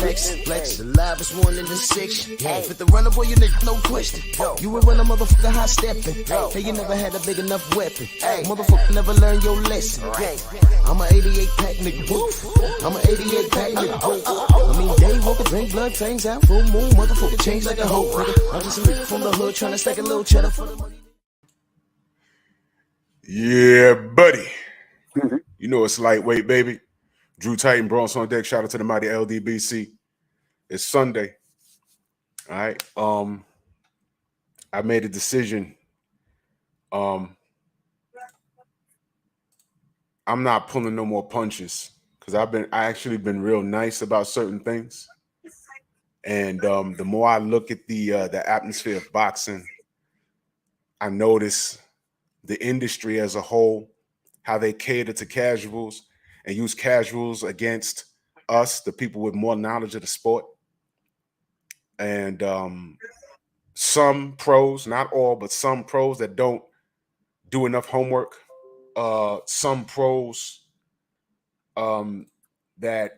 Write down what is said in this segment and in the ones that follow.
flex. The livest one in the section. Fit the runner, boy, you nigga, no question. You would run a motherfucker high stepping. Hey, you never had a big enough weapon. Motherfucker never learned your lesson. I'm a 88 pack nigga, woof. I'm a 88 pack nigga, woof. I mean, day walker, drink blood, fangs out, full moon, motherfucker, change like a hoe, nigga. I'm just a nigga from the hood, trying to stack a little cheddar for the money. Yeah, buddy. You know it's lightweight, baby. Drew Titan, Bronx on deck. Shout out to the mighty LDBC. It's Sunday. All right. I made a decision. I'm not pulling no more punches because I actually been real nice about certain things. And the more I look at the atmosphere of boxing, I notice the industry as a whole, how they cater to casuals and use casuals against us, the people with more knowledge of the sport. And some pros, not all, but some pros that don't do enough homework. Some pros that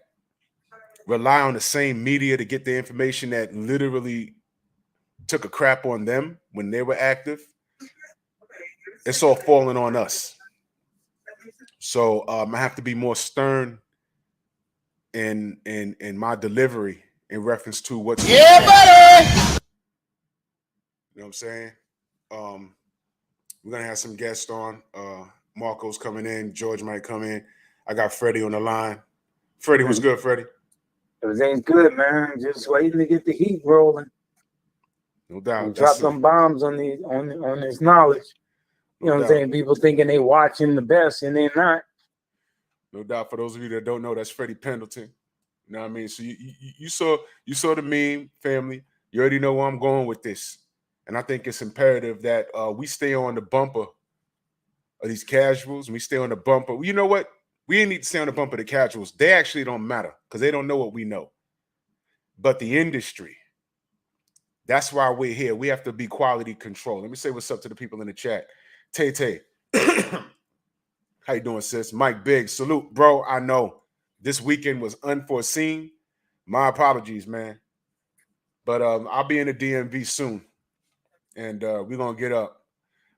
rely on the same media to get the information that literally took a crap on them when they were active. It's all falling on us. So I have to be more stern in my delivery in reference to what's buddy. You know what I'm saying? We're gonna have some guests on. Marco's coming in, George might come in. I got Freddie on the line. Freddie, what's good, Freddie? Everything's good, man. Just waiting to get the heat rolling. No doubt. And drop some bombs on this knowledge. You know what I'm saying? People thinking they watching the best and they're not. No doubt. For those of you that don't know, that's Freddie Pendleton. You know what I mean? So you saw the meme, family. You already know where I'm going with this. And I think it's imperative that we stay on the bumper of these casuals. We stay on the bumper. You know what? We didn't need to stay on the bumper of the casuals. They actually don't matter because they don't know what we know. But the industry, that's why we're here. We have to be quality control. Let me say what's up to the people in the chat. Tay. How you doing, sis? Mike Biggs, salute, bro. I know this weekend was unforeseen. My apologies, man. But I'll be in the DMV soon. And we're going to get up.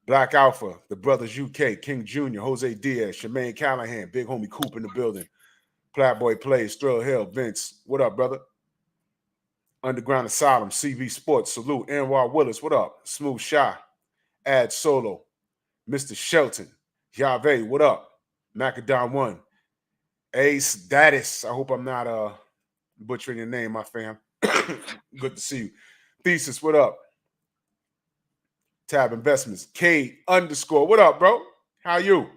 Black Alpha, the Brothers UK, King Jr., Jose Diaz, Shemaine Callahan, Big Homie Coop in the building. Playboy Plays, Thrill Hill, Vince. What up, brother? Underground Asylum, CV Sports, salute. Anwar Willis, what up? Smooth Shy, Ad Solo, Mr. Shelton, Yave, what up? Macadon 1, Ace Datis. I hope I'm not butchering your name, my fam. Good to see you. Thesis, what up? Tab Investments, K_, what up, bro? How you?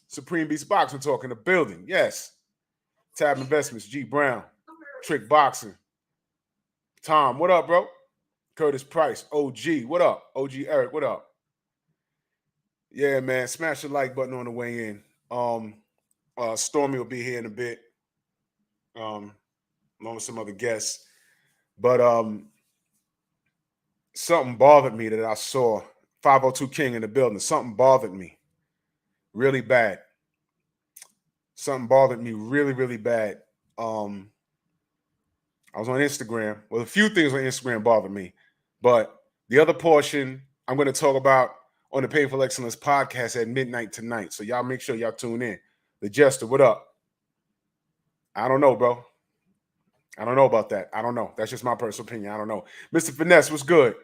Supreme Beast Boxing talk in the building. Yes. Tab Investments, G Brown, Trick Boxing. Tom, what up, bro? Curtis Price, OG, what up? OG Eric, what up? Yeah, man, smash the like button on the way in. Stormy will be here in a bit, along with some other guests. But something bothered me that I saw. 502 King in the building. Something bothered me really bad. Something bothered me really, really bad. I was on Instagram. Well, a few things on Instagram bothered me. But the other portion I'm going to talk about on the Painful Excellence podcast at midnight tonight. So y'all make sure y'all tune in. The Jester, what up? I don't know, bro. I don't know about that. I don't know. That's just my personal opinion. I don't know. Mr. Finesse, what's good?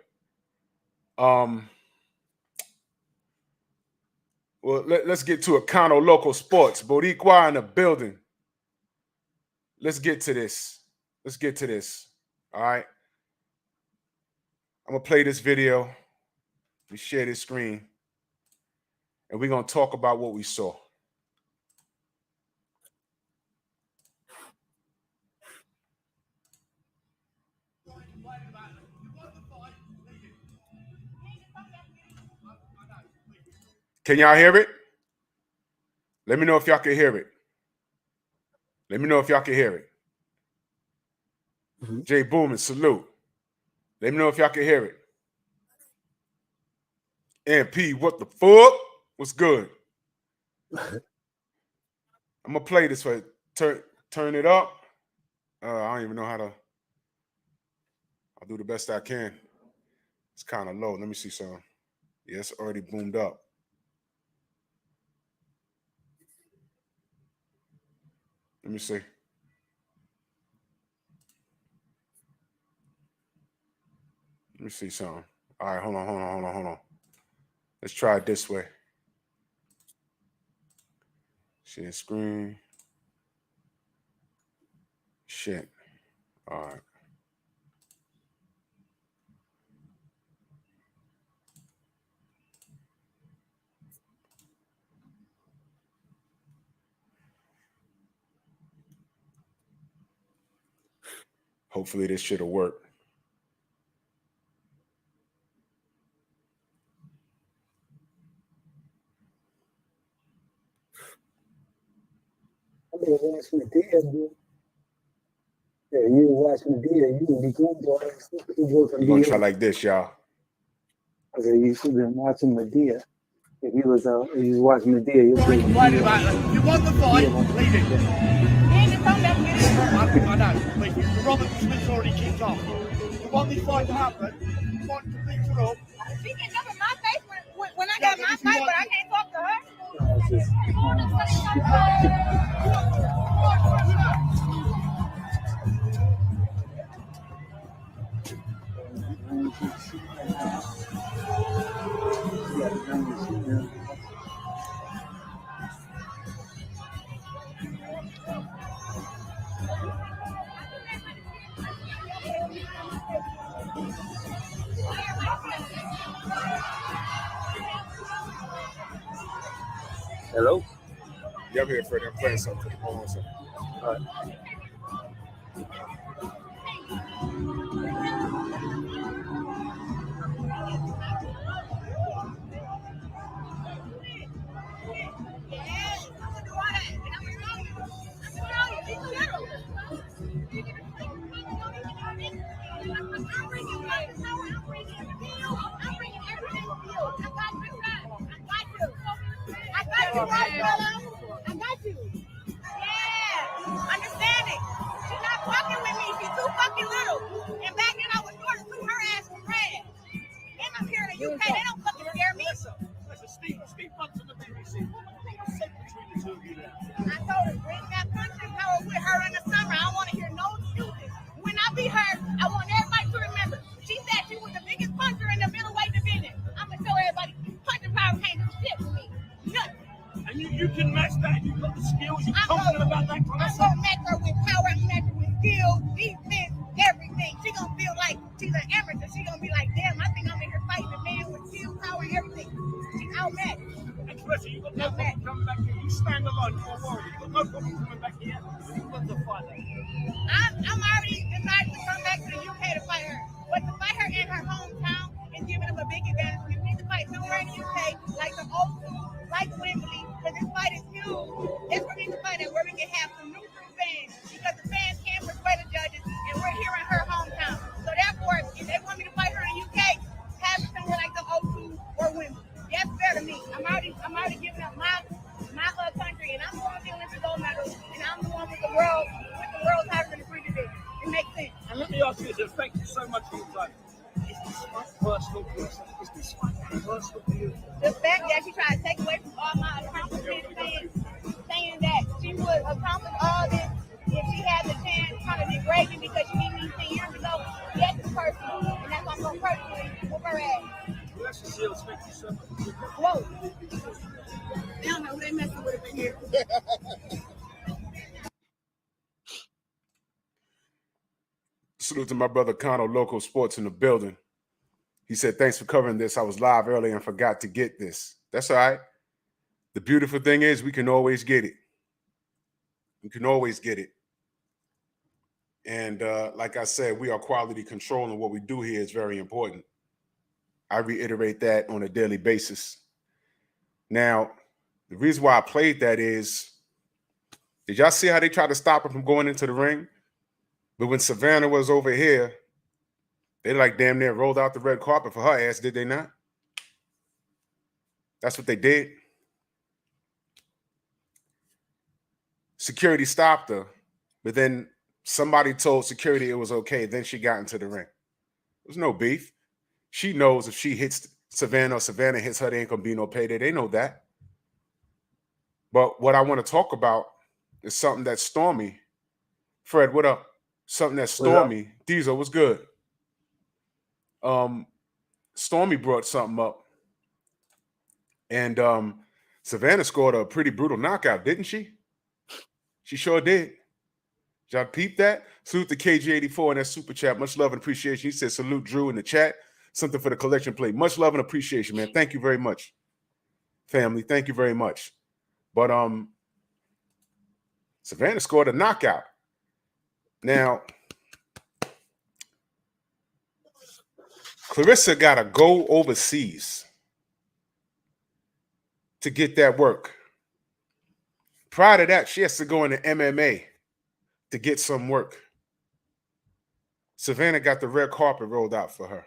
Well, let's get to Econo Local Sports. Boricua in the building. Let's get to this. All right. I'm going to play this video. Let me share this screen. And we're going to talk about what we saw. Can y'all hear it? Let me know if y'all can hear it. Mm-hmm. Jay Boomin, salute. Let me know if y'all can hear it. MP, what the fuck? What's good? I'm going to play this for turn it up. I don't even know how to. I'll do the best I can. It's kind of low. Let me see something. Yeah, it's already boomed up. Let me see. Let me see something. All right, hold on. Let's try it this way. Share screen. Shit. All right. Hopefully this shit'll work. I was watching the deal, bro. Yeah, you was watching the deal. You would be cool, boy. We're gonna try like this, y'all. I said you should have been watching the deal. If he was watching the deal, you'd be complaining about it. You want the fight, leave it. I know, but the Robert Smith's already kicked off. You want this fight to happen, you want to fix it up. She can jump in my face when I got my fight, but I can't talk to her. Hello? Yeah, I'm here, Freddie. I'm playing something. Hold on a second. All right. I got you. Yeah, understand it. She's not fucking with me. She's too fucking little. And back then I was short too. Her ass was red. And I'm here in the UK. They don't fucking scare me. Listen, Steve Buck's on the BBC. What's between the two of you there? I told her, bring that punching power with her in the summer. I don't want to hear no excuses. When I beat her, I want everybody to remember. She said she was the biggest puncher in the middleweight division. I'm going to show everybody punching power can't do shit for me. Nothing. And you can match that. You've got the skills. You're confident about that kind of I'm stuff. going to match her with power. I'm match her with skill, defense, everything. She going to feel like she's an amateur. She going to be like, damn, I think I'm in here fighting a man with skill, power, and everything. She's outmatched. And Clarissa, you've got no problem coming back here. You stand alone. You're a warrior. You've got no problem coming back here. You've got to fight her. I'm already decided to come back to the UK to fight her. But to fight her in her hometown is giving them a big advantage. We need to fight somewhere in the UK, like the O2, like Wembley, because this fight is huge. It's for me to fight it where we can have some neutral fans, because the fans can't persuade the judges, and we're here in her hometown. So therefore, if they want me to fight her in the UK, have it somewhere like the O2 or Wembley. That's fair to me. I'm already giving up my country, and I'm the one with the Olympic gold medal, and I'm the one with the world title in the free division. It makes sense. And let me ask you this. Thank you so much for your time. Is this fight personal for us? Is this fight personal for you? The fact that she tried to take away from all my accomplishments, saying that she would accomplish all this if she had the chance, trying to degrade me because she beat me 10 years ago, yes, it's personal. And that's why I'm going to personally whoop her ass. Bless you, Seals. Thank you so much. Whoa. They don't know who they messing with up in here. Salute to my brother Kano, Local Sports in the building. He said, thanks for covering this. I was live earlier and forgot to get this. That's all right. The beautiful thing is we can always get it. We can always get it. And like I said, we are quality control, and what we do here is very important. I reiterate that on a daily basis. Now, the reason why I played that is, did y'all see how they tried to stop her from going into the ring? But when Savannah was over here, they like damn near rolled out the red carpet for her ass, did they not? That's what they did. Security stopped her, but then somebody told security it was okay. Then she got into the ring. There's no beef. She knows if she hits Savannah or Savannah hits her, there ain't gonna be no payday. They know that. But what I want to talk about is something that Stormy, Fred, what up? Something that Stormy, Diesel was good. Stormy brought something up. And Savannah scored a pretty brutal knockout, didn't she? She sure did. Did y'all peep that? Salute to KG84 in that super chat. Much love and appreciation. He said salute Drew in the chat. Something for the collection plate. Much love and appreciation, man. Thank you very much, family. Thank you very much. But Savannah scored a knockout. Now, Clarissa got to go overseas to get that work. Prior to that, she has to go into MMA to get some work. Savannah got the red carpet rolled out for her.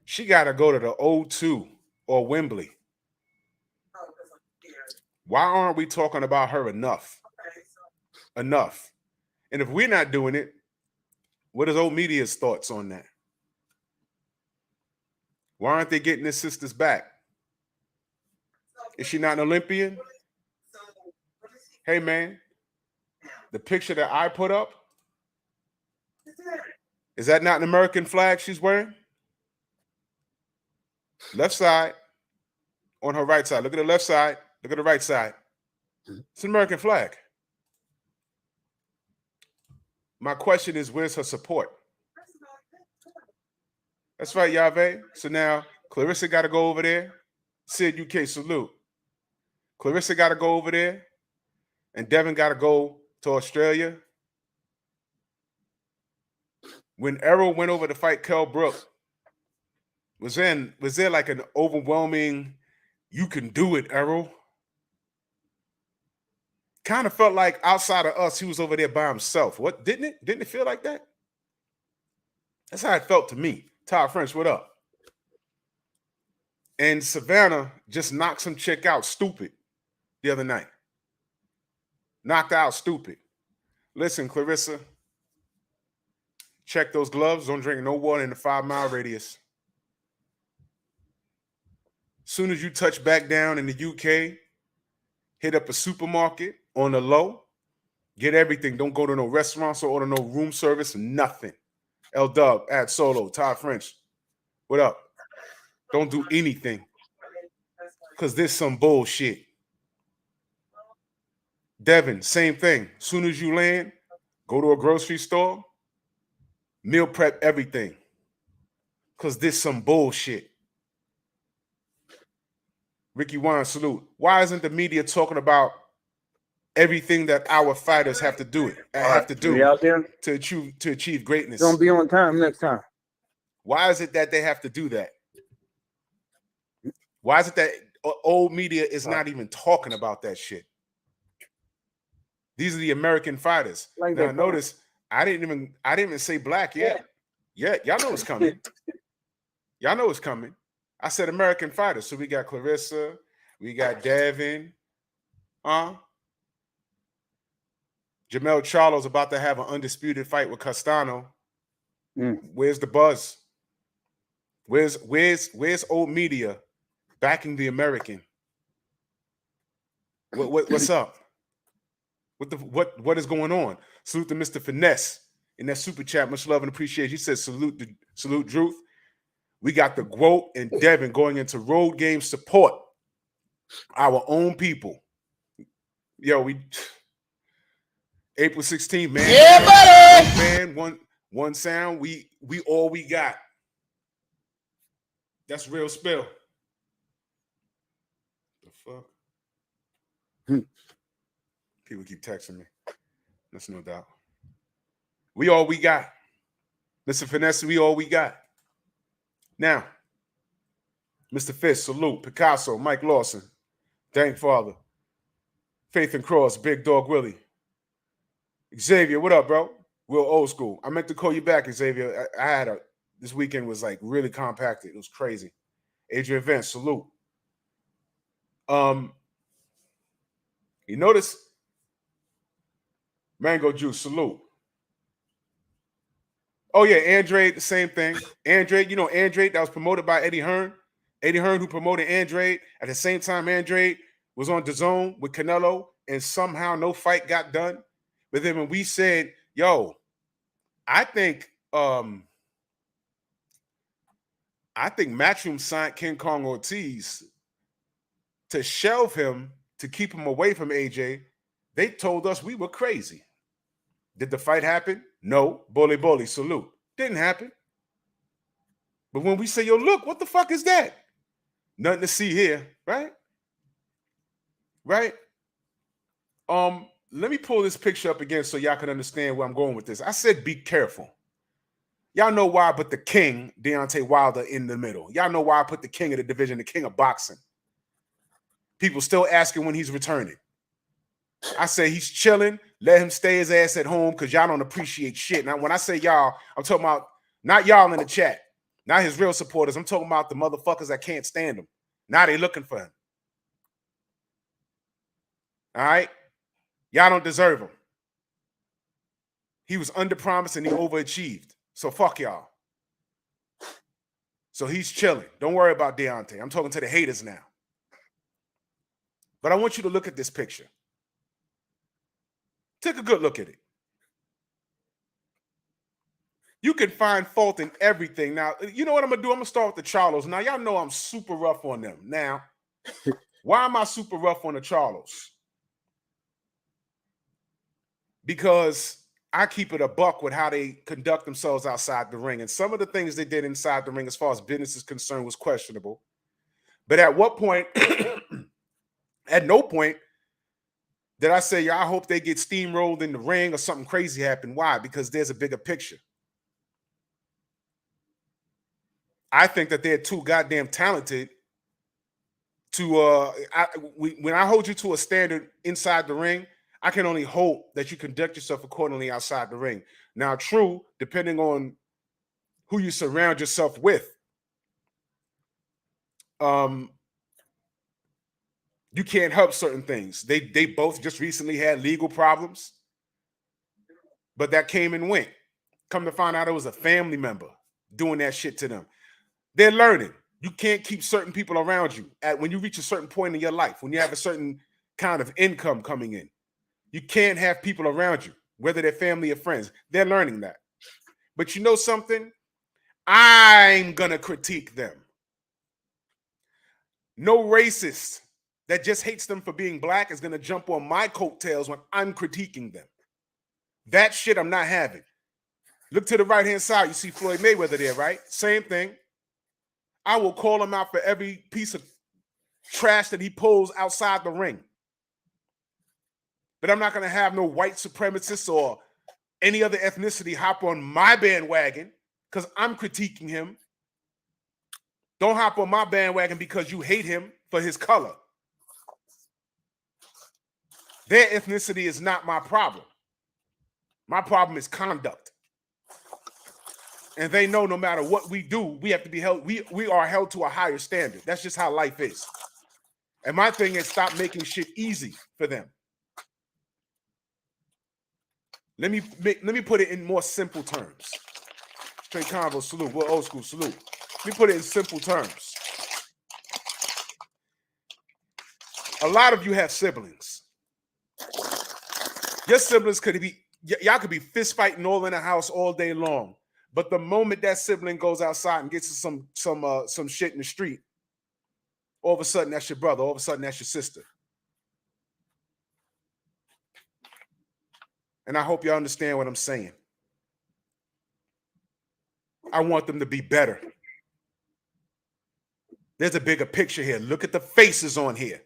She got to go to the O2 or Wembley. Why aren't we talking about her enough? Enough. And if we're not doing it, what is old media's thoughts on that? Why aren't they getting their sisters back? Is she not an Olympian? Hey, man, the picture that I put up, is that not an American flag she's wearing? Left side on her right side. Look at the left side. Look at the right side. It's an American flag. My question is, where's her support? That's right, Yahweh. So now Clarissa got to go over there. Sid UK, salute. Clarissa got to go over there. And Devin got to go to Australia. When Errol went over to fight Kell Brook, was there like an overwhelming, you can do it, Errol? Kind of felt like outside of us, he was over there by himself. What, didn't it? Didn't it feel like that? That's how it felt to me. Todd French, what up? And Savannah just knocked some chick out stupid the other night. Knocked out stupid. Listen, Clarissa, check those gloves. Don't drink no water in the 5-mile radius. Soon as you touch back down in the UK, hit up a supermarket on the low, get everything. Don't go to no restaurants or order no room service, nothing. L-Dub, Ad Solo, Todd French, what up? Don't do anything because there's some bullshit. Devin, same thing. Soon as you land, go to a grocery store, meal prep everything because there's some bullshit. Ricky Wine, salute. Why isn't the media talking about everything that our fighters have to do to achieve greatness? Don't be on time next time. Why is it that they have to do that? Why is it that old media is not even talking about that shit? These are the American fighters. Like now notice I didn't even say black yet. Yeah, y'all know it's coming. Y'all know it's coming. I said American fighters. So we got Clarissa, we got Devin, Jamel Charlo's about to have an undisputed fight with Castano. Where's the buzz? Where's old media backing the American? What's up? What is going on? Salute to Mr. Finesse in that super chat. Much love and appreciation. He says salute Druth. We got the Gwoat and Devin going into road game support. Our own people. Yo, we April 16th, man. Yeah, buddy. One man, one sound. We all we got. That's real spill. The fuck? People keep texting me. That's no doubt. We all we got. Mr. Finesse, we all we got. Now, Mr. Fish, salute. Picasso, Mike Lawson, Dank Father, Faith and Cross, Big Dog Willie. Xavier, what up, bro? Real old school. I meant to call you back, Xavier. I had this weekend was like really compacted. It was crazy. Adrian Vance, salute. You notice Mango Juice, salute. Oh, yeah, Andre, the same thing. Andre, you know, Andre, that was promoted by Eddie Hearn. Eddie Hearn, who promoted Andre. At the same time, Andre was on DAZN with Canelo, and somehow no fight got done. But then when we said, yo, I think Matchroom signed King Kong Ortiz to shelve him, to keep him away from AJ, they told us we were crazy. Did the fight happen? No. Bully, salute. Didn't happen. But when we say, yo, look, what the fuck is that? Nothing to see here, right? Right? Let me pull this picture up again so y'all can understand where I'm going with this. I said be careful. Y'all know why I put the king, Deontay Wilder, in the middle. Y'all know why I put the king of the division, the king of boxing. People still asking when he's returning. I say he's chilling. Let him stay his ass at home because y'all don't appreciate shit. Now, when I say y'all, I'm talking about not y'all in the chat, not his real supporters. I'm talking about the motherfuckers that can't stand him. Now they looking for him. All right? Y'all don't deserve him. He was underpromised and he overachieved. So fuck y'all. So he's chilling. Don't worry about Deontay. I'm talking to the haters now. But I want you to look at this picture. Take a good look at it. You can find fault in everything. Now, you know what I'm going to do? I'm going to start with the Charlos. Now, y'all know I'm super rough on them. Now, why am I super rough on the Charlos? Because I keep it a buck with how they conduct themselves outside the ring. And some of the things they did inside the ring as far as business is concerned was questionable. But at what point, at no point, did I say, I hope they get steamrolled in the ring or something crazy happen? Why? Because there's a bigger picture. I think that they're too goddamn talented to, when I hold you to a standard inside the ring, I can only hope that you conduct yourself accordingly outside the ring. Now, true, depending on who you surround yourself with, you can't help certain things. They both just recently had legal problems, but that came and went. Come to find out it was a family member doing that shit to them. They're learning. You can't keep certain people around you. When you reach a certain point in your life, when you have a certain kind of income coming in, you can't have people around you, whether they're family or friends. They're learning that. But you know something? I'm going to critique them. No racist that just hates them for being black is going to jump on my coattails when I'm critiquing them. That shit I'm not having. Look to the right-hand side. You see Floyd Mayweather there, right? Same thing. I will call him out for every piece of trash that he pulls outside the ring. But I'm not going to have no white supremacists or any other ethnicity hop on my bandwagon because I'm critiquing him. Don't hop on my bandwagon because you hate him for his color. Their ethnicity is not my problem. My problem is conduct. And they know no matter what we do, we have to be held, we are held to a higher standard. That's just how life is. And my thing is stop making shit easy for them. Let me put it in more simple terms. Straight convo, salute. We're old school, salute. Let me put it in simple terms. A lot of you have siblings. Your siblings could be, y'all could be fist fighting all in the house all day long. But the moment that sibling goes outside and gets some shit in the street, all of a sudden that's your brother, all of a sudden that's your sister. And I hope y'all understand what I'm saying. I want them to be better. There's a bigger picture here. Look at the faces on here.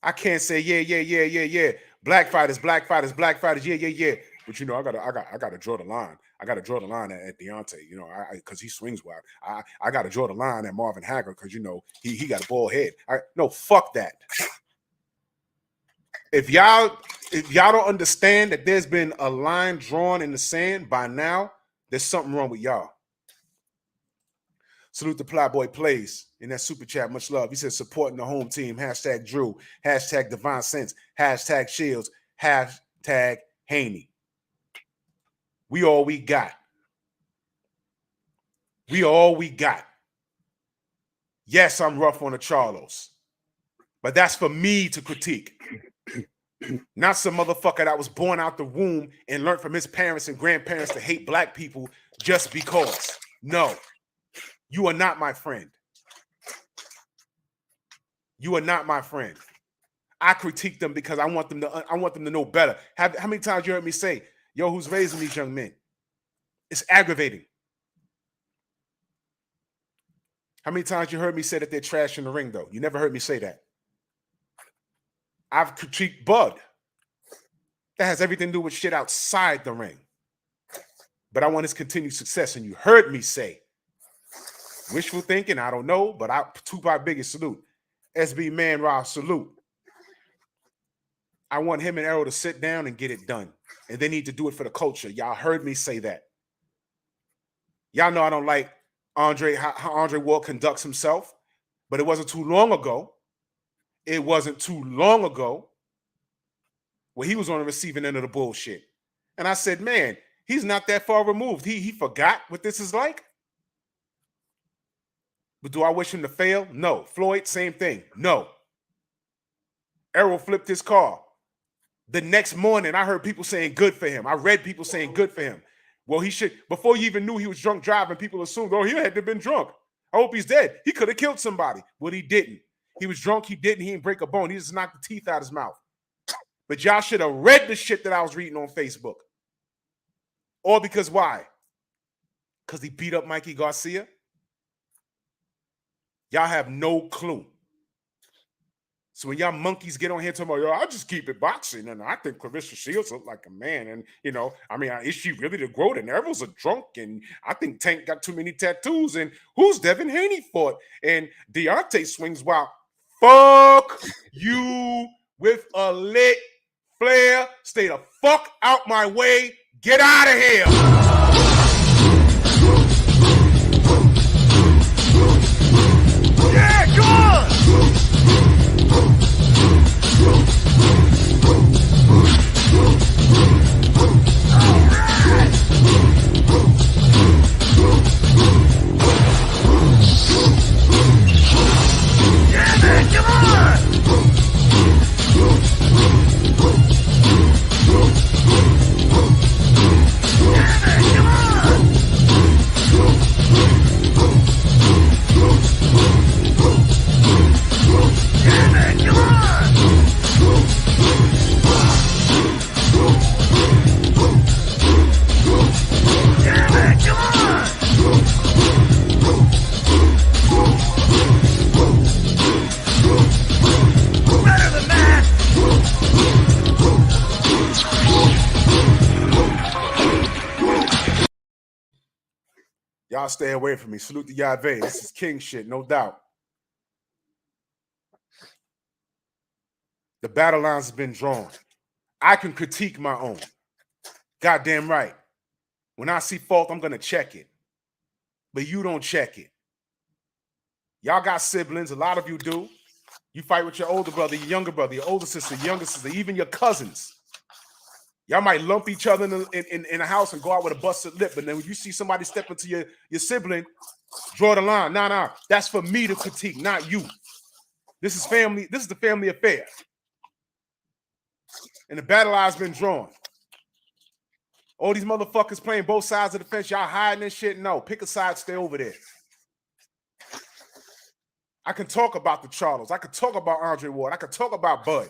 I can't say yeah. Black fighters, yeah. But you know, I gotta draw the line. I gotta draw the line at Deontay, you know, because he swings wild. I gotta draw the line at Marvin Hagler because you know he got a bald head. No, fuck that. If y'all don't understand that there's been a line drawn in the sand by now, there's something wrong with y'all. Salute the Playboy Plays in that super chat. Much love. He says supporting the home team. Hashtag Drew. Hashtag Divine Sense. Hashtag Shields. Hashtag Haney. We all we got. We all we got. Yes, I'm rough on the Charlos, but that's for me to critique. Not some motherfucker that was born out the womb and learned from his parents and grandparents to hate black people just because. No, you are not my friend. You are not my friend. I critique them because I want them to know better. How many times you heard me say, yo, who's raising these young men? It's aggravating. How many times you heard me say that they're trash in the ring, though? You never heard me say that. I've critiqued Bud. That has everything to do with shit outside the ring. But I want his continued success. And you heard me say, wishful thinking, I don't know, but Tupac biggest salute. SB Man Ra, salute. I want him and Errol to sit down and get it done. And they need to do it for the culture. Y'all heard me say that. Y'all know I don't like how Andre Ward conducts himself, but it wasn't too long ago. It wasn't too long ago where he was on the receiving end of the bullshit. And I said, man, he's not that far removed. He forgot what this is like. But do I wish him to fail? No. Floyd, same thing. No. Errol flipped his car. The next morning, I heard people saying good for him. I read people saying good for him. Well, he should, before you even knew he was drunk driving, people assumed, oh, he had to have been drunk. I hope he's dead. He could have killed somebody. Well, he didn't. He was drunk. He didn't. He didn't break a bone. He just knocked the teeth out of his mouth. But y'all should have read the shit that I was reading on Facebook. All because why? Because he beat up Mikey Garcia? Y'all have no clue. So when y'all monkeys get on here talking about, yo, I'll just keep it boxing, and I think Clarissa Shields looked like a man, and, you know, I mean, is she really the GOAT? And Errol's a drunk, and I think Tank got too many tattoos, and who's Devin Haney fought? And Deontay swings wild. Fuck you with a lit flare. Stay the fuck out my way. Get out of here. Yeah, go on. Y'all stay away from me. Salute to Yahweh. This is king shit, no doubt. The battle lines have been drawn. I can critique my own. Goddamn right. When I see fault, I'm going to check it. But you don't check it. Y'all got siblings. A lot of you do. You fight with your older brother, your younger brother, your older sister, your younger sister, even your cousins. Y'all might lump each other in a house and go out with a busted lip, but then when you see somebody step into your sibling, draw the line. Nah, that's for me to critique, not you. This is family. This is the family affair. And the battle line's been drawn. All these motherfuckers playing both sides of the fence, y'all hiding and shit. No, pick a side, stay over there. I can talk about the Charlos. I can talk about Andre Ward. I can talk about Bud.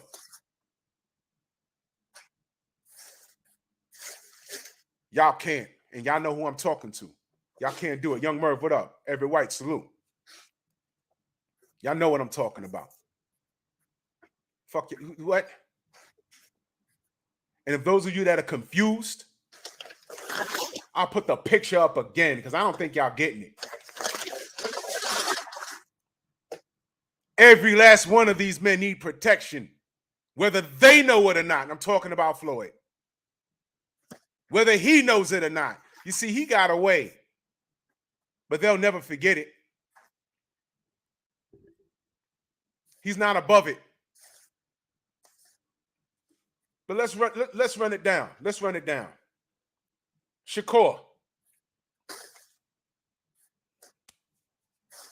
Y'all can't. And y'all know who I'm talking to. Y'all can't do it. Young Merv, what up? Every white, salute. Y'all know what I'm talking about. Fuck you. What? And if those of you that are confused, I'll put the picture up again because I don't think y'all getting it. Every last one of these men need protection, whether they know it or not. And I'm talking about Floyd. Whether he knows it or not. You see, he got away, but they'll never forget it. He's not above it. But let's run it down. Let's run it down. Shakur.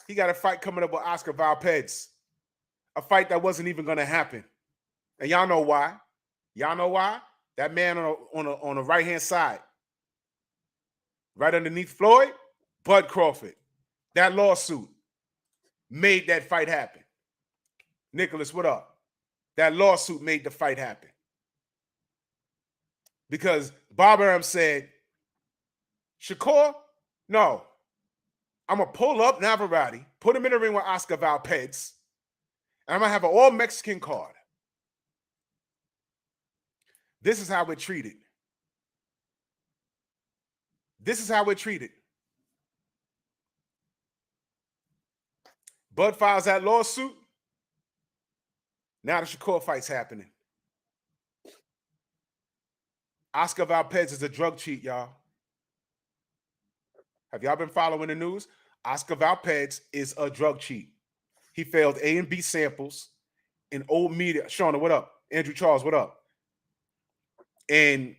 He got a fight coming up with Oscar Valdez. A fight that wasn't even going to happen. And y'all know why. Y'all know why? That man on the right-hand side, right underneath Floyd, Bud Crawford. That lawsuit made that fight happen. Nicholas, what up? That lawsuit made the fight happen. Because Bob Arum said, Shakur, no. I'm going to pull up Navarrete, put him in the ring with Oscar Valdez, and I'm going to have an all-Mexican card. This is how we're treated. This is how we're treated. Bud files that lawsuit. Now the Shakur fight's happening. Oscar Valdez is a drug cheat, y'all. Have y'all been following the news? Oscar Valdez is a drug cheat. He failed A and B samples in old media. Shauna, what up? Andrew Charles, what up? And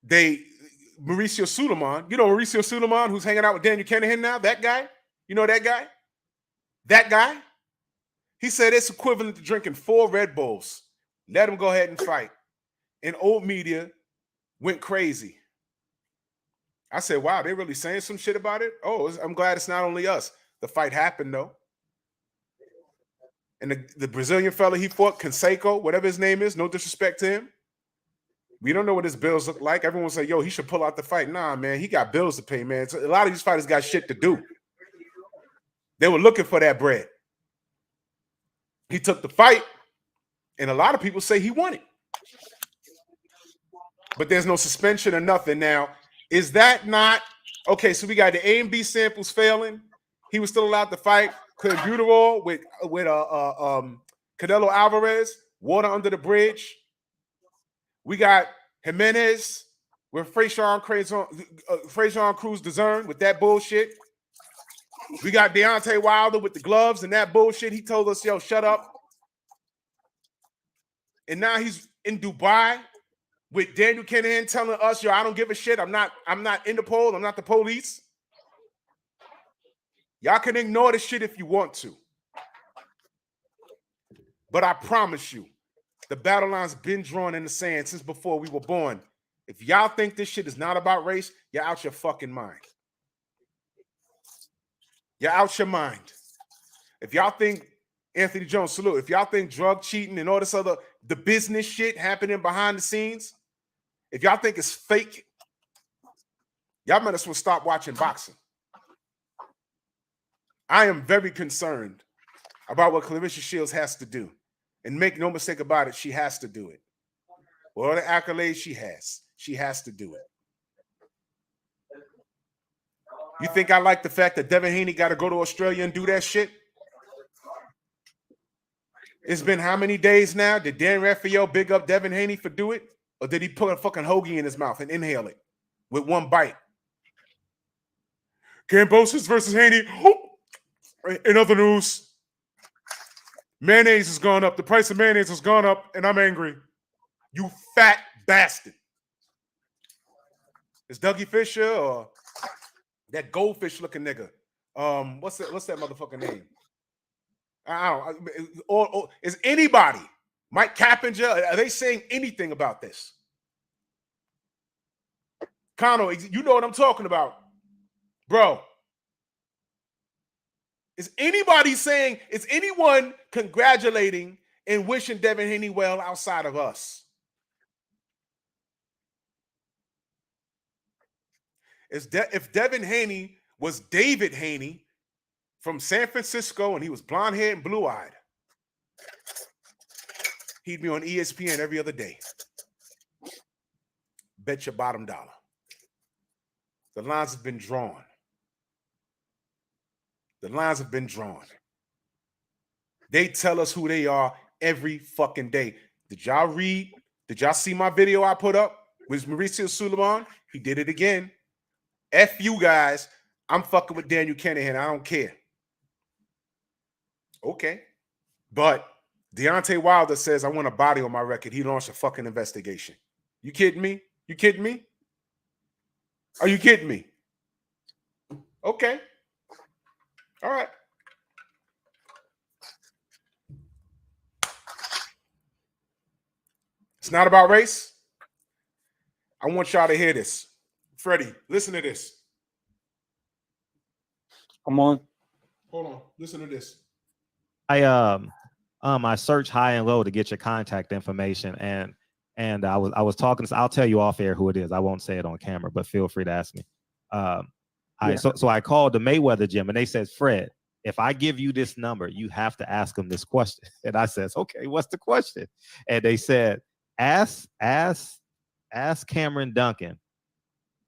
Mauricio Suleiman, you know Mauricio Suleiman, who's hanging out with Daniel Kennedy now, that guy? You know that guy? That guy? He said it's equivalent to drinking 4 Red Bulls. Let him go ahead and fight. And old media went crazy. I said, wow, they're really saying some shit about it? Oh, I'm glad it's not only us. The fight happened, though. And the Brazilian fella he fought, Canseco, whatever his name is, no disrespect to him. We don't know what his bills look like. Everyone say, yo, he should pull out the fight. Nah, man, he got bills to pay, man. So a lot of these fighters got shit to do. They were looking for that bread. He took the fight, and a lot of people say he won it. But there's no suspension or nothing. Now, is that not okay? So we got the A and B samples failing. He was still allowed to fight clenbuterol with Canelo Alvarez, water under the bridge. We got Jimenez with Frazion Cruz Dezern with that bullshit. We got Deontay Wilder with the gloves and that bullshit. He told us, yo, shut up. And now he's in Dubai with Daniel Kennedy telling us, yo, I don't give a shit. I'm not Interpol. I'm not the police. Y'all can ignore this shit if you want to. But I promise you, the battle line's been drawn in the sand since before we were born. If y'all think this shit is not about race, you're out your fucking mind. You're out your mind. If y'all think, Anthony Jones, salute. If y'all think drug cheating and all this other, the business shit happening behind the scenes, if y'all think it's fake, y'all might as well stop watching boxing. I am very concerned about what Clarissa Shields has to do. And make no mistake about it, she has to do it. All the accolades she has to do it. You think I like the fact that Devin Haney got to go to Australia and do that shit? It's been how many days now? Did Dan Raphael big up Devin Haney for do it? Or did he put a fucking hoagie in his mouth and inhale it with one bite? Kambosos versus Haney. In other news, mayonnaise has gone up. The price of mayonnaise has gone up, and I'm angry. You fat bastard. Is Dougie Fisher or that goldfish-looking nigga? What's that motherfucking name? I don't. Is anybody, Mike Cappinger, are they saying anything about this? Connor, you know what I'm talking about, bro. Is anyone congratulating and wishing Devin Haney well outside of us? If Devin Haney was David Haney from San Francisco and he was blonde-haired and blue-eyed, he'd be on ESPN every other day. Bet your bottom dollar. The lines have been drawn. The lines have been drawn. They tell us who they are every fucking day. Did y'all read? Did y'all see my video I put up with Mauricio Suleiman? He did it again. F you guys. I'm fucking with Daniel Kennedy. I don't care. Okay. But Deontay Wilder says, I want a body on my record. He launched a fucking investigation. You kidding me? You kidding me? Are you kidding me? Okay. All right. It's not about race. I want y'all to hear this. Freddie, listen to this. Come on. Hold on. Listen to this. I searched high and low to get your contact information, and I was talking. I'll tell you off air who it is. I won't say it on camera, but feel free to ask me. So I called the Mayweather gym, and they said, Fred, if I give you this number, you have to ask him this question. And I says, okay, what's the question? And they said, ask Cameron Duncan,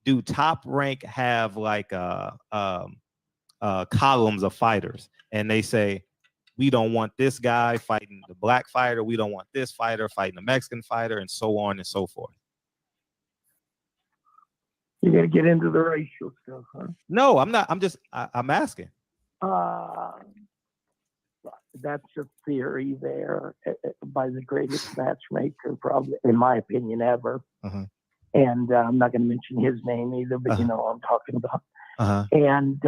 do Top Rank have like columns of fighters? And they say, we don't want this guy fighting the black fighter. We don't want this fighter fighting the Mexican fighter, and so on and so forth. You got to get into the racial stuff, huh? No, I'm not. I'm asking. That's a theory there by the greatest matchmaker, probably, in my opinion, ever. Uh-huh. And I'm not going to mention his name either, but you know what I'm talking about. Uh-huh. And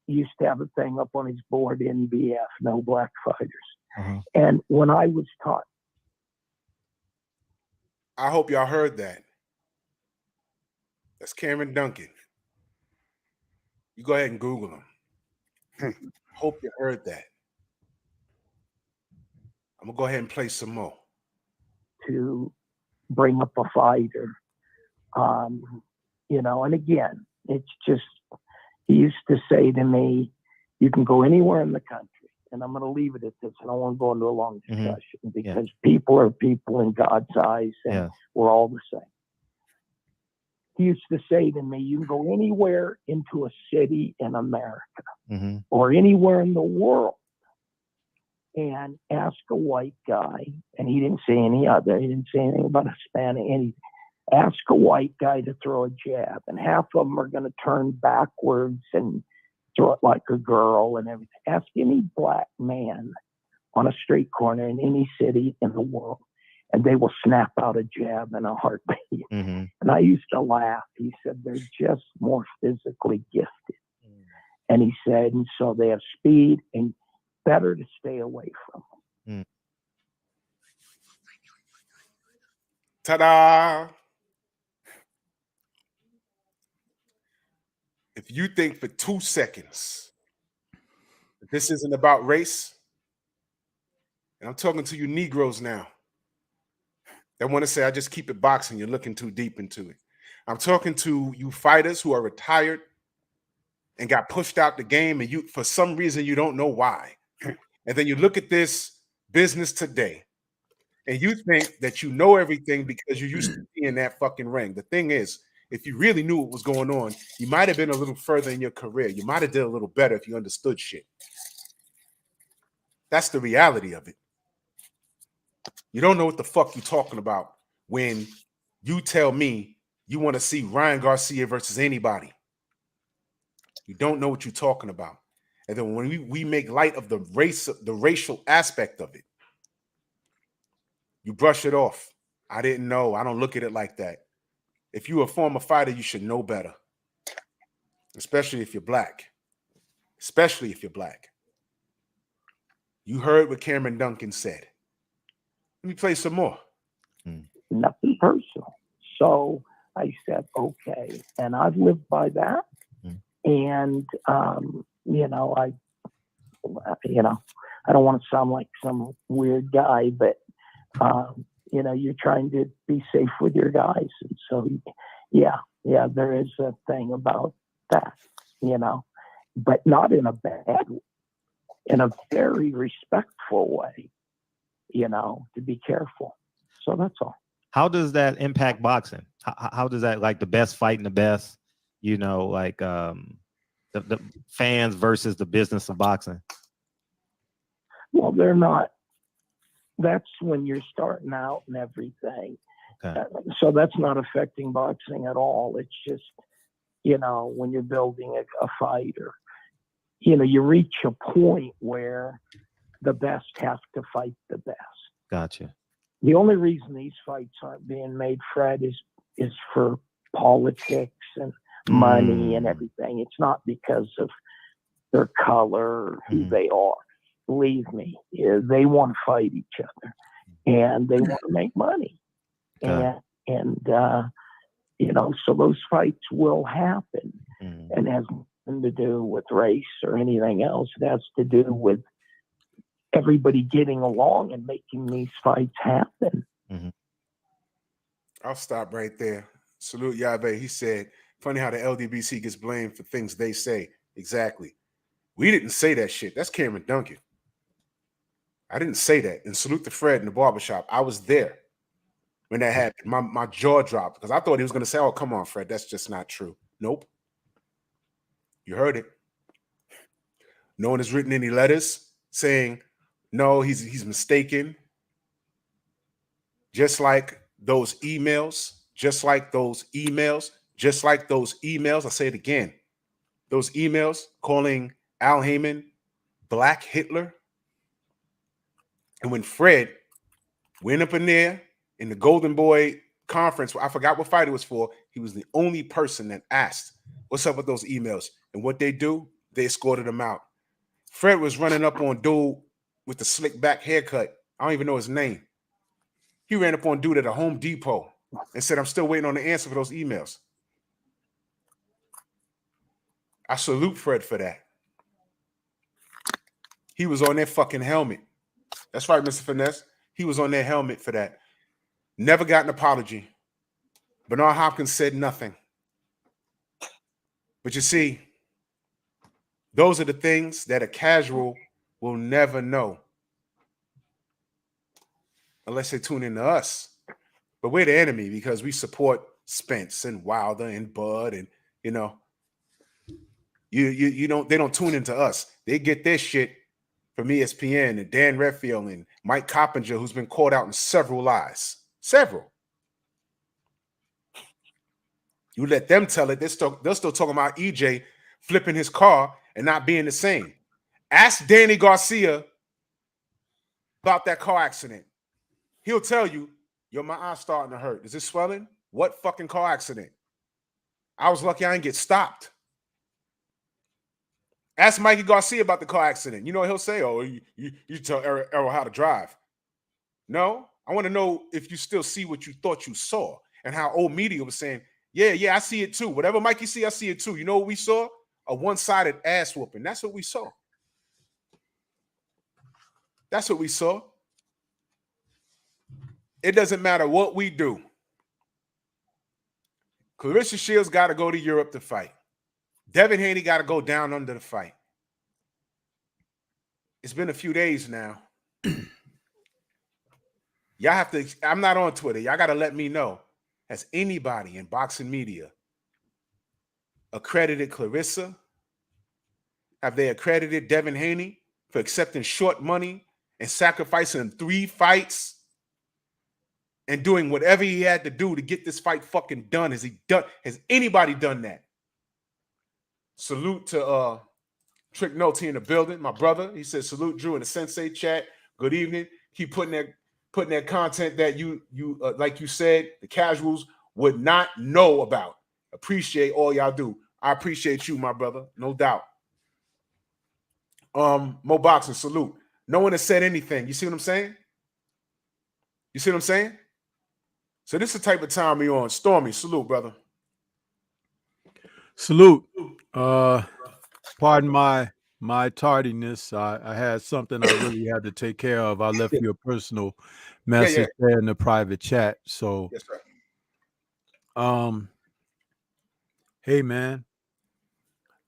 he used to have a thing up on his board, NBF, no black fighters. Uh-huh. And when I was taught, I hope y'all heard that. That's Cameron Duncan. You go ahead and Google him. Hope you heard that. I'm going to go ahead and play some more. to bring up a fighter, you know, and again, it's just, he used to say to me, you can go anywhere in the country, and I'm going to leave it at this. I don't want to go into a long discussion because people are people in God's eyes, and we're all the same. He used to say to me, you can go anywhere into a city in America or anywhere in the world and ask a white guy, and he didn't say any other, he didn't say anything about Hispanic, anything. Ask a white guy to throw a jab, and half of them are going to turn backwards and throw it like a girl and everything. Ask any black man on a street corner in any city in the world, and they will snap out a jab in a heartbeat. And I used to laugh. He said, they're just more physically gifted. And he said, and so they have speed, and better to stay away from them. Ta-da! If you think for 2 seconds that this isn't about race, and I'm talking to you Negroes now that want to say, I just keep it boxing, you're looking too deep into it. I'm talking to you fighters who are retired and got pushed out the game, and you, for some reason, you don't know why. And then you look at this business today, and you think that you know everything because you used to be in that fucking ring. The thing is, if you really knew what was going on, you might have been a little further in your career. You might have did a little better if you understood shit. That's the reality of it. You don't know what the fuck you're talking about when you tell me you want to see Ryan Garcia versus anybody. You don't know what you're talking about. And then when we make light of the racial aspect of it, you brush it off. I didn't know. I don't look at it like that. If you're a former fighter, you should know better. Especially if you're black. Especially if you're black. You heard what Cameron Duncan said. Let me play some more. Nothing personal. So I said, okay. And I've lived by that. And, you know, I don't want to sound like some weird guy, but, you know, you're trying to be safe with your guys. And so, yeah, there is a thing about that, you know, but not in a bad way, in a very respectful way, you know, to be careful. So that's all. How does that impact boxing? How does that, like the best fighting the best, you know, like the fans versus the business of boxing? Well, they're not. That's when you're starting out and everything. Okay. So that's not affecting boxing at all. It's just, you know, when you're building a fighter, you know, you reach a point where the best have to fight the best. Gotcha. The only reason these fights aren't being made, Fred, is for politics and money and everything. It's not because of their color or who they are. Believe me, they want to fight each other and they want to make money. And you know, so those fights will happen, and it has nothing to do with race or anything else. It has to do with everybody getting along and making these fights happen. I'll stop right there. Salute Yahweh. He said, funny how the LDBC gets blamed for things they say. Exactly. We didn't say that shit. That's Cameron Duncan. I didn't say that. And salute to Fred in the barbershop. I was there when that happened. My jaw dropped because I thought he was going to say, oh, come on, Fred. That's just not true. Nope. You heard it. No one has written any letters saying, no, he's mistaken. Just like those emails, I say it again. Those emails calling Al Heyman Black Hitler. And when Fred went up in there in the Golden Boy conference, I forgot what fight it was for, he was the only person that asked, what's up with those emails? And what they do, they escorted him out. Fred was running up on dude with the slick back haircut. I don't even know his name. He ran up on dude at a Home Depot and said, I'm still waiting on the answer for those emails. I salute Fred for that. He was on their fucking helmet. That's right, Mr. Finesse. He was on their helmet for that. Never got an apology. Bernard Hopkins said nothing. But you see, those are the things that a casual will never know unless they tune into us. But we're the enemy because we support Spence and Wilder and Bud, and you know, you don't, they don't tune into us. They get their shit from ESPN and Dan Redfield and Mike Coppinger, who's been caught out in several lies. Several. You let them tell it, they're still talking about EJ flipping his car and not being the same. Ask Danny Garcia about that car accident. He'll tell you, yo, my eye's starting to hurt. Is it swelling? What fucking car accident? I was lucky I didn't get stopped. Ask Mikey Garcia about the car accident. You know what he'll say? Oh, you tell Errol how to drive. No, I want to know if you still see what you thought you saw, and how old media was saying, yeah, I see it too. Whatever Mikey see, I see it too. You know what we saw? A one-sided ass whooping. That's what we saw. That's what we saw. It doesn't matter what we do. Clarissa Shields got to go to Europe to fight. Devin Haney got to go down under the fight. It's been a few days now. Y'all have to, I'm not on Twitter. Y'all got to let me know. Has anybody in boxing media accredited Clarissa? Have they accredited Devin Haney for accepting short money and sacrificing 3 fights and doing whatever he had to do to get this fight fucking done? Has anybody done that? Salute to Trick Nolte in the building, my brother. He says, salute Drew in the Sensei chat. Good evening. Keep putting that content that you like you said, the casuals would not know about. Appreciate all y'all do. I appreciate you, my brother, no doubt. Mo Boxing, salute. No one has said anything. You see what I'm saying? You see what I'm saying? So this is the type of time we on. Stormy, salute, brother. Salute. Pardon my tardiness. I had something I really had to take care of. I left you a personal message there in the private chat. So, yes, sir. Hey man,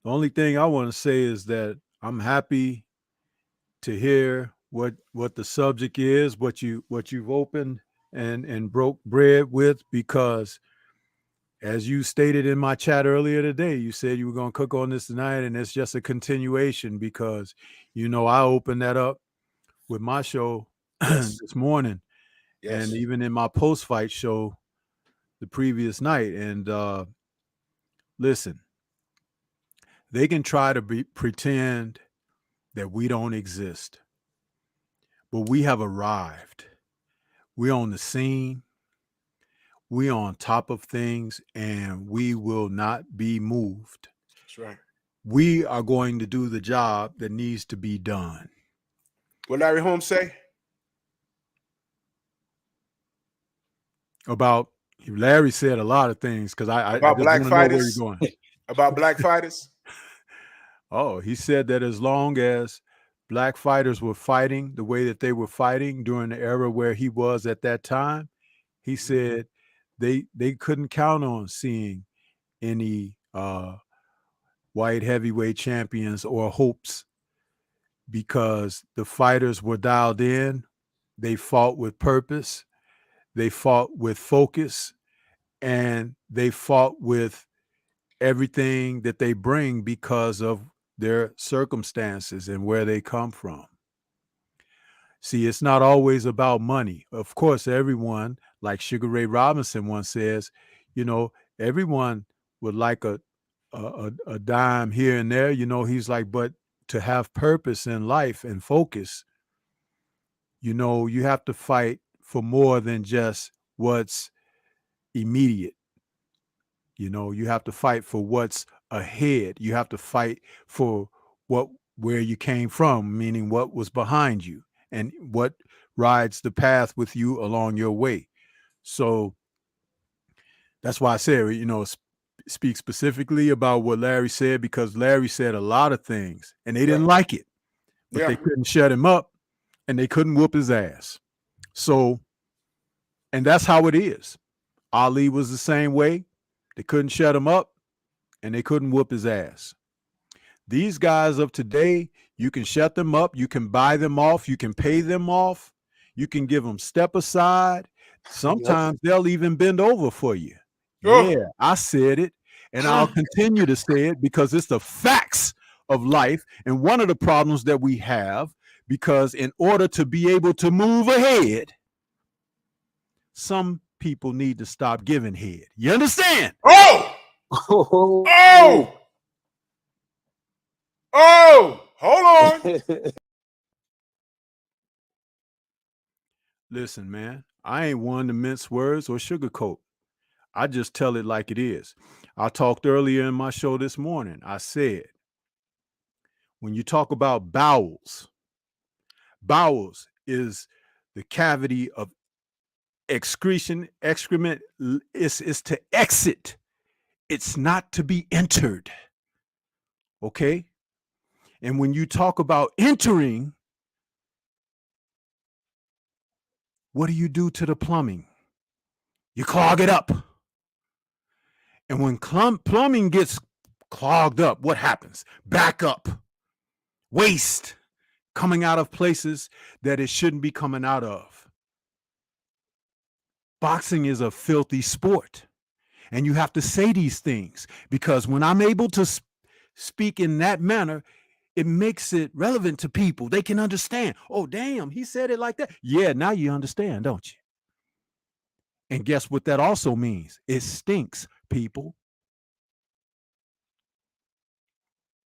the only thing I want to say is that I'm happy to hear what the subject is, what you've opened and broke bread with, because as you stated in my chat earlier today, you said you were going to cook on this tonight, and it's just a continuation because, you know, I opened that up with my show this morning, and even in my post-fight show the previous night. And listen, they can try to pretend that we don't exist. but we have arrived. We're on the scene. We're on top of things, and we will not be moved. That's right. We are going to do the job that needs to be done. What Larry Holmes say? About Larry said a lot of things because I About just black want to know where fighters? you're going. About black fighters? Oh, he said that as long as black fighters were fighting the way that they were fighting during the era where he was at that time, he said they couldn't count on seeing any white heavyweight champions or hopes, because the fighters were dialed in. They fought with purpose. They fought with focus, and they fought with everything that they bring because of their circumstances and where they come from. See, it's not always about money. Of course, everyone, like Sugar Ray Robinson once says, you know, everyone would like a dime here and there. You know, he's like, but to have purpose in life and focus, you know, you have to fight for more than just what's immediate. You know, you have to fight for what's ahead. You have to fight for where you came from, meaning what was behind you and what rides the path with you along your way. So that's why I said, you know, speak specifically about what Larry said, because Larry said a lot of things and they didn't like it, but they couldn't shut him up and they couldn't whoop his ass. So, and that's how it is. Ali was the same way. They couldn't shut him up and they couldn't whoop his ass. These guys of today, you can shut them up. You can buy them off. You can pay them off. You can give them step aside. Sometimes they'll even bend over for you. Yeah, I said it, and I'll continue to say it because it's the facts of life. And one of the problems that we have, because in order to be able to move ahead, some people need to stop giving head. You understand? Oh, hold on. Listen, man, I ain't one to mince words or sugarcoat. I just tell it like it is. I talked earlier in my show this morning. I said, when you talk about bowels is the cavity of excrement. Is to exit. It's not to be entered. Okay? And when you talk about entering, what do you do to the plumbing? You clog it up. And when plumbing gets clogged up, what happens? Back up. Waste coming out of places that it shouldn't be coming out of. Boxing is a filthy sport. And you have to say these things, because when I'm able to speak in that manner, it makes it relevant to people. They can understand. Oh, damn, he said it like that. Yeah, now you understand, don't you? And guess what that also means? It stinks, people.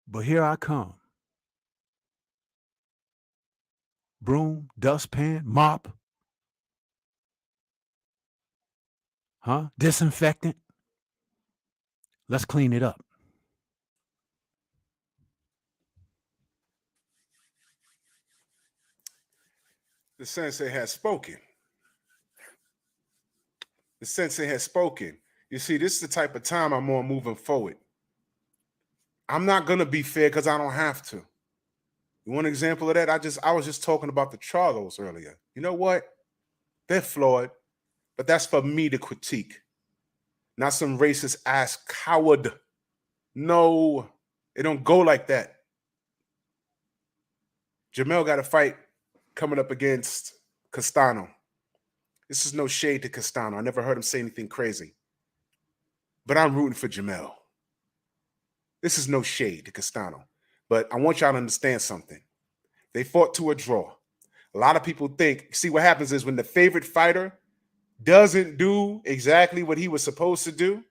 But here I come. Broom, dustpan, mop. Disinfectant. Let's clean it up. The sensei has spoken. The sensei has spoken. You see, this is the type of time I'm on moving forward. I'm not going to be fair because I don't have to. You want an example of that? I was just talking about the Charlos earlier. You know what? They're flawed, but that's for me to critique. Not some racist ass coward. No, it don't go like that. Jamel got a fight coming up against Castano. This is no shade to Castano. I never heard him say anything crazy. But I'm rooting for Jamel. This is no shade to Castano. But I want y'all to understand something. They fought to a draw. A lot of people think, see, what happens is when the favorite fighter doesn't do exactly what he was supposed to do,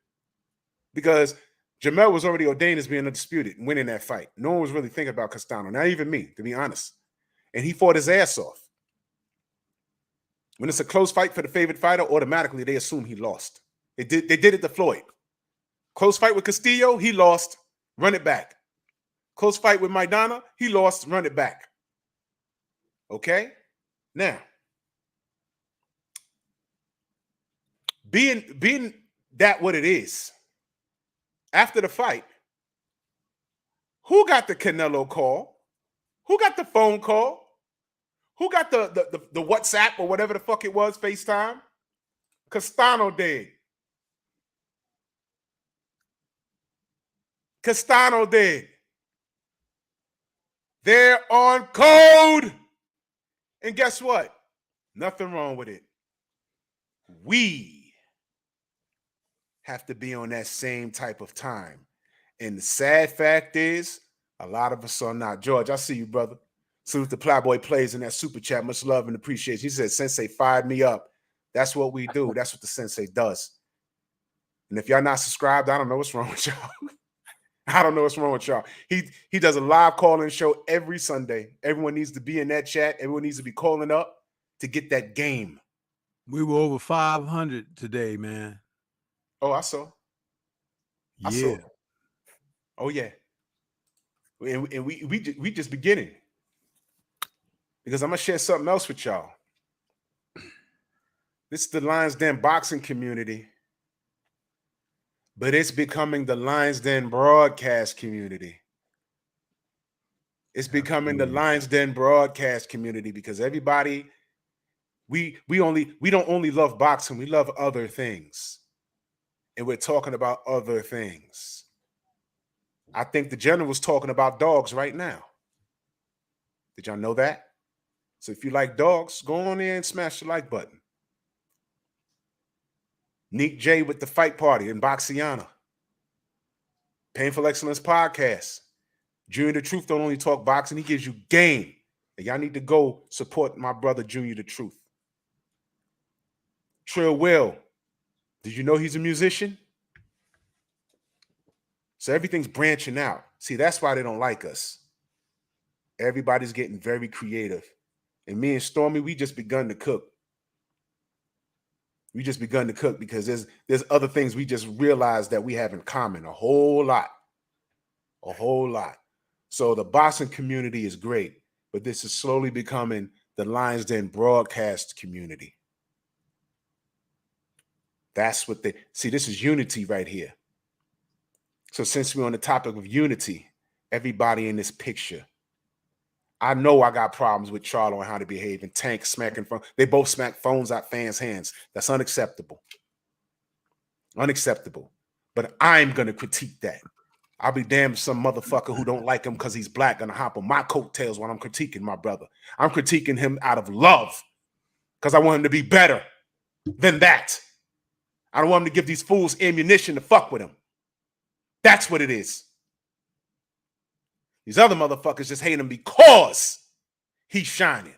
because Jamel was already ordained as being undisputed and winning that fight. No one was really thinking about Castano, not even me, to be honest. And he fought his ass off. When it's a close fight for the favorite fighter, automatically they assume he lost. They did it to Floyd. Close fight with Castillo, he lost. Run it back. Close fight with Maidana, he lost. Run it back. Okay? Now, being that what it is, after the fight, who got the Canelo call? Who got the phone call? Who got the WhatsApp or whatever the fuck it was, FaceTime? Castano did. Castano did. They're on code. And guess what? Nothing wrong with it. We have to be on that same type of time. And the sad fact is, a lot of us are not. George, I see you, brother. Salute the Playboy plays in that super chat. Much love and appreciation. He said, Sensei fired me up. That's what we do. That's what the Sensei does. And if y'all not subscribed, I don't know what's wrong with y'all. I don't know what's wrong with y'all. He does a live call-in show every Sunday. Everyone needs to be in that chat. Everyone needs to be calling up to get that game. We were over 500 today, man. Oh, I saw. Yeah. I saw. Oh, yeah. And we just beginning. Because I'm going to share something else with y'all. This is the Lions Den boxing community, but it's becoming the Lions Den broadcast community. It's becoming the Lions Den broadcast community because everybody, we don't only love boxing, we love other things. And we're talking about other things. I think the general's talking about dogs right now. Did y'all know that? So if you like dogs, go on there and smash the like button. Neek J with the Fight Party in Boxiana. Painful Excellence Podcast. Junior the Truth don't only talk boxing, he gives you game. And y'all need to go support my brother Junior the Truth. Trill Will. Did you know he's a musician? So everything's branching out. See, that's why they don't like us. Everybody's getting very creative. And me and Stormy, we just begun to cook. We just begun to cook because there's other things we just realized that we have in common. A whole lot. A whole lot. So the boxing community is great, but this is slowly becoming the Lions Den broadcast community. That's what see, this is unity right here. So since we're on the topic of unity, everybody in this picture, I know I got problems with Charlo and how to behave and Tank smacking phone. They both smack phones out fans' hands. That's unacceptable. Unacceptable. But I'm going to critique that. I'll be damned if some motherfucker who don't like him because he's black going to hop on my coattails when I'm critiquing my brother. I'm critiquing him out of love because I want him to be better than that. I don't want him to give these fools ammunition to fuck with him. That's what it is. These other motherfuckers just hate him because he's shining.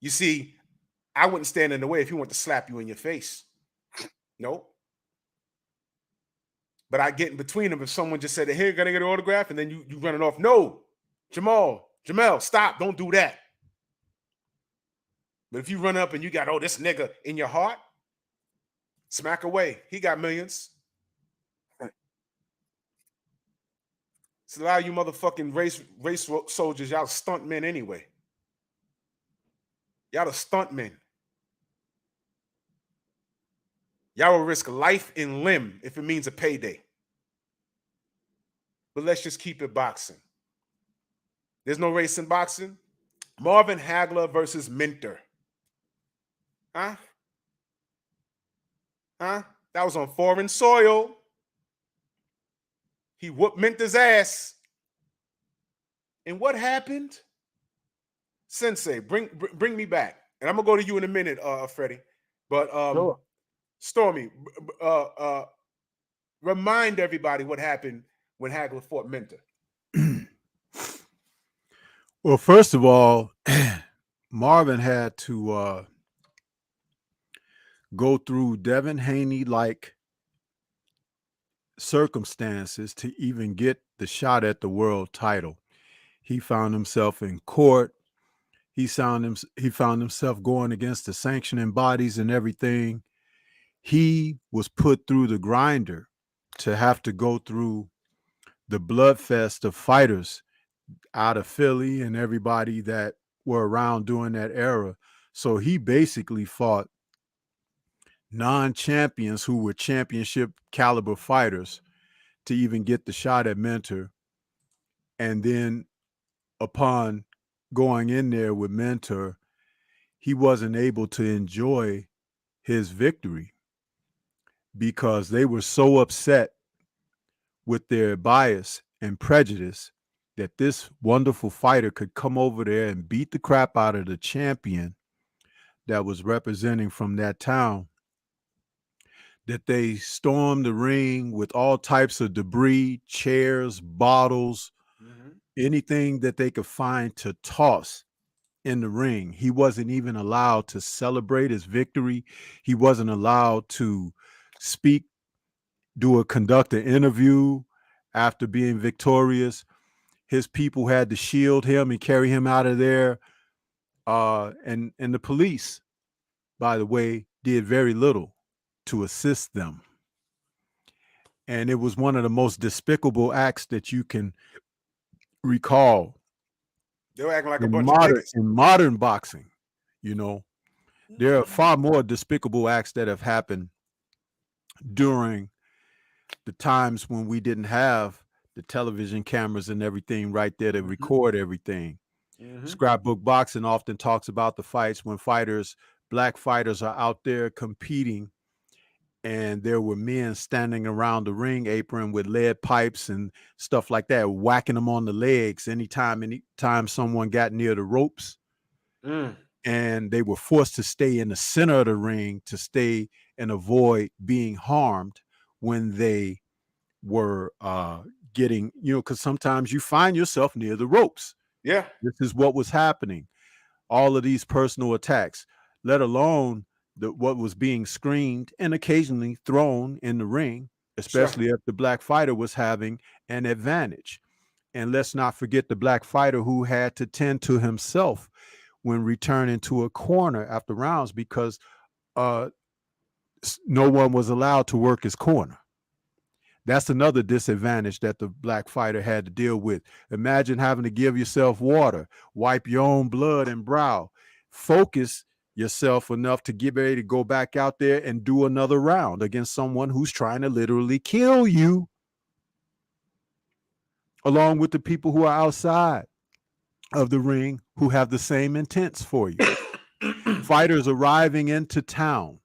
You see, I wouldn't stand in the way if he wanted to slap you in your face. No. But I get in between them if someone just said, hey, gotta get an autograph, and then you running off. No, Jamel, stop. Don't do that. But if you run up and you got, this nigga in your heart, smack away. He got millions. It's a lot of you motherfucking race soldiers, y'all stunt men anyway. Y'all the stunt men. Y'all will risk life and limb if it means a payday. But let's just keep it boxing. There's no race in boxing. Marvin Hagler versus Minter. Huh? That was on foreign soil. He whooped Minter's ass. And what happened? Sensei, bring me back. And I'm going to go to you in a minute, Freddie. But sure. Stormy, remind everybody what happened when Hagler fought Minter. Well, first of all, Marvin had to go through Devin Haney-like circumstances to even get the shot at the world title. He found himself in court. he found himself going against the sanctioning bodies and everything. He was put through the grinder to have to go through the bloodfest of fighters out of Philly and everybody that were around during that era. So he basically fought non-champions who were championship caliber fighters to even get the shot at Mentor. And then upon going in there with Mentor, he wasn't able to enjoy his victory because they were so upset with their bias and prejudice that this wonderful fighter could come over there and beat the crap out of the champion that was representing from that town, that they stormed the ring with all types of debris, chairs, bottles, anything that they could find to toss in the ring. He wasn't even allowed to celebrate his victory. He wasn't allowed to speak, conduct an interview after being victorious. His people had to shield him and carry him out of there. And the police, by the way, did very little to assist them. And it was one of the most despicable acts that you can recall. They were acting like a bunch of niggas. In modern boxing, you know, there are far more despicable acts that have happened during the times when we didn't have the television cameras and everything right there to record everything. Scrapbook boxing often talks about the fights when black fighters are out there competing, and there were men standing around the ring apron with lead pipes and stuff like that, whacking them on the legs anytime someone got near the ropes. And they were forced to stay in the center of the ring to stay and avoid being harmed when they were getting, because sometimes you find yourself near the ropes. Yeah. This is what was happening. All of these personal attacks, let alone what was being screamed and occasionally thrown in the ring, especially if the black fighter was having an advantage. And let's not forget the black fighter who had to tend to himself when returning to a corner after rounds because no one was allowed to work his corner. That's another disadvantage that the black fighter had to deal with. Imagine having to give yourself water, wipe your own blood and brow, focus yourself enough to get ready to go back out there and do another round against someone who's trying to literally kill you, along with the people who are outside of the ring who have the same intents for you. Fighters arriving into town,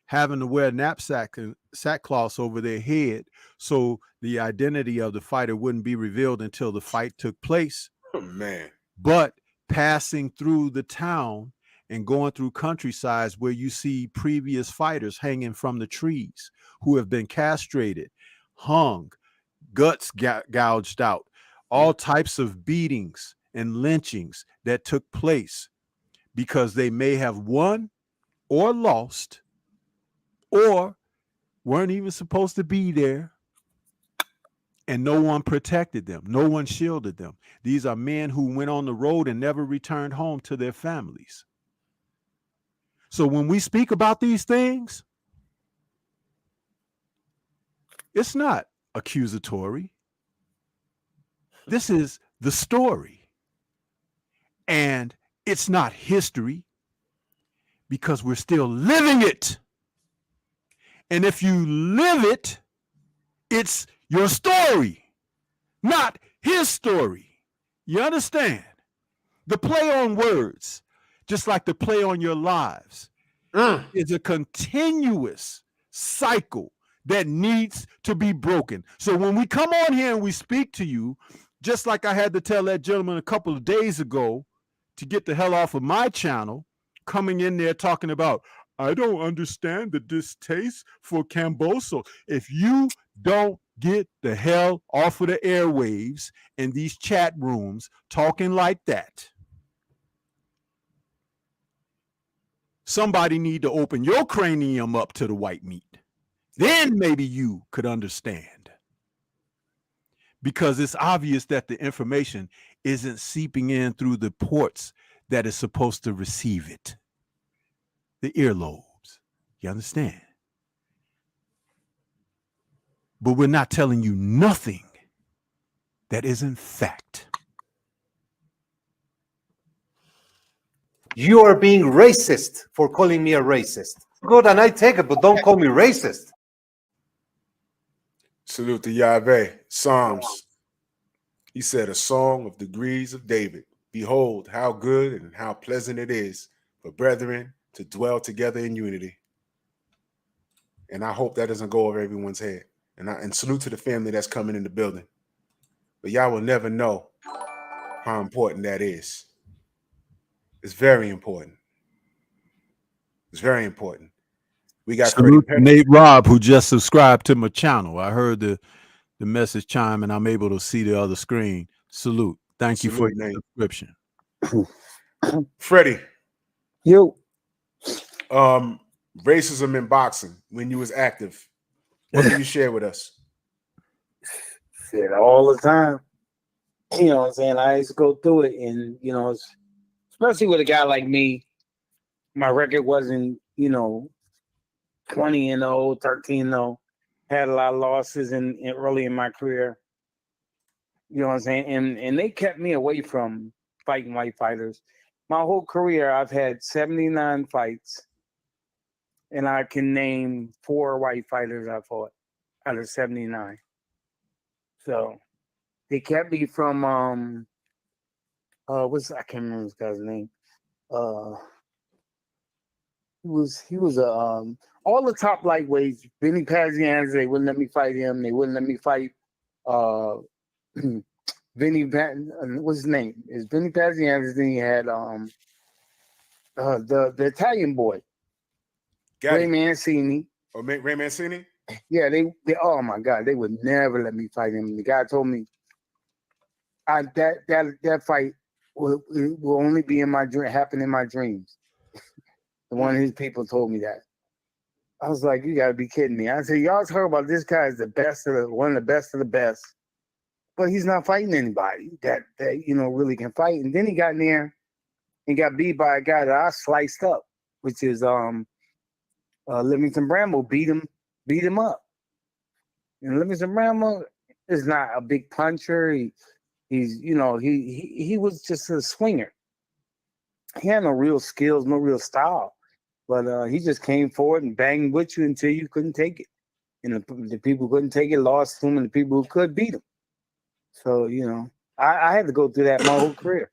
having to wear knapsack and sackcloths over their head so the identity of the fighter wouldn't be revealed until the fight took place. Oh, man. But passing through the town and going through countrysides where you see previous fighters hanging from the trees who have been castrated, hung, guts gouged out, all types of beatings and lynchings that took place because they may have won or lost or weren't even supposed to be there, and no one protected them. No one shielded them. These are men who went on the road and never returned home to their families. So when we speak about these things, it's not accusatory. This is the story. And it's not history because we're still living it. And if you live it, it's your story, not his story. You understand? The play on words, just like the play on your lives, is a continuous cycle that needs to be broken. So when we come on here and we speak to you, just like I had to tell that gentleman a couple of days ago to get the hell off of my channel, coming in there talking about, I don't understand the distaste for Camboso. If you don't get the hell off of the airwaves in these chat rooms talking like that, somebody need to open your cranium up to the white meat. Then maybe you could understand. Because it's obvious that the information isn't seeping in through the ports that is supposed to receive it. The earlobes. You understand? But we're not telling you nothing that isn't fact. You are being racist for calling me a racist. Good, and I take it, but don't call me racist. Salute to Yahweh. Psalms. He said, a song of degrees of David. Behold, how good and how pleasant it is for brethren to dwell together in unity. And I hope that doesn't go over everyone's head. And salute to the family that's coming in the building. But y'all will never know how important that is. It's very important. It's very important. We got Salute to Nate Robb, who just subscribed to my channel. I heard the message chime and I'm able to see the other screen. Salute. Thank you for your subscription. Freddie. Yo. Racism in boxing when you was active. What can you share with us? Shit, all the time. You know what I'm saying? I used to go through it, and you know, especially with a guy like me, my record wasn't, 20-0, 13-0. Had a lot of losses in early in my career. You know what I'm saying? And they kept me away from fighting white fighters. My whole career, I've had 79 fights, and I can name 4 white fighters I fought out of 79. So they kept me from I can't remember this guy's name. He was all the top lightweights. Vinny Pazianz, they wouldn't let me fight him. They wouldn't let me fight Vinny what's his name? Is Vinny Pazianz. Then he had the Italian boy. Ray Mancini. Oh, Ray Mancini? Yeah, they oh my God, they would never let me fight him. The guy told me that fight will only be in my dream, happen in my dreams. One of his people told me that. I was like, you gotta be kidding me. I said, y'all heard about this guy is one of the best of the best, but he's not fighting anybody that really can fight. And then he got in there and got beat by a guy that I sliced up, which is Livingston Bramble beat him up. And Livingston Bramble is not a big puncher. He was just a swinger. He had no real skills, no real style. But he just came forward and banged with you until you couldn't take it. And the people who couldn't take it lost to him, and the people who could beat him. So, I had to go through that my whole career.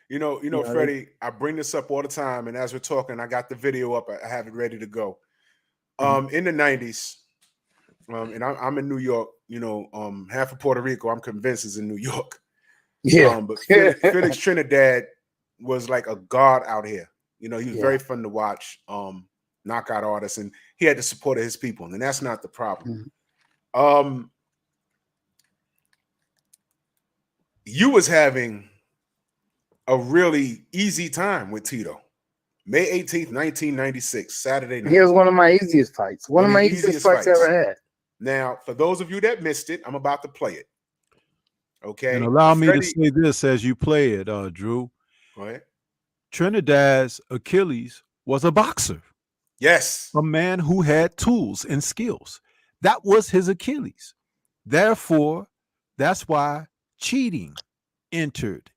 Freddie, I bring this up all the time, and as we're talking, I got the video up. I have it ready to go. In the 90s, and I'm in New York, half of Puerto Rico, I'm convinced, is in New York. Yeah. But Felix Trinidad was like a god out here. He was very fun to watch, knockout artist, and he had the support of his people, and that's not the problem. You was having a really easy time with Tito. May 18th, 1996, Saturday night. He was one of my easiest fights. One of my easiest fights I ever had. Now, for those of you that missed it, I'm about to play it. Okay. And allow me to say this as you play it, Drew. Go ahead. Trinidad's Achilles was a boxer. Yes. A man who had tools and skills. That was his Achilles. Therefore, that's why cheating entered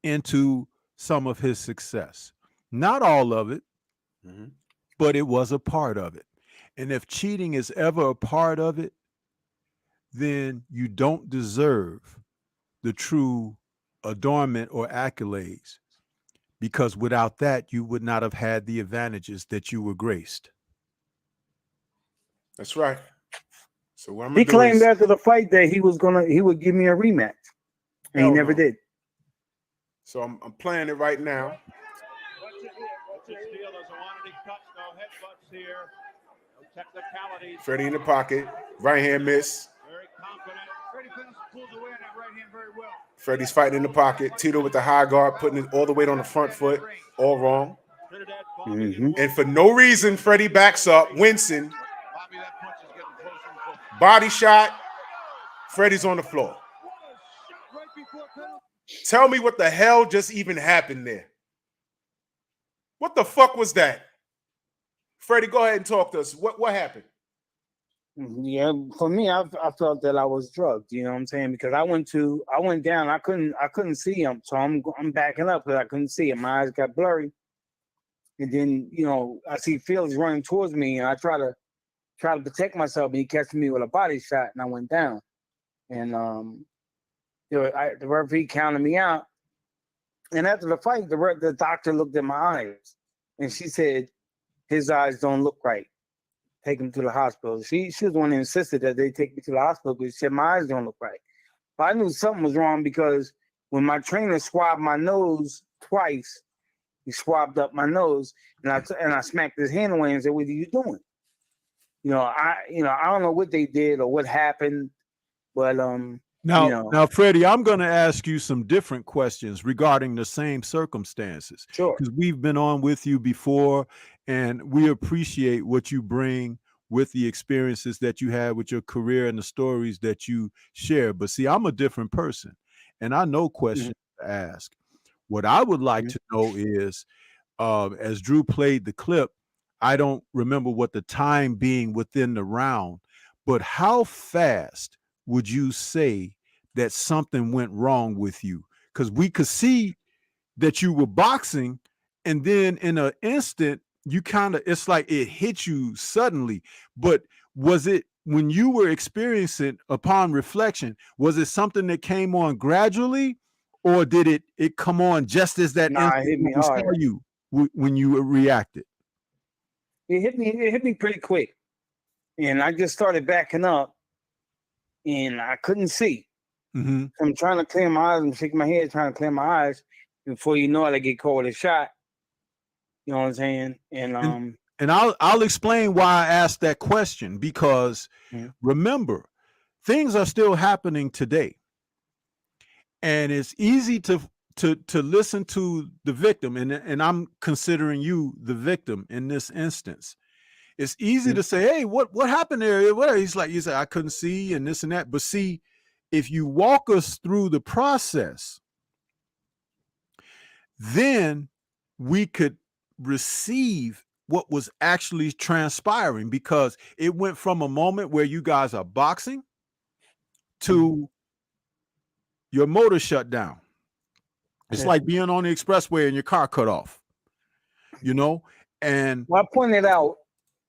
into some of his success. Not all of it, but it was a part of it. And if cheating is ever a part of it, then you don't deserve the true adornment or accolades, because without that, you would not have had the advantages that you were graced. That's right. So what I'm he claimed after the fight that he would give me a rematch, and he never did. So I'm playing it right now. Freddie in the pocket, right hand miss. Very confident. Freddie pulls away on that right hand very well. Freddie's fighting in the pocket. Tito with the high guard, putting it all the weight on the front foot. All wrong. And for no reason, Freddie backs up, wincing. Body shot. Freddie's on the floor. Tell me what the hell just even happened there. What the fuck was that? Freddie, go ahead and talk to us. What happened? Yeah, for me, I felt that I was drugged. You know what I'm saying? Because I went down. I couldn't see him, so I'm backing up because I couldn't see him. My eyes got blurry, and then I see Felix running towards me, and I try to protect myself, and he catches me with a body shot, and I went down. And the referee counted me out. And after the fight, the doctor looked at my eyes, and she said, "His eyes don't look right. Take him to the hospital." She was the one that insisted that they take me to the hospital because she said my eyes don't look right. But I knew something was wrong because when my trainer swabbed my nose twice, he swabbed up my nose, and I smacked his hand away and said, "What are you doing?" I don't know what they did or what happened, but Now, Freddie, I'm going to ask you some different questions regarding the same circumstances. Sure. Because we've been on with you before, and we appreciate what you bring with the experiences that you had with your career and the stories that you share. But see, I'm a different person, and I know questions to ask. What I would like to know is, as Drew played the clip, I don't remember what the time being within the round, but how fast would you say that something went wrong with you? Because we could see that you were boxing, and then in an instant, it's like it hit you suddenly. But was it, when you were experiencing upon reflection, was it something that came on gradually, or did it come on just as that Nah, it hit me hard. saw you when you reacted? It hit me pretty quick, and I just started backing up, and I couldn't see. Mm-hmm. I'm trying to clear my eyes. I'm shaking my head, trying to clear my eyes. Before you know it, I get caught with a shot. You know what I'm saying? And I'll explain why I asked that question, because remember, things are still happening today, and it's easy to listen to the victim, and I'm considering you the victim in this instance. It's easy to say, "Hey, what happened there?" What? He's like, you say, "I couldn't see," and this and that. But see, if you walk us through the process, then we could receive what was actually transpiring, because it went from a moment where you guys are boxing to your motor shut down. It's like being on the expressway and your car cut off, and I pointed out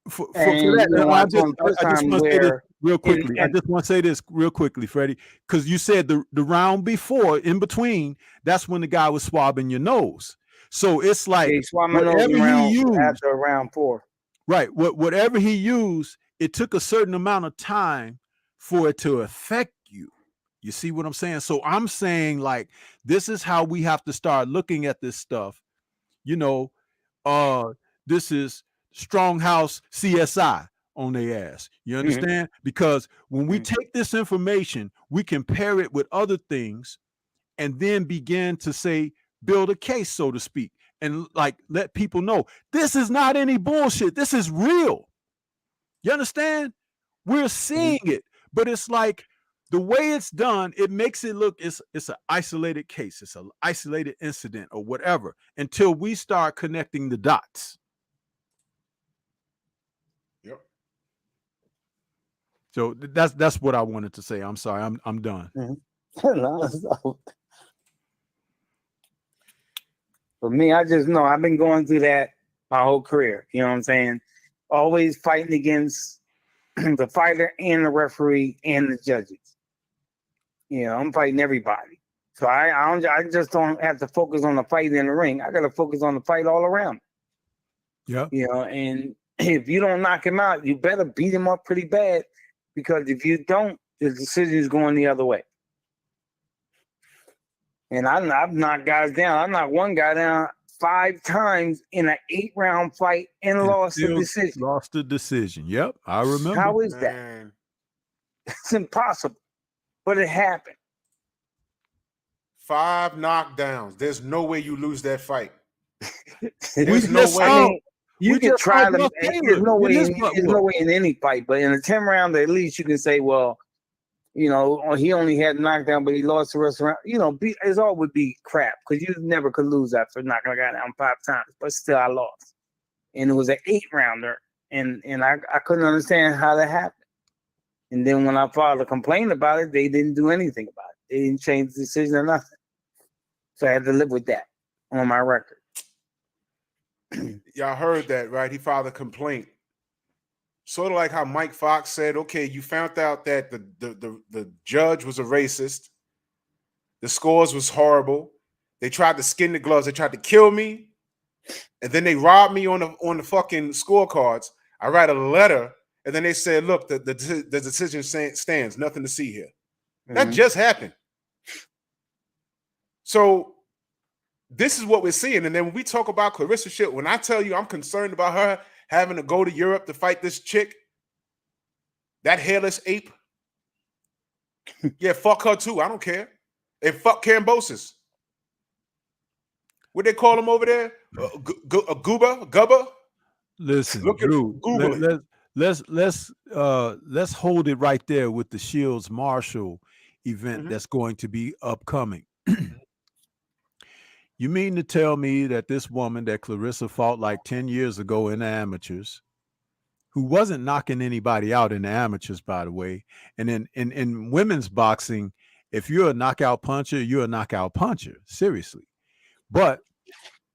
for that, I just want to say this real quickly. I just want to say this real quickly, Freddie, because you said the round before, in between, that's when the guy was swabbing your nose. So it's like whatever he used after round 4. Right. Whatever he used, it took a certain amount of time for it to affect you. You see what I'm saying? So I'm saying, like, this is how we have to start looking at this stuff. This is Strong House CSI on their ass. You understand? Because when we take this information, we compare it with other things and then begin to build a case, so to speak, and like let people know this is not any bullshit. This is real. You understand? We're seeing it, but it's like the way it's done, it makes it look it's an isolated case, it's an isolated incident or whatever, until we start connecting the dots. Yep. So that's what I wanted to say. I'm sorry, I'm done. For me, I just know I've been going through that my whole career. You know what I'm saying? Always fighting against the fighter and the referee and the judges. I'm fighting everybody. So I just don't have to focus on the fight in the ring. I got to focus on the fight all around. Yeah. And if you don't knock him out, you better beat him up pretty bad, because if you don't, the decision is going the other way. And I've knocked guys down. I knocked one guy down 5 times in an 8-round fight and lost the decision. Lost the decision. Yep, I remember. How is that? It's impossible, but it happened. 5 knockdowns. There's no way you lose that fight. There's no way. You can try to. There's no way in any fight, but in a 10 round, at least you can say, well, You know, or he only had knockdown, but he lost the rest round. You know, it's all would be crap because you never could lose after knocking a guy down 5 times. But still, I lost, and it was an 8-rounder, and I couldn't understand how that happened. And then when I filed a complaint about it, they didn't do anything about it. They didn't change the decision or nothing. So I had to live with that on my record. Y'all heard that, right? He filed a complaint. Sort of like how Mike Fox said, okay, you found out that the judge was a racist. The scores was horrible. They tried to skin the gloves. They tried to kill me. And then they robbed me on the fucking scorecards. I write a letter, and then they said, look, the decision stands. Nothing to see here. Mm-hmm. That just happened. So this is what we're seeing. And then when we talk about Clarissa shit, when I tell you I'm concerned about her having to go to Europe to fight this chick, that hairless ape. Yeah, fuck her too. I don't care. And fuck Cambosis. What they call him over there? Gubba? Listen, Drew, let's hold it right there with the Shields Marshall event that's going to be upcoming. You mean to tell me that this woman that Clarissa fought like 10 years ago in the amateurs, who wasn't knocking anybody out in the amateurs, by the way, and in women's boxing, if you're a knockout puncher, you're a knockout puncher, seriously. But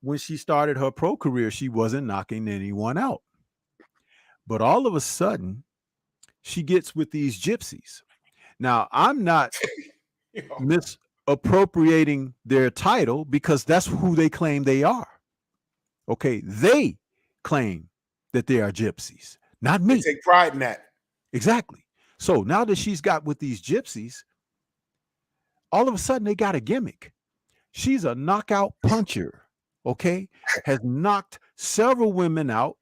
when she started her pro career, she wasn't knocking anyone out. But all of a sudden, she gets with these gypsies. Now, I'm not misappropriating their title because that's who they claim they are. Okay, they claim that they are gypsies, not me. They take pride in that. Exactly. So now that she's got with these gypsies, all of a sudden they got a gimmick. She's a knockout puncher, okay? Has knocked several women out,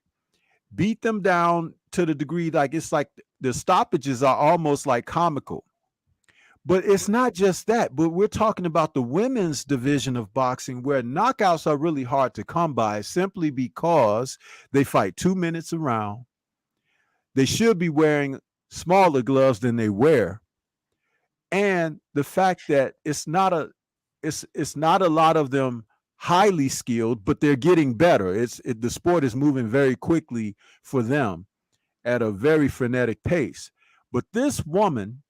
beat them down to the degree like it's like the stoppages are almost like comical. But it's not just that, but we're talking about the women's division of boxing where knockouts are really hard to come by simply because they fight 2 minutes a round. They should be wearing smaller gloves than they wear. And the fact that it's not a lot of them highly skilled, but they're getting better. The sport is moving very quickly for them at a very frenetic pace. But this woman,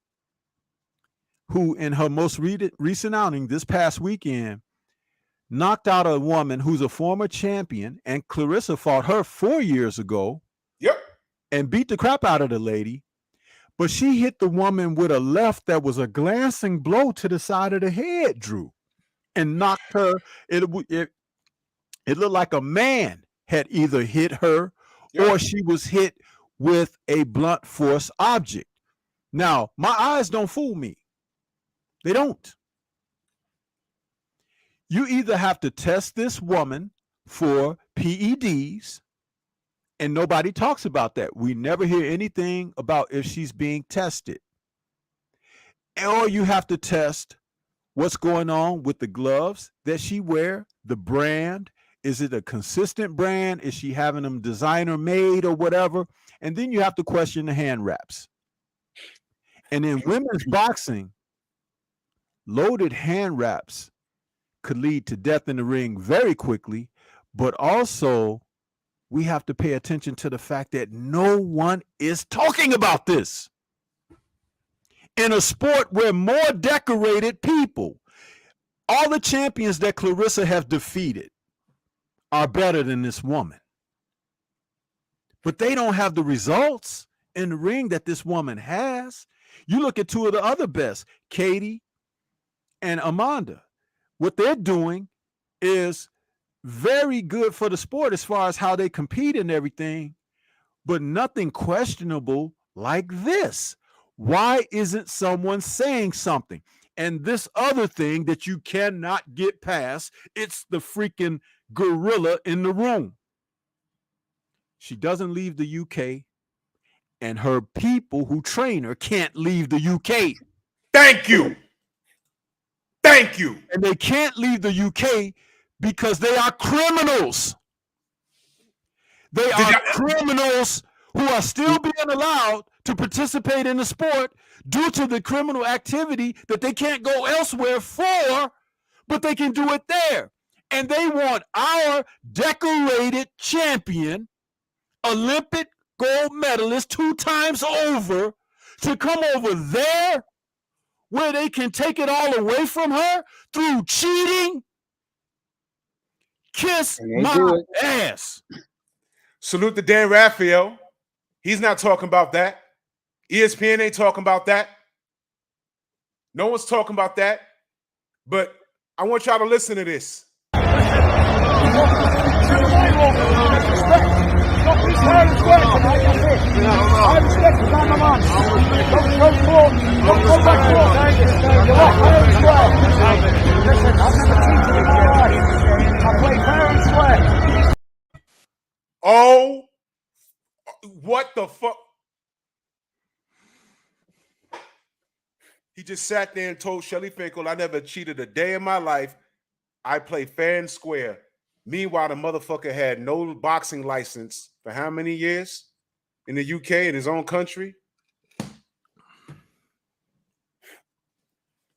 who in her most recent outing this past weekend knocked out a woman who's a former champion, and Clarissa fought her 4 years ago. Yep. And beat the crap out of the lady. But she hit the woman with a left that was a glancing blow to the side of the head, Drew, and knocked her. It looked like a man had either hit her or she was hit with a blunt force object. Now, my eyes don't fool me. They don't. You either have to test this woman for PEDs, and nobody talks about that. We never hear anything about if she's being tested. Or you have to test what's going on with the gloves that she wears, the brand. Is it a consistent brand? Is she having them designer made or whatever? And then you have to question the hand wraps. And in women's boxing, loaded hand wraps could lead to death in the ring very quickly, but also we have to pay attention to the fact that no one is talking about this. In a sport where more decorated people, all the champions that Clarissa have defeated are better than this woman. But they don't have the results in the ring that this woman has. You look at two of the other best, Katie and Amanda. What they're doing is very good for the sport as far as how they compete and everything, but nothing questionable like this. Why isn't someone saying something? And this other thing that you cannot get past, it's the freaking gorilla in the room. She doesn't leave the UK, and her people who train her can't leave the UK. Thank you. Thank you. And they can't leave the UK because they are criminals. They are criminals who are still being allowed to participate in the sport due to the criminal activity that they can't go elsewhere for, but they can do it there. And they want our decorated champion, Olympic gold medalist 2 times over, to come over there where they can take it all away from her through cheating. Kiss my ass. Salute to Dan Raphael. He's not talking about that. ESPN ain't talking about that. No one's talking about that. But I want y'all to listen to this. Oh, what the fuck? He just sat there and told Shelly Finkel, I never cheated a day in my life. I play fair and square. Meanwhile, the motherfucker had no boxing license for how many years in the UK, in his own country?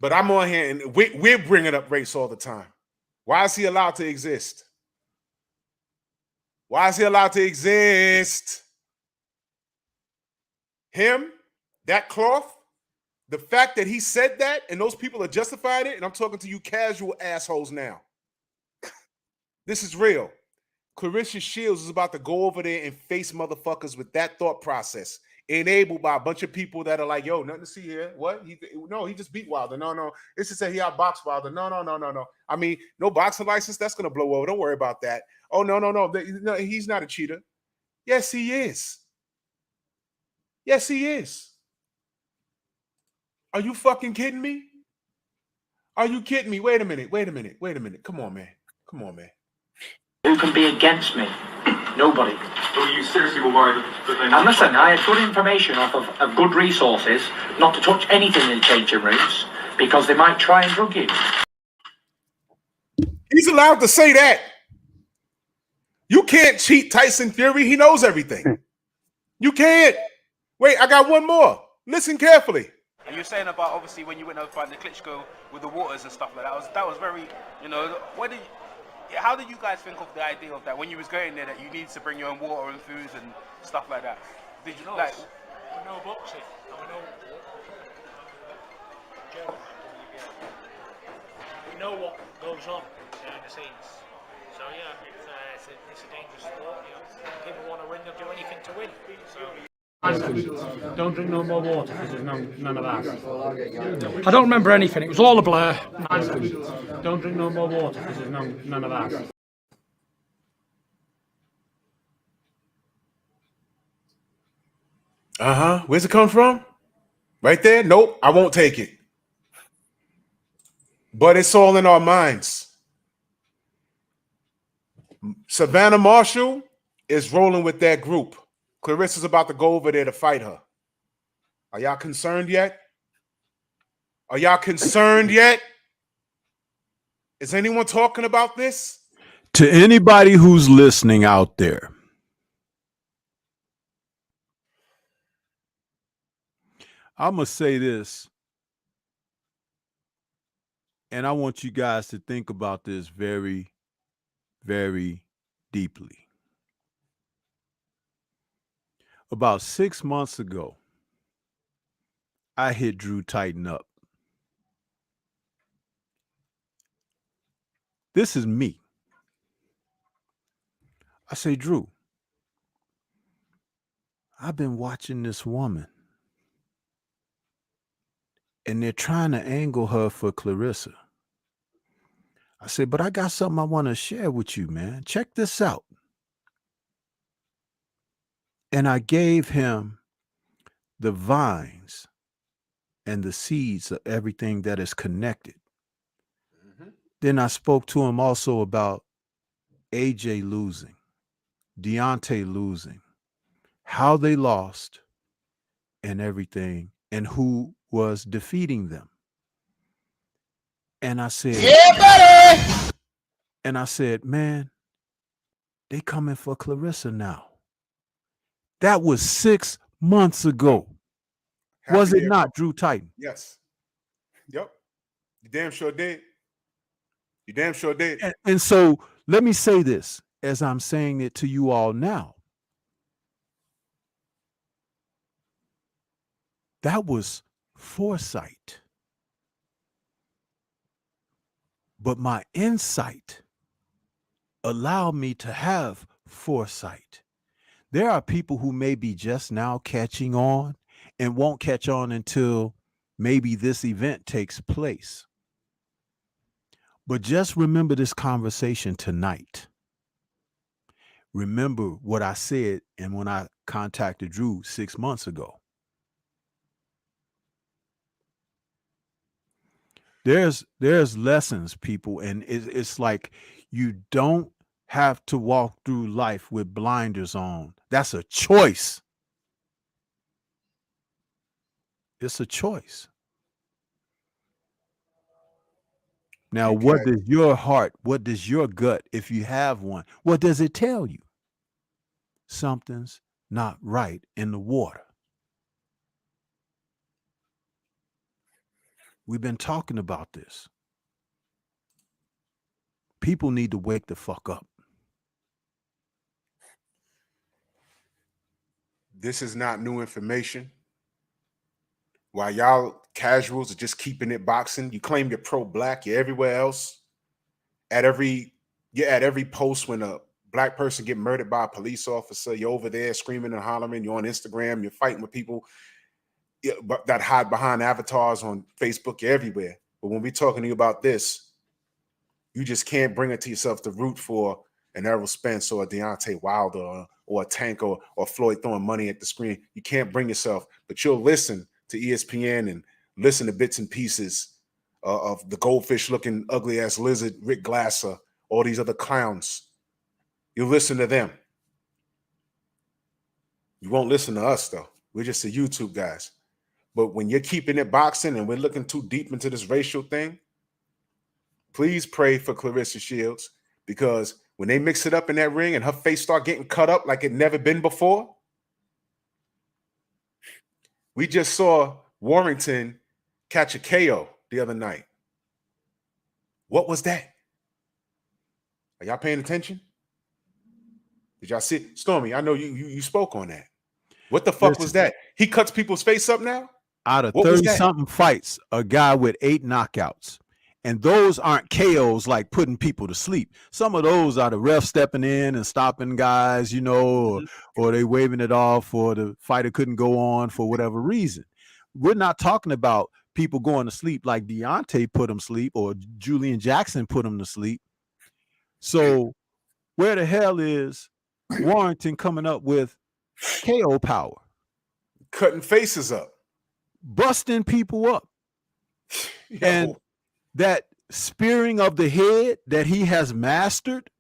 But I'm on here, and we're bringing up race all the time. Why is he allowed to exist? Why is he allowed to exist? Him, that cloth, the fact that he said that and those people are justifying it, and I'm talking to you casual assholes now. This is real. Clarissa Shields is about to go over there and face motherfuckers with that thought process, enabled by a bunch of people that are like, yo, nothing to see here. What? He just beat Wilder. No. It's to say he outboxed Wilder. No. I mean, no boxing license, that's going to blow over. Don't worry about that. Oh, no. He's not a cheater. Yes, he is. Yes, he is. Are you fucking kidding me? Are you kidding me? Wait a minute. Come on, man. Who can be against me? Nobody. So you seriously were worried that they... And listen, I had good information off of good resources not to touch anything in the changing rooms because they might try and drug you. He's allowed to say that. You can't cheat Tyson Fury. He knows everything. You can't. Wait, I got one more. Listen carefully. And you're saying about, obviously, when you went over fighting the Klitschko with the waters and stuff like that, that was very, how did you guys think of the idea of that when you was going there, that you needed to bring your own water and food and stuff like that? Did you like? We know boxing. We know what goes on behind the scenes. So yeah, it's a dangerous sport. People want to win, they'll do anything to win. So. Don't drink no more water because there's none of that. I don't remember anything. It was all a blur. Don't drink no more water because there's none of that. Where's it come from? Right there? Nope, I won't take it. But it's all in our minds. Savannah Marshall is rolling with that group. Clarissa's about to go over there to fight her. Are y'all concerned yet? Is anyone talking about this? To anybody who's listening out there, I'm going to say this, and I want you guys to think about this very, very deeply. About 6 months ago, I hit Drew Tighten Up. This is me. I say, Drew, I've been watching this woman, and they're trying to angle her for Clarissa. I said, but I got something I want to share with you, man. Check this out. And I gave him the vines and the seeds of everything that is connected. Mm-hmm. Then I spoke to him also about AJ losing, Deontay losing, how they lost and everything, and who was defeating them. And I said, yeah, buddy. And I said, man, they coming for Clarissa now. That was 6 months ago. Was it Day not Drew Titan? Yes. Yep. You damn sure did. You damn sure did. And so let me say this as I'm saying it to you all now. That was foresight. But my insight allowed me to have foresight. There are people who may be just now catching on and won't catch on until maybe this event takes place. But just remember this conversation tonight. Remember what I said and when I contacted Drew 6 months ago. There's lessons, people, and it's like you don't have to walk through life with blinders on. That's a choice. It's a choice. Now, what does your heart, what does your gut, if you have one, what does it tell you? Something's not right in the water. We've been talking about this. People need to wake the fuck up. This is not new information. While y'all casuals are just keeping it boxing, you claim you're pro-black, you're everywhere else. You're at every post when a black person get murdered by a police officer, you're over there screaming and hollering, you're on Instagram, you're fighting with people that hide behind avatars on Facebook, you're everywhere. But when we're talking to you about this, you just can't bring it to yourself to root for an Errol Spence or a Deontay Wilder or a Tank or Floyd throwing money at the screen. You can't bring yourself, but you'll listen to ESPN and listen to bits and pieces of the goldfish-looking ugly-ass lizard, Rick Glasser, all these other clowns. You listen to them. You won't listen to us, though. We're just the YouTube guys. But when you're keeping it boxing and we're looking too deep into this racial thing, please pray for Clarissa Shields, because when they mix it up in that ring and her face start getting cut up like it never been before, we just saw Warrington catch a KO the other night. What was that? Are y'all paying attention? Did y'all see it? Stormy, I know you spoke on that. What the fuck was that? He cuts people's face up now? Out of 30-something fights, a guy with 8 knockouts. And those aren't KOs like putting people to sleep. Some of those are the ref stepping in and stopping guys, or they waving it off, or the fighter couldn't go on for whatever reason. We're not talking about people going to sleep like Deontay put him to sleep or Julian Jackson put him to sleep. So where the hell is Warrington coming up with KO power? Cutting faces up. Busting people up. And that spearing of the head that he has mastered,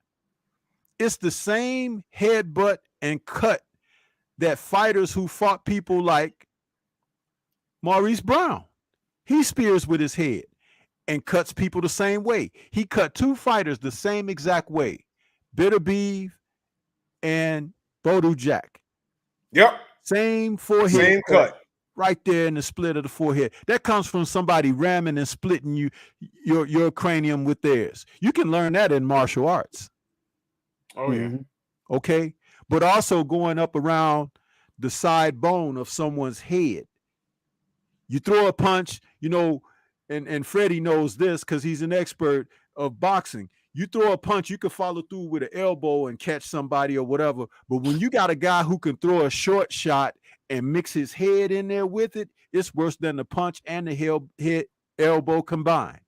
it's the same headbutt and cut that fighters who fought people like Maurice Brown, he spears with his head and cuts people the same way. He cut 2 fighters the same exact way, Bitter Beef and Bodu Jack. Yep. Same forehead. Same cut. Right there in the split of the forehead. That comes from somebody ramming and splitting your cranium with theirs. You can learn that in martial arts. Oh, yeah. Okay. But also going up around the side bone of someone's head. You throw a punch, and Freddie knows this because he's an expert of boxing. You throw a punch, you can follow through with an elbow and catch somebody or whatever. But when you got a guy who can throw a short shot and mix his head in there with it, it's worse than the punch and the head elbow combined.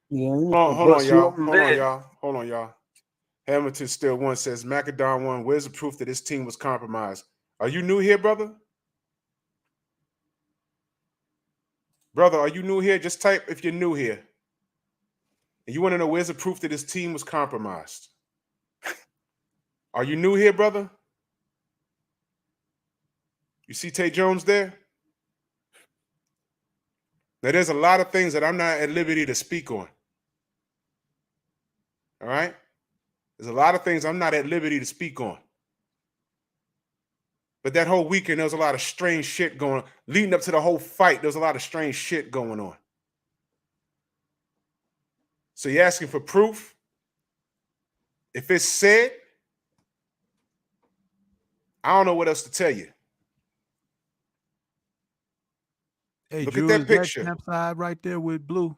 Yeah, Hold on, y'all. Hamilton still one says, Macadon one, where's the proof that his team was compromised? Are you new here, brother? Brother, are you new here? Just type if you're new here. And you want to know where's the proof that his team was compromised? Are you new here, brother? You see Tay Jones there? Now, there's a lot of things that I'm not at liberty to speak on. All right? There's a lot of things I'm not at liberty to speak on. But that whole weekend, there was a lot of strange shit going on. Leading up to the whole fight, there was a lot of strange shit going on. So you're asking for proof? If it's said, I don't know what else to tell you. Hey, Look Drew, at that is picture. that Champ side right there with blue?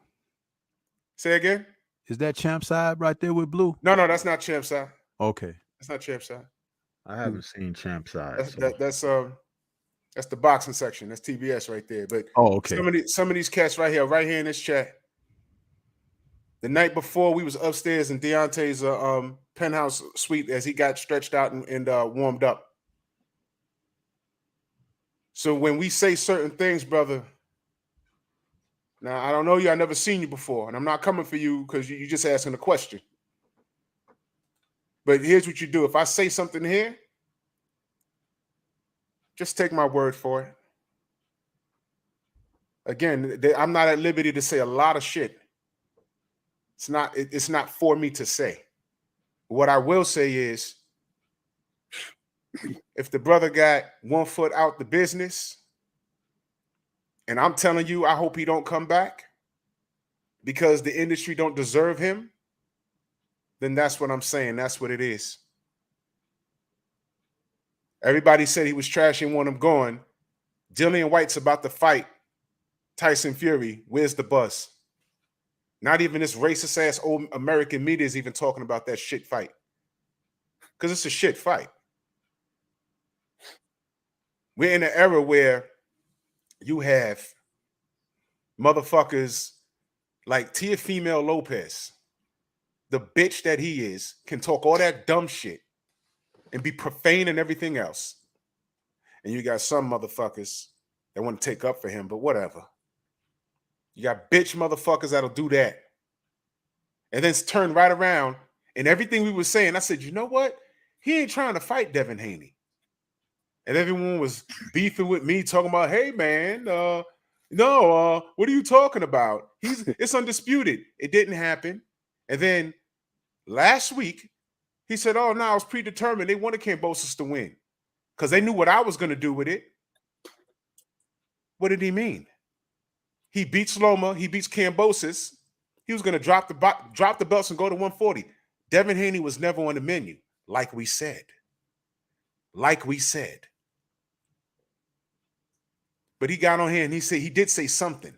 Say again? Is that Champ side right there with blue? No, that's not Champ side. Okay. That's not Champ side. I haven't seen Champ side. That's the boxing section. That's TBS right there. But okay. Some of these cats right here in this chat. The night before, we was upstairs in Deontay's penthouse suite as he got stretched out and warmed up. So when we say certain things, brother, now I don't know you. I never seen you before, and I'm not coming for you because you're just asking a question. But here's what you do. If I say something here, just take my word for it. Again, I'm not at liberty to say a lot of shit. It's not for me to say. What I will say is, if the brother got 1 foot out the business, and I'm telling you, I hope he don't come back because the industry don't deserve him, then that's what I'm saying. That's what it is. Everybody said he was trashing when I'm going. Dillian White's about to fight Tyson Fury. Where's the buzz? Not even this racist ass old American media is even talking about that shit fight. Because it's a shit fight. We're in an era where you have motherfuckers like Teofimo Lopez, the bitch that he is, can talk all that dumb shit and be profane and everything else. And you got some motherfuckers that want to take up for him, but whatever. You got bitch motherfuckers that'll do that. And then turn right around and everything we were saying, I said, you know what? He ain't trying to fight Devin Haney. And everyone was beefing with me, talking about, hey, man, what are you talking about? It's undisputed. It didn't happen. And then last week, he said, oh, no, it's predetermined. They wanted Kambosos to win because they knew what I was going to do with it. What did he mean? He beats Loma. He beats Kambosos. He was going to drop the belts and go to 140. Devin Haney was never on the menu, like we said. Like we said. But he got on here and he did say something.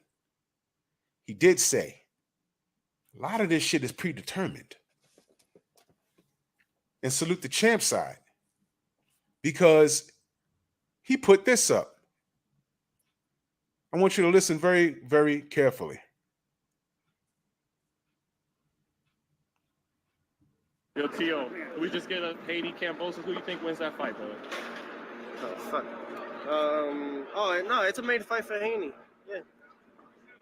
He did say, a lot of this shit is predetermined. And salute the champ side. Because he put this up. I want you to listen very, very carefully. Yo, Tio, we just get a Haiti Kambosos. Who you think wins that fight, brother? Oh, fuck. No, it's a made fight for Haney. Yeah.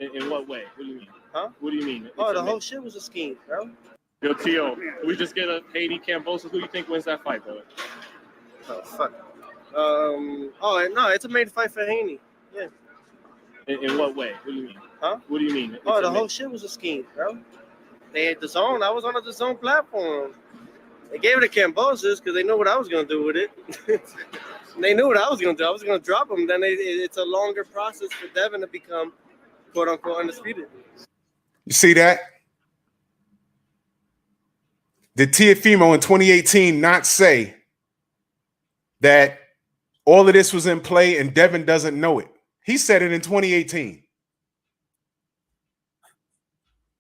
In what way? What do you mean? Huh? What do you mean? Oh, the whole shit was a scheme, bro. Yo, Tio, we just get a Haiti Kambosos. Who you think wins that fight, brother? Oh, fuck. No, it's a made fight for Haney. Yeah. In what way? What do you mean? Huh? What do you mean? Oh, the whole shit was a scheme, bro. They had the zone. I was on the zone platform. They gave it to Kambosos because they knew what I was going to do with it. They knew what I was going to do. I was going to drop him. Then it's a longer process for Devin to become, quote unquote, undisputed. You see that? Did Teofimo in 2018 not say that all of this was in play and Devin doesn't know it? He said it in 2018.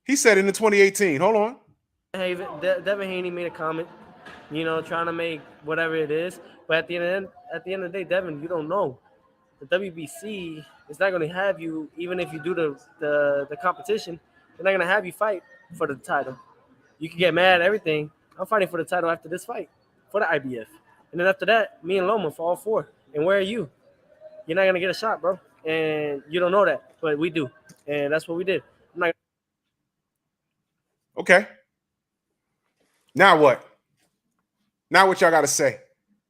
He said it in 2018. Hold on. Hey, Devin Haney made a comment, trying to make whatever it is. But at the end of the day, Devin, you don't know. The WBC is not going to have you, even if you do the competition, they're not going to have you fight for the title. You can get mad at everything. I'm fighting for the title after this fight, for the IBF. And then after that, me and Loma for all four. And where are you? You're not going to get a shot, bro. And you don't know that, but we do. And that's what we did. Okay. Now what? Now what y'all got to say?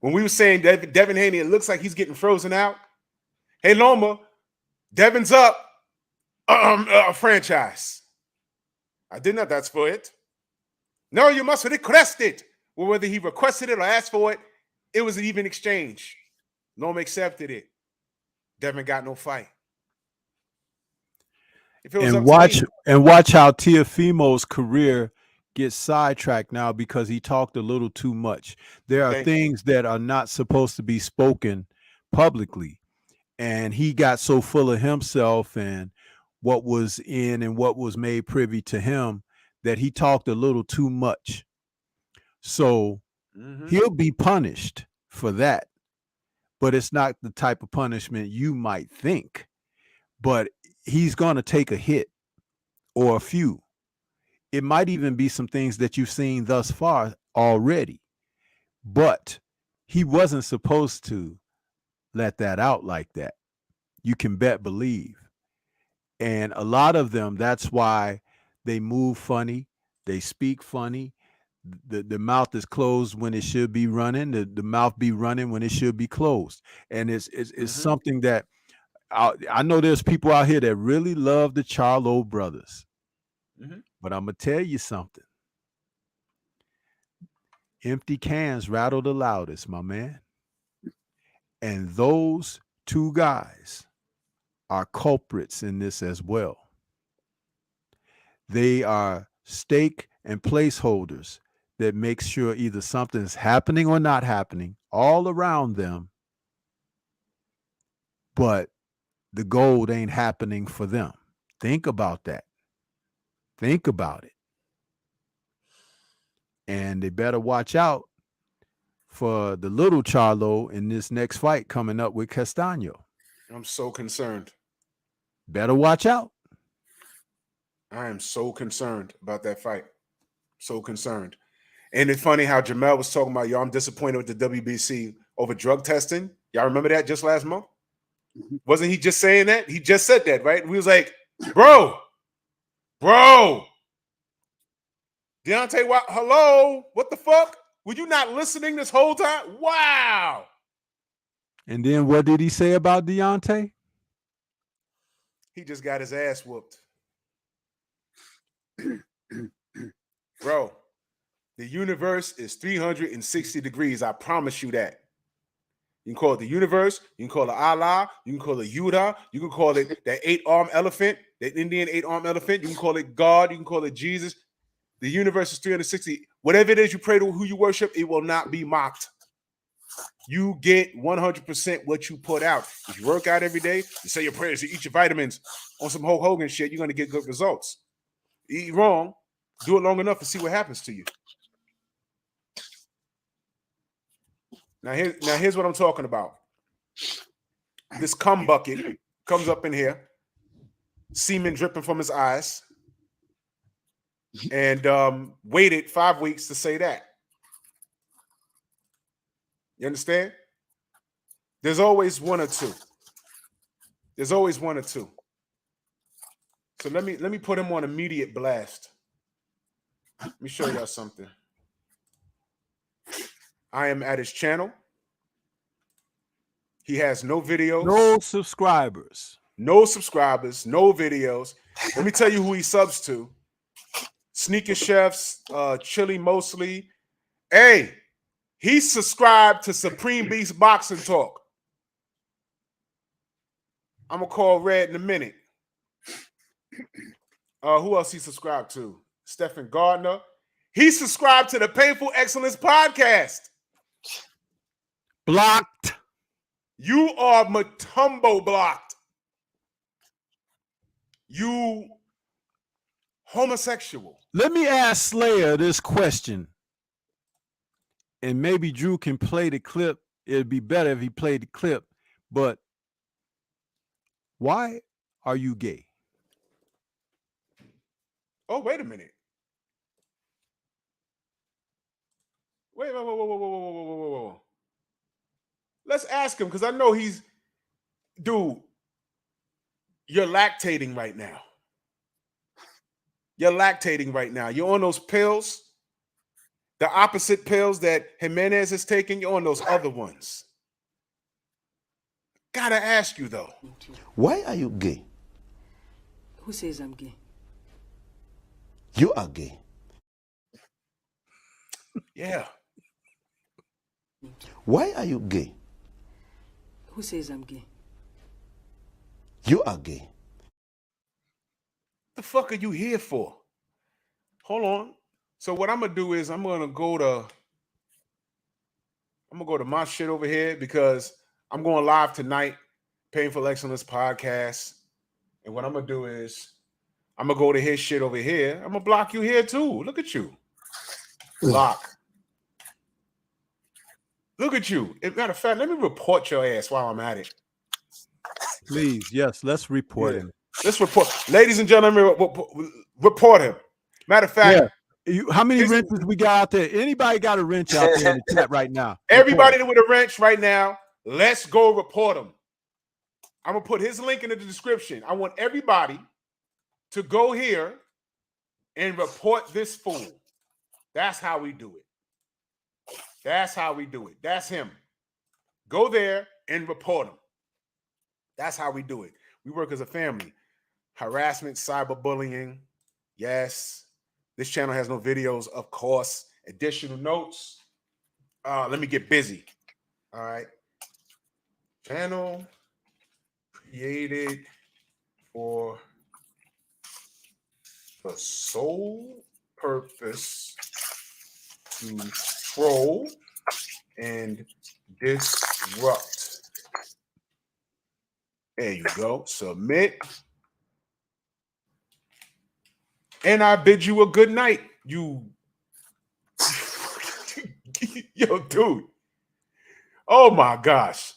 When we were saying Devin Haney, it looks like he's getting frozen out. Hey, Loma, Devin's up. Franchise. I did not ask for it. No, you must request it. Well, whether he requested it or asked for it, it was an even exchange. Norm accepted it. Devin got no fight. If it was And up to me, watch how Teofimo's career gets sidetracked now because he talked a little too much. There are Thank you. things that are not supposed to be spoken publicly, and he got so full of himself and what was in and what was made privy to him that he talked a little too much. So he'll be punished for that, but it's not the type of punishment you might think. But he's going to take a hit or a few. It might even be some things that you've seen thus far already, but he wasn't supposed to let that out like that. You can bet believe. And a lot of them, that's why they move funny, they speak funny. The mouth is closed when it should be running. The mouth be running when it should be closed. And it's something that I know there's people out here that really love the Charlo brothers. But I'm going to tell you something. Empty cans rattle the loudest, my man. And those two guys are culprits in this as well. They are stake and placeholders that make sure either something's happening or not happening all around them, but the gold ain't happening for them. Think about that. Think about it. And they better watch out for the little Charlo in this next fight coming up with Castaño. I'm so concerned. Better watch out. I am so concerned about that fight. So concerned. And it's funny how Jamel was talking about, I'm disappointed with the WBC over drug testing. Y'all remember that just last month? Wasn't he just saying that? He just said that, right? We was like, bro, Deontay, hello, what the fuck? Were you not listening this whole time? Wow. And then what did he say about Deontay? He just got his ass whooped. Bro, the universe is 360 degrees. I promise you that. You can call it the universe. You can call it Allah. You can call it Yuda. You can call it that 8-armed elephant, that Indian 8-armed elephant. You can call it God. You can call it Jesus. The universe is 360. Whatever it is you pray to, who you worship, it will not be mocked. You get 100% what you put out. If you work out every day, you say your prayers, you eat your vitamins on some Hulk Hogan shit, you're going to get good results. Eat wrong, do it long enough to see what happens to you. Now here's what I'm talking about. This cum bucket comes up in here, semen dripping from his eyes, and waited 5 weeks to say that. You understand? There's always one or two. There's always one or two. So let me put him on immediate blast. Let me show y'all something. I am at his channel. He has no videos. No subscribers. No subscribers, no videos. Let me tell you who he subs to. Sneaker Chefs, Chili Mostly. Hey, he subscribed to Supreme Beast Boxing Talk. I'm going to call Red in a minute. Who else he subscribed to? Stephen Gardner. He subscribed to the Painful Excellence Podcast. Blocked. You are Matumbo blocked. You homosexual. Let me ask Slayer this question. And maybe Drew can play the clip. It'd be better if he played the clip. But why are you gay? Oh, wait a minute. Whoa. Let's ask him, because I know dude, you're lactating right now. You're lactating right now. You're on those pills, the opposite pills that Jimenez is taking. You're on those other ones. Gotta ask you, though. Why are you gay? Who says I'm gay? You are gay. Yeah. Why are you gay? Who says I'm gay? You are gay. What the fuck are you here for? Hold on. So what I'm gonna do is I'm gonna go to my shit over here because I'm going live tonight, Painful Excellence Podcast. And what I'm gonna do is I'm gonna go to his shit over here. I'm gonna block you here too. Look at you. Block. Look at you. As a matter of fact, let me report your ass while I'm at it. Please, yes, let's report him. Let's report. Ladies and gentlemen, report him. Matter of fact, how many wrenches we got out there? Anybody got a wrench out there in the chat right now? Everybody with a wrench right now, let's go report him. I'm going to put his link in the description. I want everybody to go here and report this fool. That's how we do it. That's how we do it. That's him. Go there and report him. That's how we do it. We work as a family. Harassment, cyberbullying. Yes. This channel has no videos, of course. Additional notes. Let me get busy. All right. Channel created for the sole purpose to troll and disrupt. There you go. Submit. And I bid you a good night. You, yo, dude. Oh my gosh.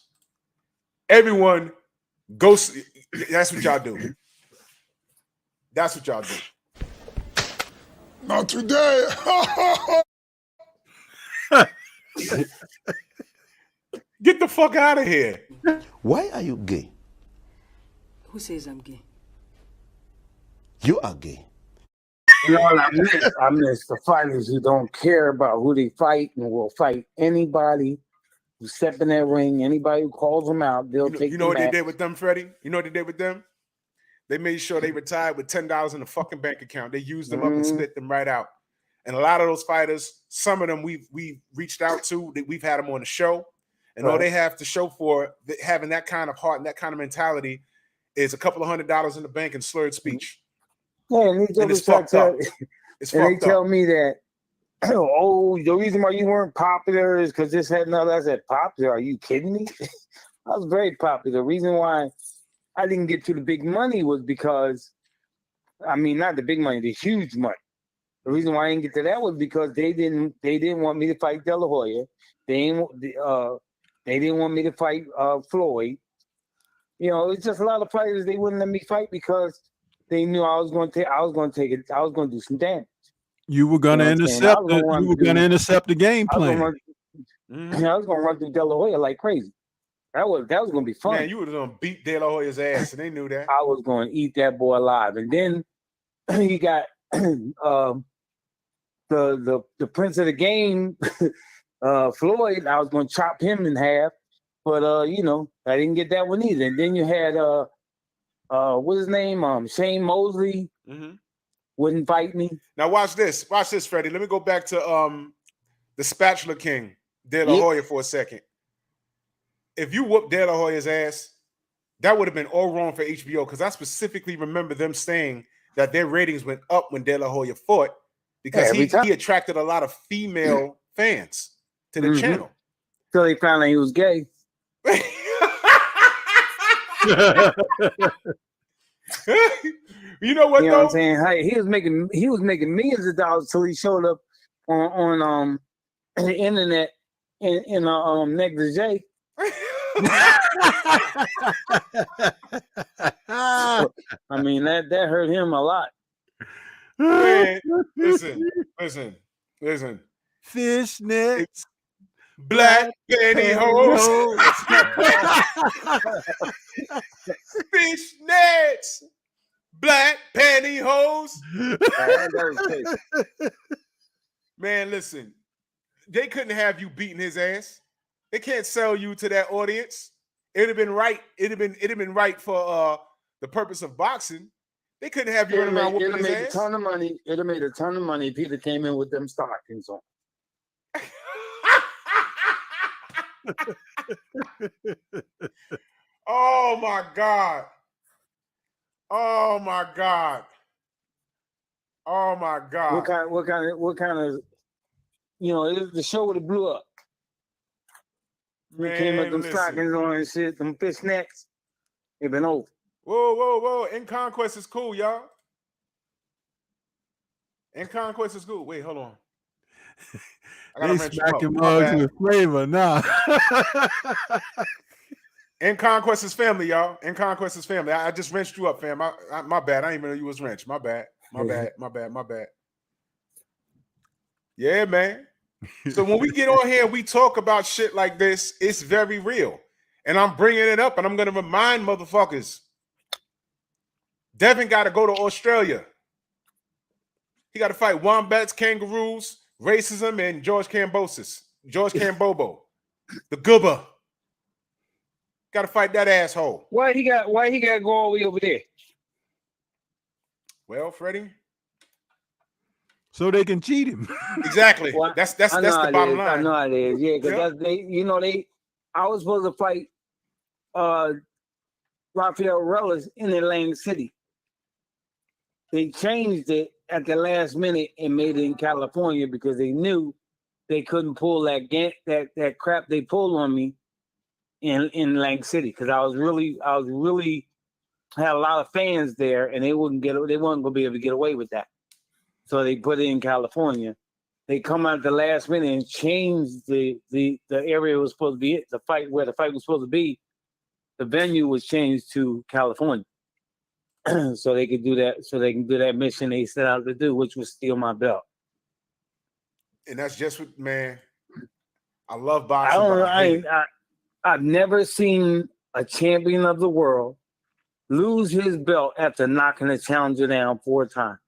Everyone, go. That's what y'all do. That's what y'all do. Not today. Get the fuck out of here. Why are you gay? Who says I'm gay? You are gay. You know what I miss the fighters who don't care about who they fight and will fight anybody who step in that ring. Anybody who calls them out, they'll take. You know what they did with them, Freddie? You know what they did with them? They made sure they retired with $10 in the fucking bank account. They used them up and spit them right out. And a lot of those fighters, some of them we've reached out to, that we've had them on the show, and all they have to show for having that kind of heart and that kind of mentality is a couple of $100 in the bank and slurred speech. Yeah, and it's fucked up. It's and they fucked up. tell me that, oh, the reason why you weren't popular is because this had another. I said, popular? Are you kidding me? I was very popular. The reason why I didn't get to the big money was because, I mean, not the big money, the huge money. The reason why I didn't get to that was because they didn't want me to fight De La Hoya. They didn't want me to fight Floyd. You know, it's just a lot of fighters they wouldn't let me fight because they knew I was going to do some damage. You were going to intercept. You were going to intercept the game plan. I was going to run through De La Hoya like crazy. That was going to be fun. Man, you were going to beat De La Hoya's ass, and they knew that. I was going to eat that boy alive, and then you got the prince of the game, Floyd. I was going to chop him in half, but you know, I didn't get that one either. And then you had what's his name? Shane Mosley wouldn't fight me. Now watch this, Freddie. Let me go back to the Spatula King, De La Hoya, for a second. If you whooped De La Hoya's ass, that would have been all wrong for HBO, because I specifically remember them saying that their ratings went up when De La Hoya fought because he attracted a lot of female fans to the channel. So they found out he was gay. You know what? You know what I'm saying? Hey, he was making millions of dollars till he showed up on the internet in a negligee. I mean that hurt him a lot. Man, listen. Fishnets, black pantyhose, fishnets, black pantyhose. Man, listen, they couldn't have you beating his ass. They can't sell you to that audience. It'd have been right. It'd have been right for the purpose of boxing. They couldn't have you running around whooping his ass. It'd have made a ton of money if he'd came in with them stockings on. Oh my God. Oh my God. Oh my God. What kind of, you know, the show would have blew up. We came up Man, them listen. stockings on and shit, them fishnets. It been over. Whoa. In Conquest is cool, y'all. In Conquest is cool. Wait, hold on. I gotta They wrench him up. smacking My mugs bad. with flavor now. In Conquest is family, y'all. In Conquest is family. I just wrenched you up, fam. My bad. I didn't even know you was wrenched. My bad. My bad. Yeah, man. So when we get on here and we talk about shit like this, it's very real. And I'm bringing it up and I'm going to remind motherfuckers. Devin got to go to Australia. He got to fight wombats, kangaroos, racism, and George Cambobo. The goober. Got to fight that asshole. Why he got to go all the way over there? Well, Freddie. So they can cheat him. Exactly. Well, that's the bottom line. I know it is. Yeah, because I was supposed to fight Rafael Rellis in Atlantic City. They changed it at the last minute and made it in California because they knew they couldn't pull that crap they pulled on me in Atlantic City, because I was really had a lot of fans there and they weren't gonna be able to get away with that. So they put it in California. They come out at the last minute and change the area it was supposed to be, where the fight was supposed to be. The venue was changed to California. So they could do that, so they can do that mission they set out to do, which was steal my belt. And that's just what, man. I love boxing. I've never seen a champion of the world lose his belt after knocking a challenger down 4 times.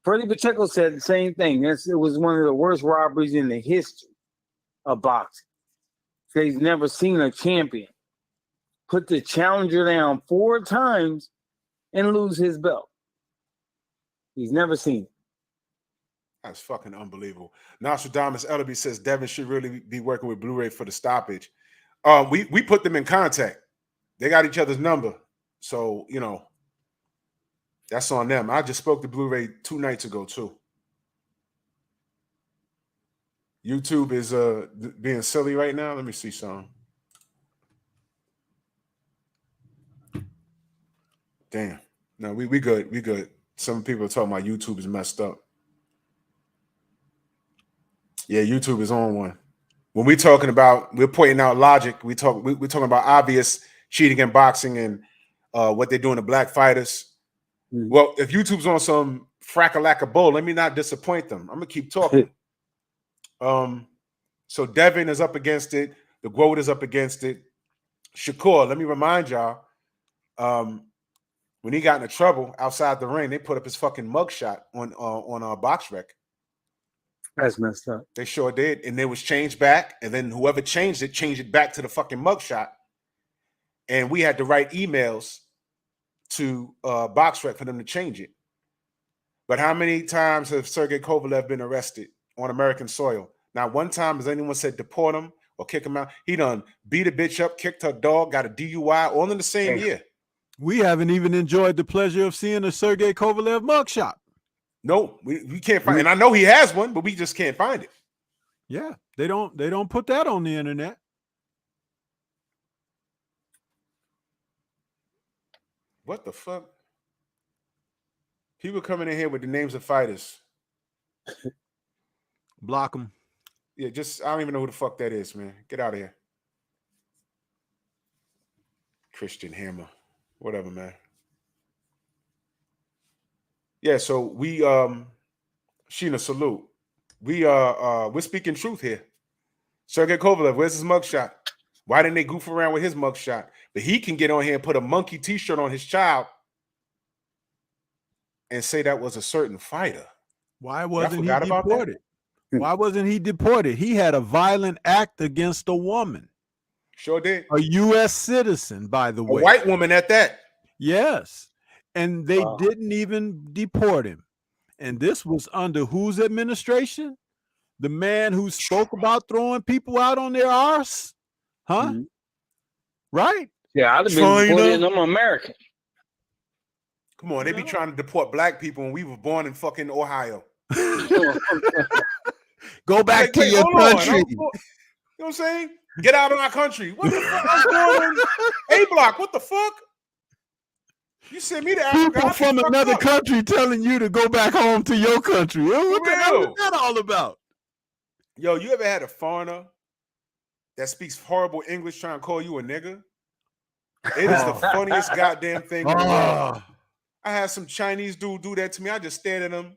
Freddie Pacheco said the same thing. It was one of the worst robberies in the history of boxing. He's never seen a champion put the challenger down 4 times and lose his belt. He's never seen it. That's fucking unbelievable. Nostradamus LDB says Devin should really be working with Blu-ray for the stoppage. We put them in contact. They got each other's number. So, you know, that's on them. I just spoke to Blu-ray 2 nights ago, too. YouTube is being silly right now. Let me see some. Damn. No, we good. We good. Some people are talking about YouTube is messed up. Yeah, YouTube is on one. When we're pointing out logic, we're talking about obvious cheating in boxing and what they're doing to black fighters. Mm-hmm. Well, if YouTube's on some frack-a-lack bull, let me not disappoint them. I'm gonna keep talking. So Devin is up against it. The Goat is up against it. Shakur, let me remind y'all, when he got into trouble outside the ring, they put up his fucking mugshot on BoxRec. That's messed up. They sure did. And it was changed back. And then whoever changed it back to the fucking mugshot. And we had to write emails to BoxRec for them to change it. But how many times have Sergey Kovalev been arrested on American soil? Not one time has anyone said deport him or kick him out. He done beat a bitch up, kicked her dog, got a DUI, all in the same year. We haven't even enjoyed the pleasure of seeing a Sergey Kovalev mugshot. No, we can't find it. And I know he has one, but we just can't find it. Yeah, they don't put that on the internet. What the fuck? People coming in here with the names of fighters. Block them. Yeah, I don't even know who the fuck that is, man. Get out of here. Christian Hammer. Whatever, man. Yeah, so we Sheena, salute. We're speaking truth here. Sergey Kovalev, where's his mugshot? Why didn't they goof around with his mugshot? But he can get on here and put a monkey t-shirt on his child and say that was a certain fighter. Why wasn't he deported? Why wasn't he deported? He had a violent act against a woman. Sure did. A U.S. citizen, by the way. A white woman at that. Yes. And they didn't even deport him. And this was under whose administration? The man who spoke about throwing people out on their arse? Huh? Mm-hmm. Right? Yeah, I'd have been deported. I'm American. Come on, they be trying to deport black people, and we were born in fucking Ohio. Go back Like, to wait, your hold on. country. You know what I'm saying? Get out of our country. What the fuck? I was born in A block. What the fuck? You sent me to Africa. People from another country telling you to go back home to your country. What the hell is that all about? Yo, you ever had a foreigner that speaks horrible English trying to call you a nigga? It is the funniest goddamn thing in the world. I had some Chinese dude do that to me. I just stared at him.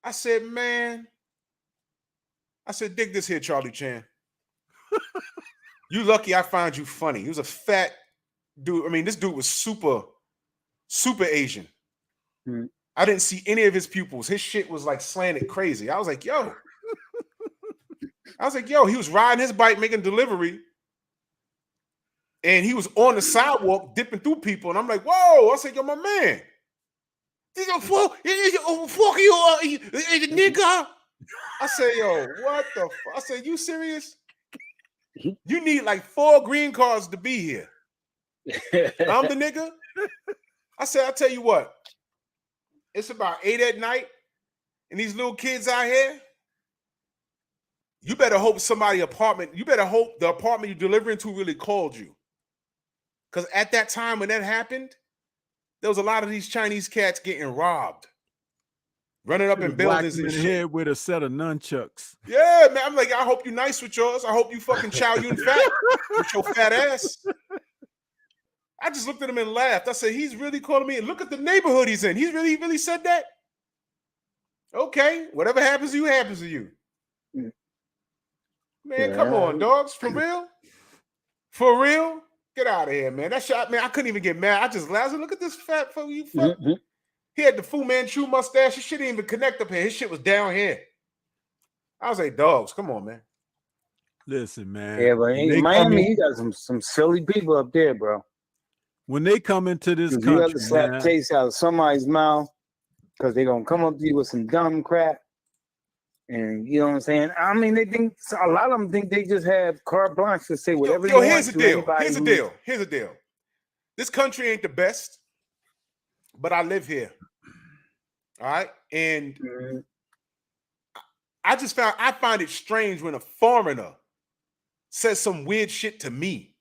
I said, man, dig this here, Charlie Chan. You lucky I found you funny. He was a fat dude. I mean, this dude was super Asian. I didn't see any of his pupils. His shit was like slanted crazy. I was like, yo. He was riding his bike, making delivery. And he was on the sidewalk dipping through people. And I'm like, whoa. I said, yo, my man. Fuck you, nigga. I said, yo, what the fuck? I said, you serious? You need like 4 green cards to be here. I'm the nigga. I said, I'll tell you what. It's about 8 at night. And these little kids out here. You better hope you better hope the apartment you're delivering to really called you. Because at that time when that happened, there was a lot of these Chinese cats getting robbed. Running up in buildings and shit. Head with a set of nunchucks. Yeah, man. I'm like, I hope you nice with yours. I hope you fucking chow you and fat with your fat ass. I just looked at him and laughed. I said, he's really calling me. And look at the neighborhood he's in. He really said that? Okay. Whatever happens to you, happens to you. Man, come on, dogs. For real? For real? Get out of here, man. That shot, man, I couldn't even get mad. I just laughed. Look at this fat fuck, you fuck. He had the Fu Manchu mustache. His shit didn't even connect up here. His shit was down here. I was like, dogs, come on, man. Listen, man. Yeah, but in Miami, he got some silly people up there, bro. When they come into this country, you have to slap taste out of somebody's mouth because they're gonna come up to you with some dumb crap. And you know what I'm saying? I mean, they think a lot of them think they just have carte blanche to say whatever they want. Here's the deal. Here's the deal. This country ain't the best, but I live here. All right. And I find it strange when a foreigner says some weird shit to me.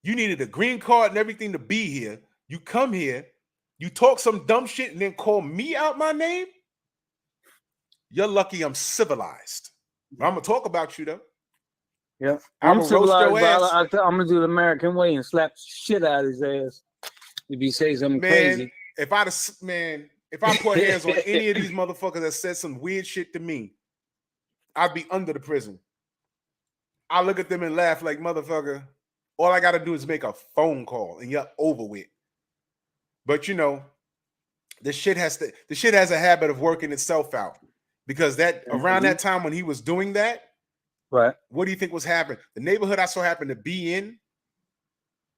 You needed a green card and everything to be here. You come here, you talk some dumb shit and then call me out my name. You're lucky I'm civilized. I'm gonna talk about you though. Yeah, I'm civilized, but I'm gonna do the American way and slap shit out of his ass if he say something crazy. If I put hands on any of these motherfuckers that said some weird shit to me, I'd be under the prison. I look at them and laugh like, motherfucker, all I gotta do is make a phone call and you're over with. But you know, the shit has a habit of working itself out. Because around that time when he was doing that, right? What do you think was happening? The neighborhood I so happened to be in,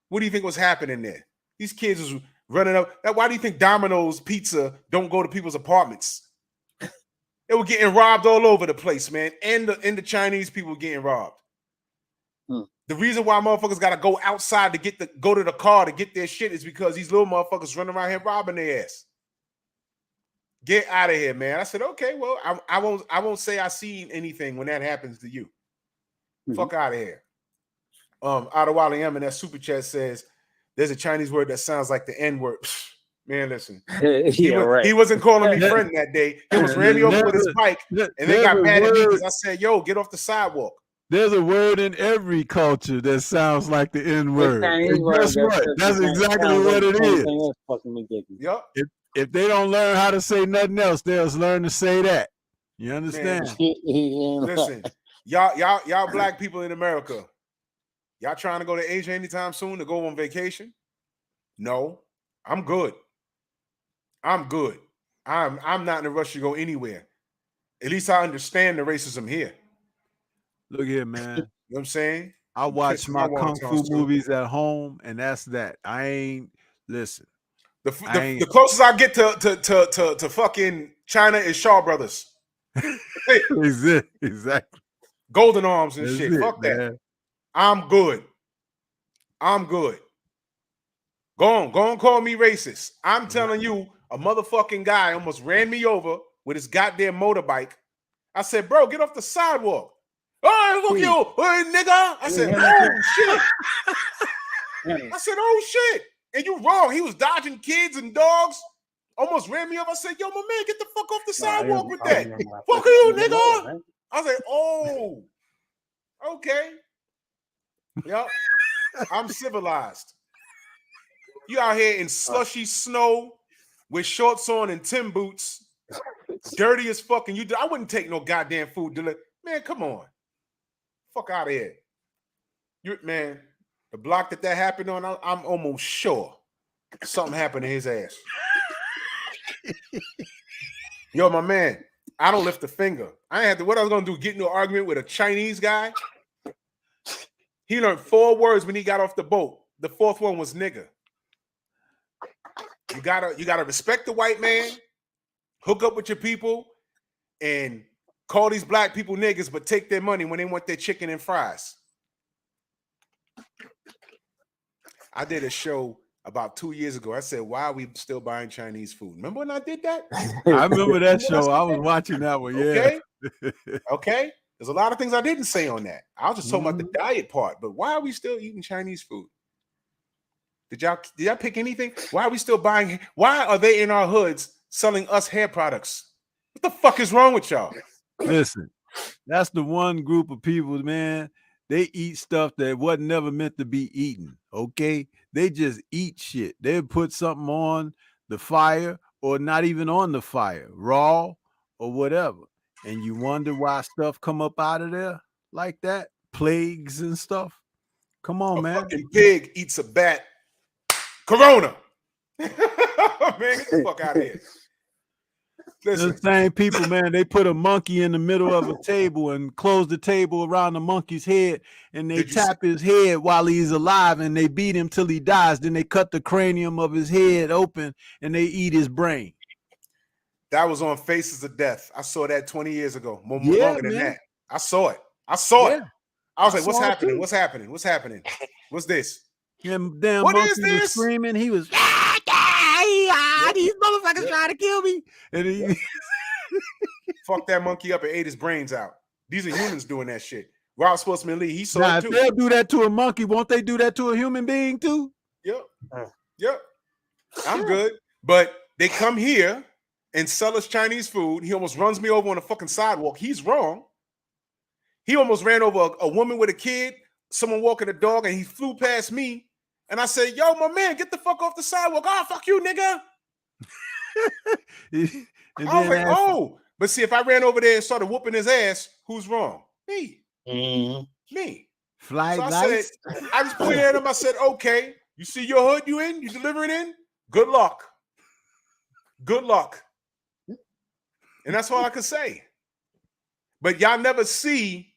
what do you think was happening there? These kids was running up. Why do you think Domino's Pizza don't go to people's apartments? They were getting robbed all over the place, man. And the Chinese people getting robbed. The reason why motherfuckers gotta go outside to go to the car to get their shit is because these little motherfuckers running around here robbing their ass. Get out of here, man. I said, okay, well, I won't say I seen anything when that happens to you. Fuck out of here. Adewale M in that super chat says there's a Chinese word that sounds like the N-word. Man, listen. He wasn't calling me friend that day. He was ran me over with his bike, and they got mad at me because I said, yo, get off the sidewalk. There's a word in every culture that sounds like the N-word. And guess what? That's exactly what it is. That's fucking ridiculous. Yep. If they don't learn how to say nothing else, they'll learn to say that. You understand? Listen, y'all black people in America, y'all trying to go to Asia anytime soon to go on vacation? No, I'm good. I'm not in a rush to go anywhere. At least I understand the racism here. Look here, man. You know what I'm saying? I watch my kung fu movies at home, and that's that. I ain't listen. The closest I get to fucking China is Shaw Brothers. Exactly. Golden Arms and shit. Fuck that. Man. I'm good. I'm good. Go on, call me racist. I'm telling you, a motherfucking guy almost ran me over with his goddamn motorbike. I said, bro, get off the sidewalk. Oh, fuck you, hey, nigga. I said, oh, shit. I said, oh, shit. And you wrong. He was dodging kids and dogs. Almost ran me over. I said, yo, my man, get the fuck off the sidewalk with that. Fuck you, nigga. I said, oh, okay. Yep. I'm civilized. You out here in slushy snow with shorts on and Tim boots, dirty as fucking you. I wouldn't take no goddamn food delivery. Man, come on. Fuck out of here. Man, the block that happened on, I'm almost sure something happened to his ass. Yo, my man, I don't lift a finger. I ain't had to, what I was going to do, get into an argument with a Chinese guy? He learned 4 words when he got off the boat. The 4th one was nigga. You gotta respect the white man, hook up with your people, and call these black people niggas, but take their money when they want their chicken and fries. I did a show about 2 years ago. I said, why are we still buying Chinese food? Remember when I did that? I remember that show. I was watching that one. Yeah. Okay. There's a lot of things I didn't say on that. I was just talking about the diet part, but why are we still eating Chinese food? Did y'all pick anything? Why are we still buying? Why are they in our hoods selling us hair products? What the fuck is wrong with y'all? Listen, that's the one group of people, man. They eat stuff that wasn't never meant to be eaten. Okay, they just eat shit. They put something on the fire or not even on the fire, raw or whatever, and you wonder why stuff come up out of there like that, plagues and stuff. Come on, man. Fucking pig eats a bat. Corona. Man, get the fuck out of here. Listen. The same people, man, they put a monkey in the middle of a table and close the table around the monkey's head, and they tap his head while he's alive, and they beat him till he dies. Then they cut the cranium of his head open, and they eat his brain. That was on Faces of Death. I saw that 20 years ago. More longer than that. I saw it. I was like, what's happening? What's happening? What's happening? What's this? Him damn What monkey is this? was screaming. He was, these motherfuckers trying to kill me. And he fucked that monkey up and ate his brains out. These are humans doing that shit. Rob Sportsman Lee, he saw now, it too. If they'll do that to a monkey, won't they do that to a human being too? Yep. Yep. I'm good. But they come here and sell us Chinese food. He almost runs me over on the fucking sidewalk. He's wrong. He almost ran over a woman with a kid, someone walking a dog, and he flew past me. And I said, yo, my man, get the fuck off the sidewalk. Oh, fuck you, nigga. I was like, oh. But see, if I ran over there and started whooping his ass, who's wrong? Me. Me. Fly so I said, I just pointed at him. I said, okay, you see your hood you in? You delivering in? Good luck. Good luck. And that's all I could say. But y'all never see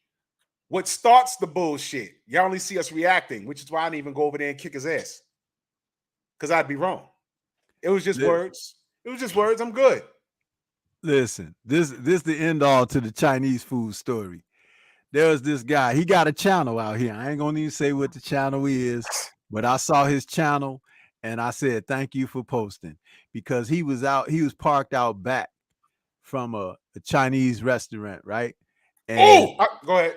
what starts the bullshit. Y'all only see us reacting, which is why I didn't even go over there and kick his ass. Because I'd be wrong. It was just words. It was just words. I'm good. Listen, this the end all to the Chinese food story. There was this guy. He got a channel out here. I ain't gonna even say what the channel is, but I saw his channel and I said, thank you for posting, because he was parked out back from a Chinese restaurant, right? And go ahead.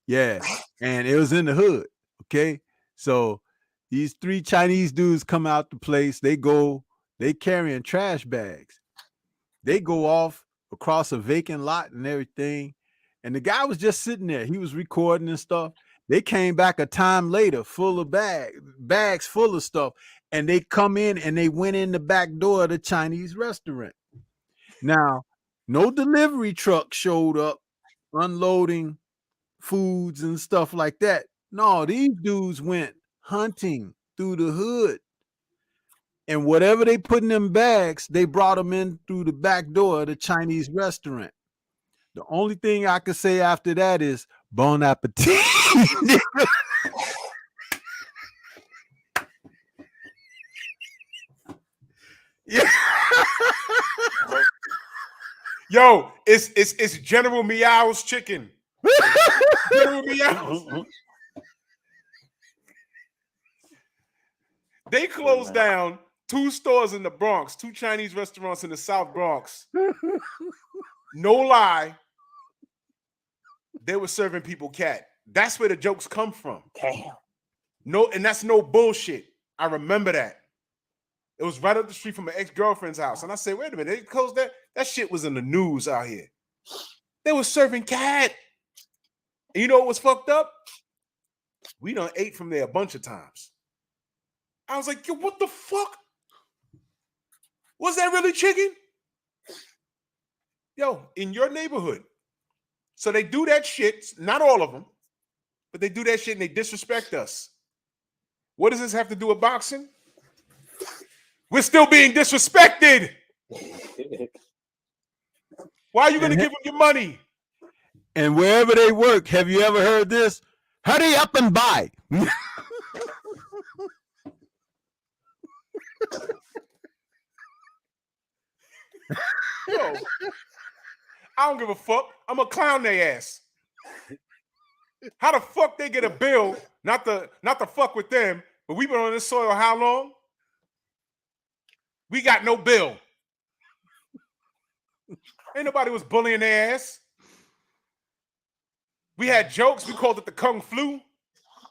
Yeah, and it was in the hood. Okay, so these 3 Chinese dudes come out the place. They carrying trash bags. They go off across a vacant lot and everything. And the guy was just sitting there. He was recording and stuff. They came back a time later, full of bags full of stuff. And they come in and they went in the back door of the Chinese restaurant. Now, no delivery truck showed up unloading foods and stuff like that. No, these dudes went hunting through the hood, and whatever they put in them bags, they brought them in through the back door of the Chinese restaurant. The only thing I could say after that is bon appetit. Yeah. Yo, it's General Meow's chicken. General Meow. They closed down 2 stores in the Bronx, 2 Chinese restaurants in the South Bronx. No lie. They were serving people cat. That's where the jokes come from. Damn. No, and that's no bullshit. I remember that. It was right up the street from my ex-girlfriend's house. And I said, wait a minute, they closed that. That shit was in the news out here. They were serving cat. And you know what was fucked up? We done ate from there a bunch of times. I was like, yo, what the fuck? Was that really chicken? Yo, in your neighborhood. So they do that shit, not all of them, but they do that shit and they disrespect us. What does this have to do with boxing? We're still being disrespected. Why are you going to give them your money? And wherever they work, have you ever heard this? Hurry up and buy. Yo, I don't give a fuck. I'm gonna clown their ass. How the fuck they get a bill? Not to fuck with them, but we've been on this soil how long? We got no bill. Ain't nobody was bullying their ass. We had jokes. We called it the Kung Flu,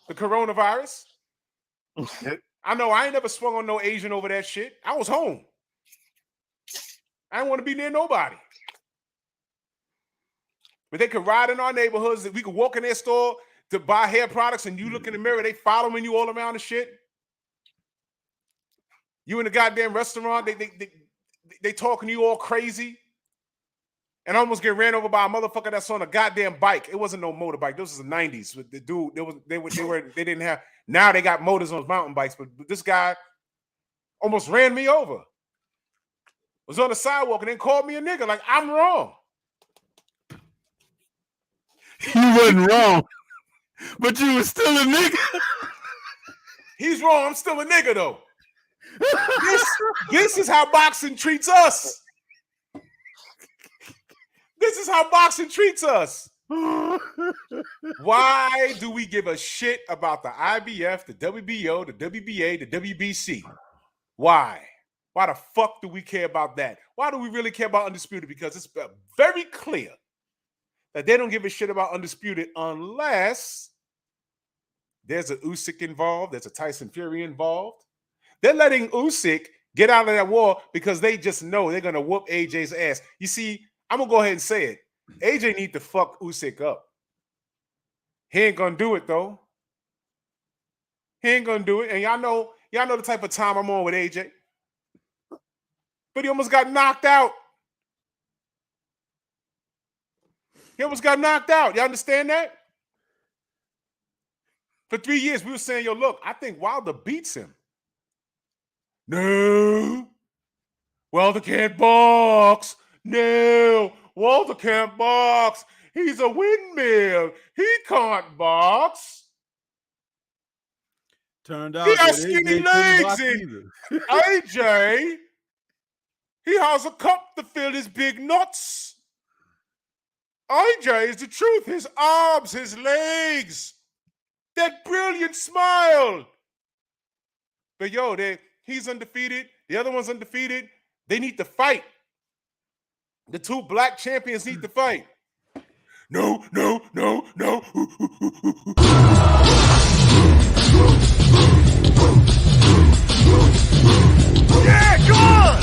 the coronavirus. I know I ain't never swung on no Asian over that shit. I was home. I didn't want to be near nobody. But they could ride in our neighborhoods. We could walk in their store to buy hair products and you look in the mirror, they following you all around the shit. You in the goddamn restaurant, they talking to you all crazy. And I almost get ran over by a motherfucker that's on a goddamn bike. It wasn't no motorbike. This was the 90s. The dude, they didn't have, now they got motors on mountain bikes, but this guy almost ran me over. Was on the sidewalk and then called me a nigga. Like, I'm wrong. You wasn't wrong, but you was still a nigga. He's wrong. I'm still a nigga, though. This is how boxing treats us. This is how boxing treats us. Why do we give a shit about the IBF, the WBO, the WBA, the WBC? Why? Why the fuck do we care about that? Why do we really care about Undisputed? Because it's very clear that they don't give a shit about Undisputed unless there's a Usyk involved, there's a Tyson Fury involved. They're letting Usyk get out of that war because they just know they're going to whoop AJ's ass. You see, I'm going to go ahead and say it. AJ need to fuck Usyk up. He ain't going to do it, though. He ain't going to do it. And y'all know the type of time I'm on with AJ. But he almost got knocked out. He almost got knocked out. You understand that? For 3 years, we were saying, yo, look, I think Wilder beats him. No. Wilder can't box. No. Wilder can't box. He's a windmill. He can't box. Turned out he has that skinny AJ legs. And AJ, he has a cup to fill his big nuts. AJ is the truth. His arms, his legs, that brilliant smile. But yo, he's undefeated. The other one's undefeated. They need to fight. The two black champions need to fight. No, no, no, no. Yeah, come on!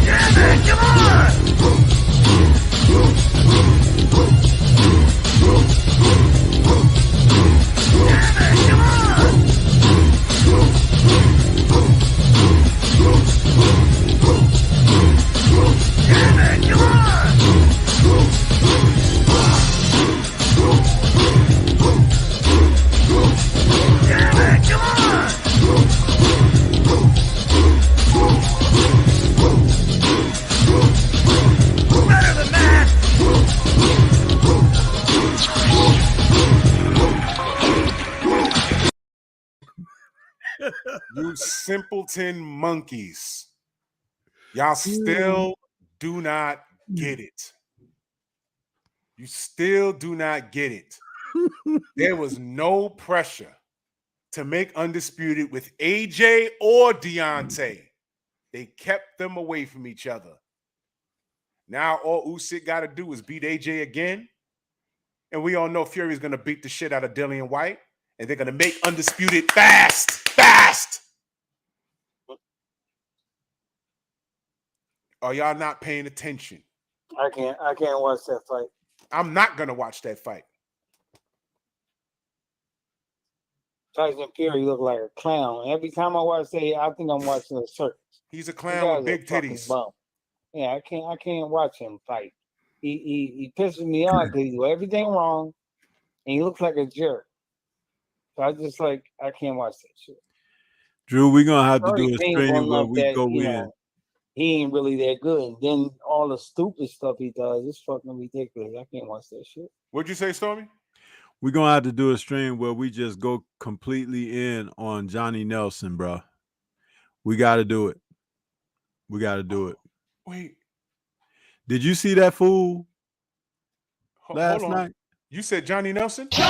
Yeah, man, come on! Yeah, man, come on! You simpleton monkeys. Y'all still do not get it. You still do not get it. There was no pressure to make Undisputed with AJ or Deontay. They kept them away from each other. Now all Usyk got to do is beat AJ again. And we all know Fury's going to beat the shit out of Dillian White. And they're going to make Undisputed fast. Are y'all not paying attention? I can't watch that fight. I'm not going to watch that fight. Tyson Fury look like a clown. Every time I watch that, I think I'm watching a circus. He's a clown with big titties. Bum. Yeah, I can't watch him fight. He pisses me off because he do everything wrong, and he looks like a jerk. So I can't watch that shit. Drew, we're gonna have to do a stream where we go in. He ain't really that good. And then all the stupid stuff he does is fucking ridiculous. I can't watch that shit. What'd you say, Stormy? We're gonna have to do a stream where we just go completely in on Johnny Nelson, bro. We gotta do it. Wait. Did you see that fool last hold on. night? You said Johnny Nelson? One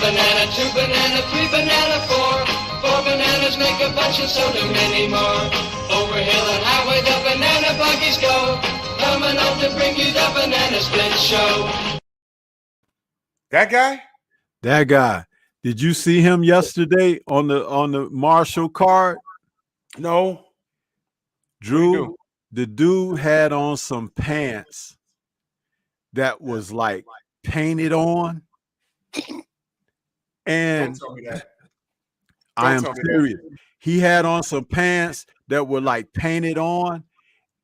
banana, two banana, three banana, four bananas make a bunch and so do many more. Over hill and highway the banana buggies go, coming out to bring you the banana split show. That guy? That guy. Did you see him yesterday on the Marshall card? No. Drew, the dude had on some pants that was like painted on. And don't tell me that. I am serious. He had on some pants that were like painted on,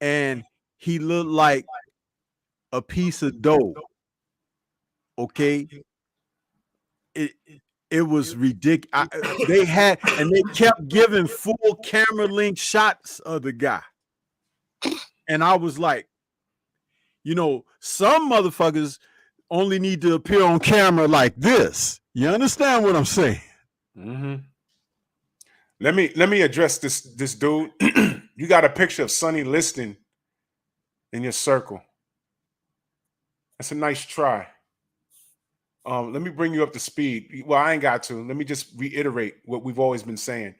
and he looked like a piece of dough. Okay. It was ridiculous. They kept giving full camera length shots of the guy. And I was like, some motherfuckers only need to appear on camera like this. You understand what I'm saying? Mm-hmm. Let me address this dude. You got a picture of Sonny Liston in your circle. That's a nice try. Let me bring you up to speed. Well, I ain't got to. Let me just reiterate what we've always been saying.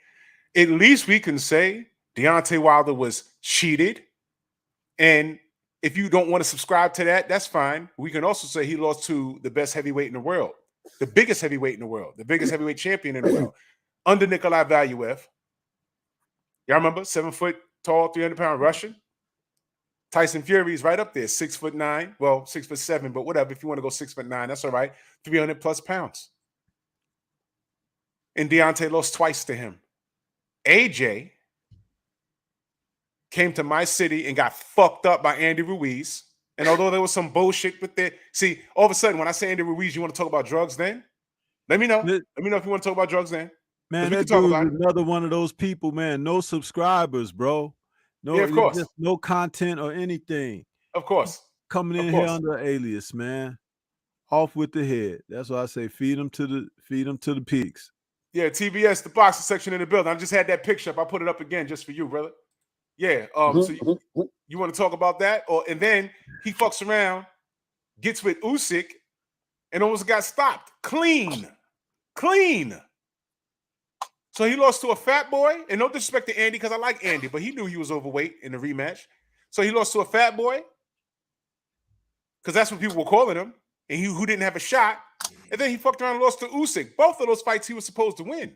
At least we can say Deontay Wilder was cheated. And if you don't want to subscribe to that, that's fine. We can also say he lost to the best heavyweight in the world, the biggest heavyweight in the world, the biggest heavyweight champion in the world, under Nikolai Valuev. Y'all remember? 7 foot tall, 300-pound Russian. Tyson Fury is right up there, 6'9", well, 6'7", but whatever. If you want to go 6'9", that's all right. 300+ pounds. And Deontay lost twice to him. AJ came to my city and got fucked up by Andy Ruiz. And although there was some bullshit with it, see, all of a sudden, when I say Andy Ruiz, you want to talk about drugs then? Let me know. Let me know if you want to talk about drugs then. Man, that dude is another one of those people, man. No subscribers, bro. No, yeah, of course. Just no content or anything. Of course. Coming in here under alias, man. Off with the head. That's why I say feed them to the peaks. Yeah, TBS, the boxing section in the building. I just had that picture up. I put it up again just for you, brother. Yeah. So you want to talk about that? And then he fucks around, gets with Usyk, and almost got stopped. Clean. So he lost to a fat boy, and no disrespect to Andy, because I like Andy, but he knew he was overweight in the rematch. So he lost to a fat boy, because that's what people were calling him, and who didn't have a shot. And then he fucked around and lost to Usyk. Both of those fights he was supposed to win.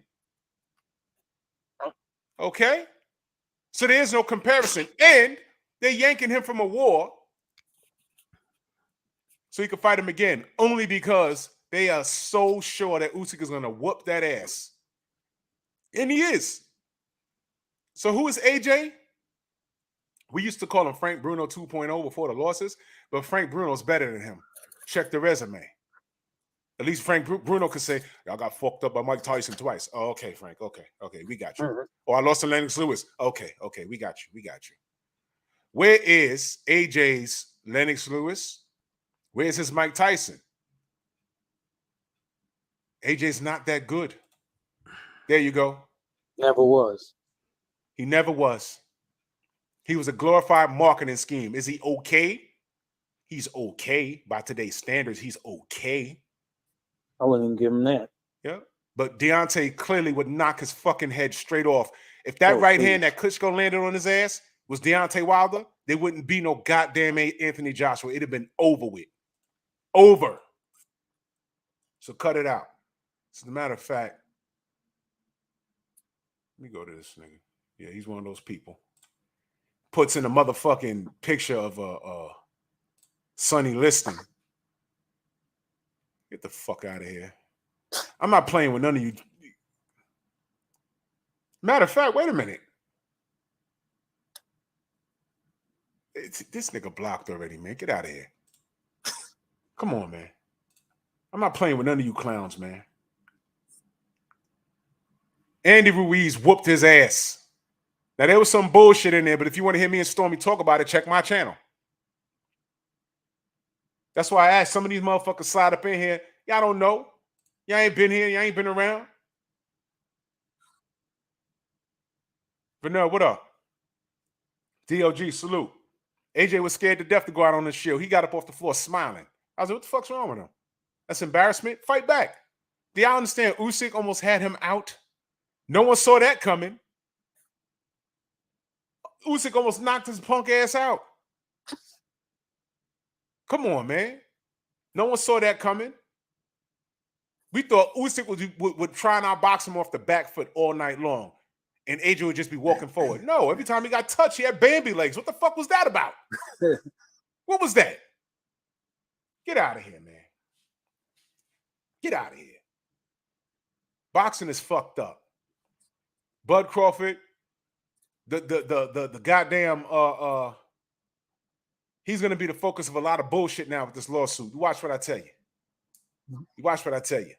Okay? So there is no comparison. And they're yanking him from a war so he can fight him again, only because they are so sure that Usyk is going to whoop that ass. And he is. So who is AJ? We used to call him Frank Bruno 2.0 before the losses, but Frank Bruno's better than him. Check the resume. At least Frank Bruno could say, y'all got fucked up by Mike Tyson twice. Oh, okay, Frank. Okay, we got you. Or I lost to Lennox Lewis. Okay, we got you. Where is AJ's Lennox Lewis Where's his Mike Tyson? AJ's not that good. There you go. Never was. He never was. He was a glorified marketing scheme. Is he okay? He's okay by today's standards. He's okay. I wouldn't give him that. Yeah. But Deontay clearly would knock his fucking head straight off. If that right hand that Klitschko landed on his ass was Deontay Wilder, there wouldn't be no goddamn Anthony Joshua. It'd have been over with. Over. So cut it out. As a matter of fact, let me go to this nigga. Yeah, he's one of those people. Puts in a motherfucking picture of Sonny Liston. Get the fuck out of here. I'm not playing with none of you. Matter of fact, wait a minute. This nigga blocked already, man. Get out of here. Come on, man. I'm not playing with none of you clowns, man. Andy Ruiz whooped his ass. Now, there was some bullshit in there, but if you want to hear me and Stormy talk about it, check my channel. That's why I asked some of these motherfuckers slide up in here. Y'all don't know. Y'all ain't been here. Y'all ain't been around. But no, what up? DOG, salute. AJ was scared to death to go out on the shield. He got up off the floor smiling. I was like, what the fuck's wrong with him? That's embarrassment. Fight back. Do y'all understand? Usyk almost had him out. No one saw that coming. Usyk almost knocked his punk ass out. Come on, man. No one saw that coming. We thought Usyk would try and outbox him off the back foot all night long. And AJ would just be walking forward. No, every time he got touched, he had Bambi legs. What the fuck was that about? What was that? Get out of here, man. Get out of here. Boxing is fucked up. Bud Crawford, the goddamn he's gonna be the focus of a lot of bullshit now with this lawsuit. You watch what I tell you. You watch what I tell you.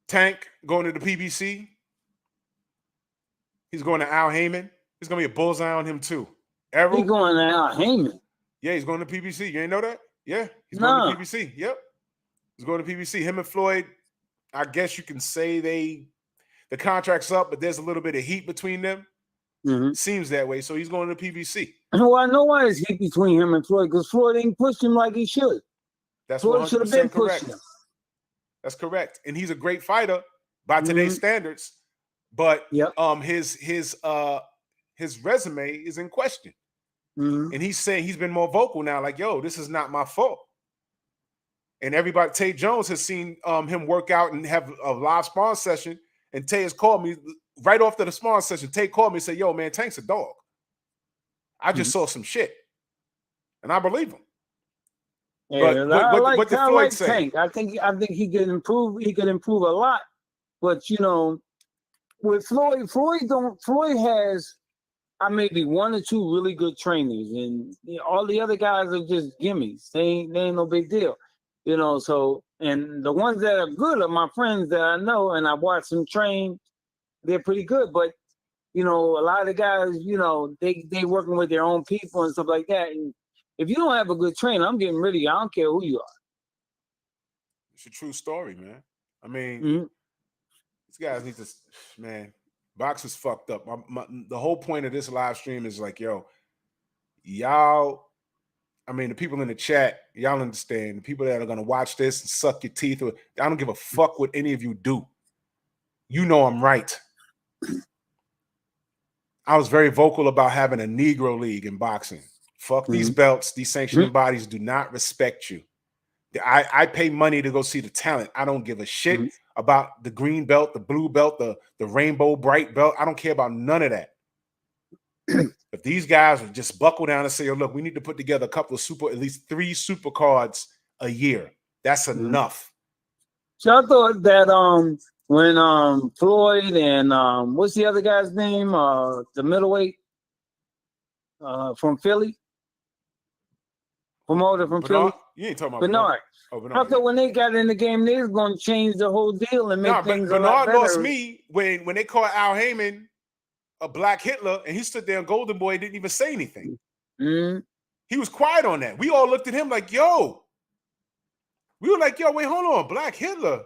Tank going to the PBC. He's going to Al Heyman. There's gonna be a bullseye on him too. Errol, He's going to Al Heyman. yeah, he's going to PBC. You ain't know that? Yeah, he's going to PBC. Yep, he's going to PBC. Him and Floyd, I guess you can say the contract's up, but there's a little bit of heat between them. Seems that way. So he's going to PBC. Well, I know why there's heat between him and Floyd, because Floyd ain't pushed him like he should. That's Floyd should have been 100% correct. pushing him. That's correct. And he's a great fighter by today's standards. But his resume is in question. And he's saying he's been more vocal now, like, yo, this is not my fault. And everybody, Tay Jones has seen him work out and have a live spawn session. And Tay has called me right after the spawn session. Tay called me and said, yo, man, Tank's a dog. I just saw some shit. And I believe him. Yeah, But what did Floyd say? Tank. I think he could improve. He could improve a lot. But you know, with Floyd has maybe one or two really good trainers, and you know, all the other guys are just gimmies. They ain't no big deal. You know, so and the ones that are good are my friends that I know, and I watch them train. They're pretty good, but you know, a lot of the guys, you know, they working with their own people and stuff like that. And if you don't have a good trainer, I'm getting rid of you. I don't care who you are. It's a true story, man. I mean, these guys need to, man, boxing's fucked up. The whole point of this live stream is like, yo, y'all, I mean, the people in the chat, y'all understand. The people that are going to watch this and suck your teeth, I don't give a fuck what any of you do. You know I'm right. I was very vocal about having a Negro league in boxing. Fuck these belts. These sanctioning bodies do not respect you. I pay money to go see the talent. I don't give a shit about the green belt, the blue belt, the rainbow bright belt. I don't care about none of that. If these guys would just buckle down and say, oh, look, we need to put together a couple of at least 3 super cards a year. That's enough. So I thought that when Floyd and what's the other guy's name? The middleweight from Philly. Promoter from Philly. You ain't talking about Bernard. Oh, Bernard. I thought when they got in the game, they was going to change the whole deal and make things a lot Bernard better. lost me when they called Al Heyman a black Hitler, and he stood there and Golden Boy didn't even say anything. He was quiet on that. We all looked at him like, yo. We were like, yo, wait, hold on, Black Hitler.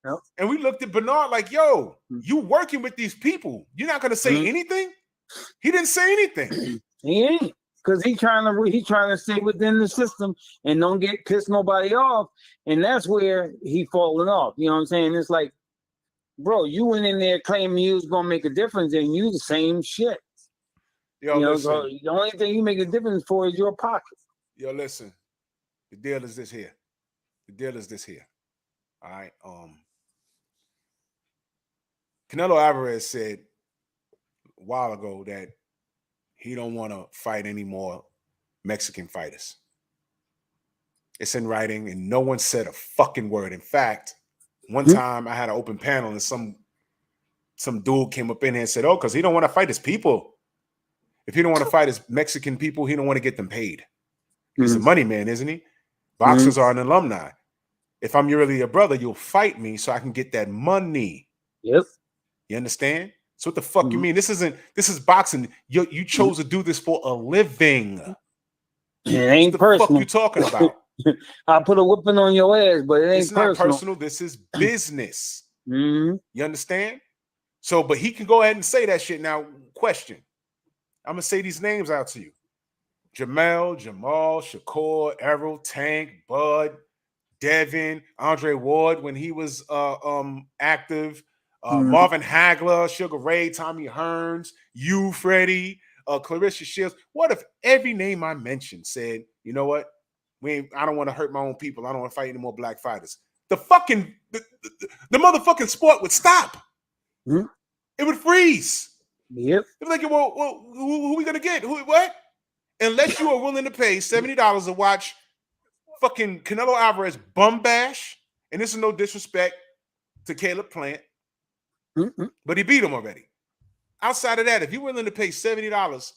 Yep. And we looked at Bernard like, yo, you working with these people. You're not going to say anything? He didn't say anything. He ain't. Because he's trying to stay within the system and don't get pissed nobody off. And that's where he falling off. You know what I'm saying? It's like, bro, you went in there claiming you was going to make a difference and you the same shit. Yo, you know, listen. so the only thing you make a difference for is your pocket. Yo, listen. The deal is this here. All right. Canelo Alvarez said a while ago that he don't want to fight any more Mexican fighters. It's in writing, and no one said a fucking word. In fact, one time I had an open panel, and some dude came up in here and said, "Oh, because he don't want to fight his people. If he don't want to fight his Mexican people, he don't want to get them paid. He's a money man, isn't he? Boxers are an alumni. If I'm really your brother, you'll fight me so I can get that money." Yep. You understand? So what the fuck you mean? This is boxing. You chose to do this for a living. It ain't what the personal. fuck you talking about? I put a whipping on your ass, but it ain't It's not personal. personal. This is business. You understand? So, but he can go ahead and say that shit. Now, question. I'm going to say these names out to you. Jamel, Jamal, Shakur, Errol, Tank, Bud, Devin, Andre Ward when he was active, Marvin Hagler, Sugar Ray, Tommy Hearns, you, Freddie, Clarissa Shields. What if every name I mentioned said, you know what? I don't want to hurt my own people. I don't want to fight any more black fighters. The motherfucking sport would stop. It would freeze. Yep. It's like, well, who are we gonna get? What? Unless you are willing to pay $70 to watch fucking Canelo Alvarez bum bash, and this is no disrespect to Caleb Plant, but he beat him already. Outside of that, if you're willing to pay $70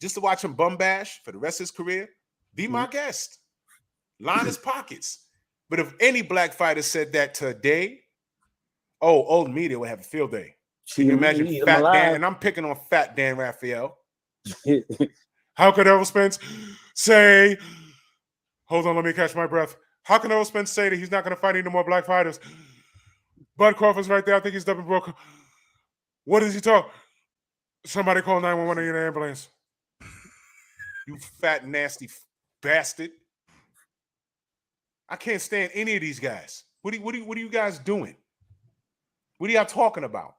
just to watch him bum bash for the rest of his career, be my guest. Line his pockets. But if any black fighter said that today, old media would have a field day. Can you imagine Fat Dan? And I'm picking on Fat Dan Raphael. How could Errol Spence say, hold on, let me catch my breath. How can Errol Spence say that he's not going to fight any more black fighters? Bud Crawford's right there. I think he's double broke. What does he talk? Somebody call 911 in an ambulance. You fat, nasty bastard. I can't stand any of these guys. What are you guys doing? What are y'all talking about?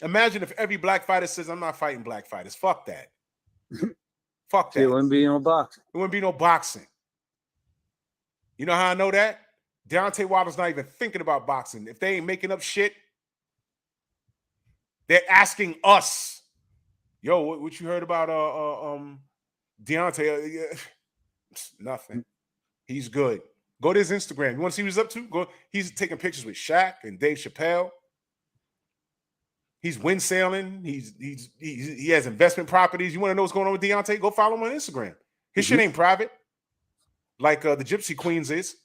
Imagine if every black fighter says, I'm not fighting black fighters. Fuck that. Fuck that. It wouldn't be no boxing. It wouldn't be no boxing. You know how I know that? Deontay Wilder's not even thinking about boxing. If they ain't making up shit, they're asking us, yo, what you heard about Deontay? Nothing. He's good. Go to his Instagram. You want to see what he's up to? Go. He's taking pictures with Shaq and Dave Chappelle. He's wind sailing. He has investment properties. You want to know what's going on with Deontay? Go follow him on Instagram. His shit ain't private, like the Gypsy Queens is.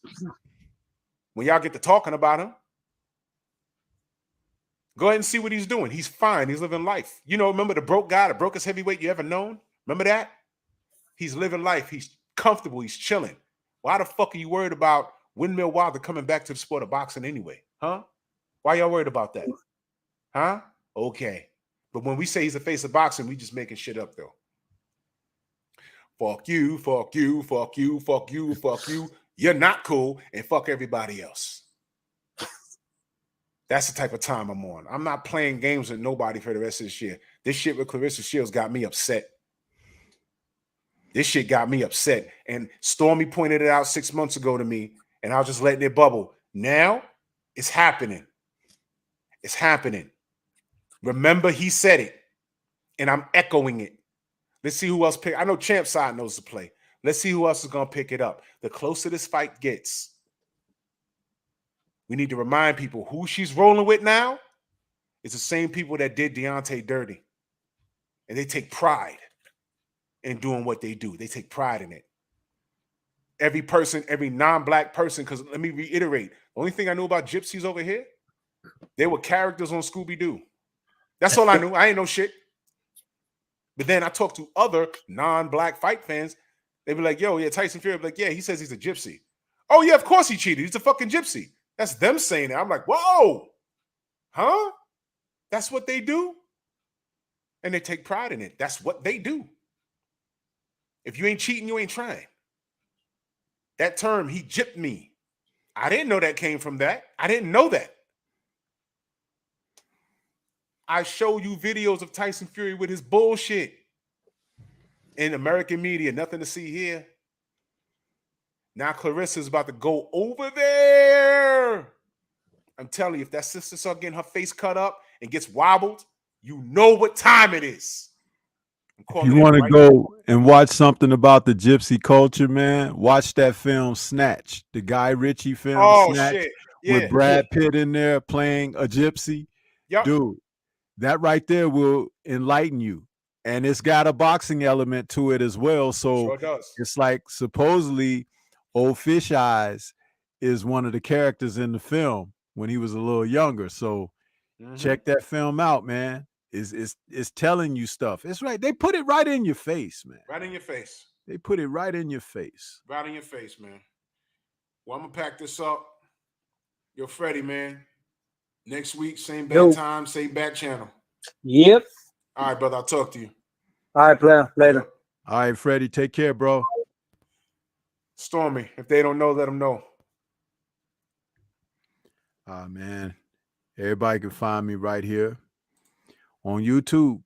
When y'all get to talking about him, go ahead and see what he's doing. He's fine. He's living life. You know, remember the broke guy, the brokest heavyweight you ever known? Remember that? He's living life. He's comfortable. He's chilling. Why the fuck are you worried about Windmill Wilder coming back to the sport of boxing anyway? Huh? Why y'all worried about that? Huh? Okay. But when we say he's the face of boxing, we just making shit up, though. Fuck you, fuck you, fuck you, fuck you, fuck you. You're not cool, and fuck everybody else. That's the type of time I'm on. I'm not playing games with nobody for the rest of this year. This shit with Clarissa Shields got me upset. This shit got me upset. And Stormy pointed it out 6 months ago to me, and I was just letting it bubble. Now, it's happening. It's happening. Remember, he said it, and I'm echoing it. Let's see who else pick. I know Champ Side knows the play. Let's see who else is going to pick it up. The closer this fight gets, we need to remind people who she's rolling with now is the same people that did Deontay dirty. And they take pride in doing what they do. They take pride in it. Every person, every non-black person, because let me reiterate, the only thing I knew about gypsies over here, they were characters on Scooby-Doo. That's all I knew. I ain't know shit. But then I talk to other non-black fight fans. They be like, yo, yeah, Tyson Fury. Be like, yeah, he says he's a gypsy. Oh, yeah, of course he cheated. He's a fucking gypsy. That's them saying it. I'm like, whoa. Huh? That's what they do? And they take pride in it. That's what they do. If you ain't cheating, you ain't trying. That term, he gypped me. I didn't know that came from that. I didn't know that. I show you videos of Tyson Fury with his bullshit in American media. Nothing to see here. Now Clarissa's about to go over there. I'm telling you, if that sister start getting her face cut up and gets wobbled, you know what time it is. If you want to go and watch something about the gypsy culture, man, watch that film Snatch, the Guy Ritchie film Snatch, shit. Yeah, with Brad Pitt in there playing a gypsy. Yep. Dude, that right there will enlighten you. And it's got a boxing element to it as well. So Sure does. it's like supposedly Old Fish Eyes is one of the characters in the film when he was a little younger. So check that film out, man. It's telling you stuff. It's right. They put it right in your face, man. Right in your face. They put it right in your face. Right in your face, man. Well, I'm going to pack this up. Yo, Freddie, man. Next week, same bad time, same bad channel. Yep. All right, brother. I'll talk to you. All right, player. Later. All right, Freddie. Take care, bro. Stormy. If they don't know, let them know. Man. Everybody can find me right here on YouTube.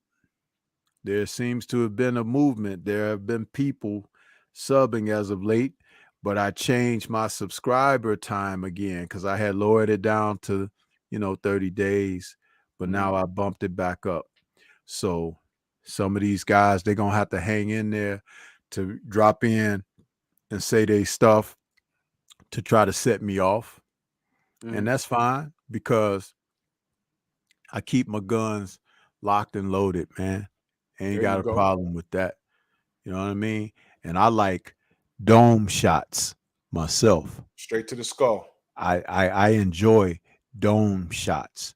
There seems to have been a movement. There have been people subbing as of late, but I changed my subscriber time again because I had lowered it down to, 30 days, but now I bumped it back up. So some of these guys, they're going to have to hang in there to drop in and say they stuff to try to set me off. And that's fine because I keep my guns locked and loaded, man. Ain't got a problem with that. You know what I mean? And I like dome shots myself. Straight to the skull. I enjoy dome shots.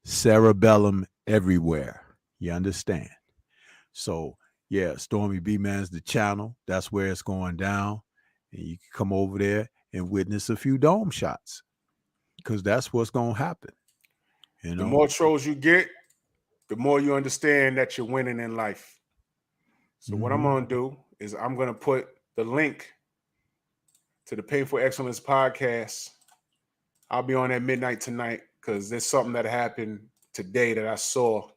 Cerebellum everywhere. You understand? So yeah, Stormy B Man's the channel. That's where it's going down. And you can come over there and witness a few dome shots. Because that's what's gonna happen. The more trolls you get, the more you understand that you're winning in life. So what I'm going to do is I'm going to put the link to the Painful Excellence podcast. I'll be on at midnight tonight because there's something that happened today that I saw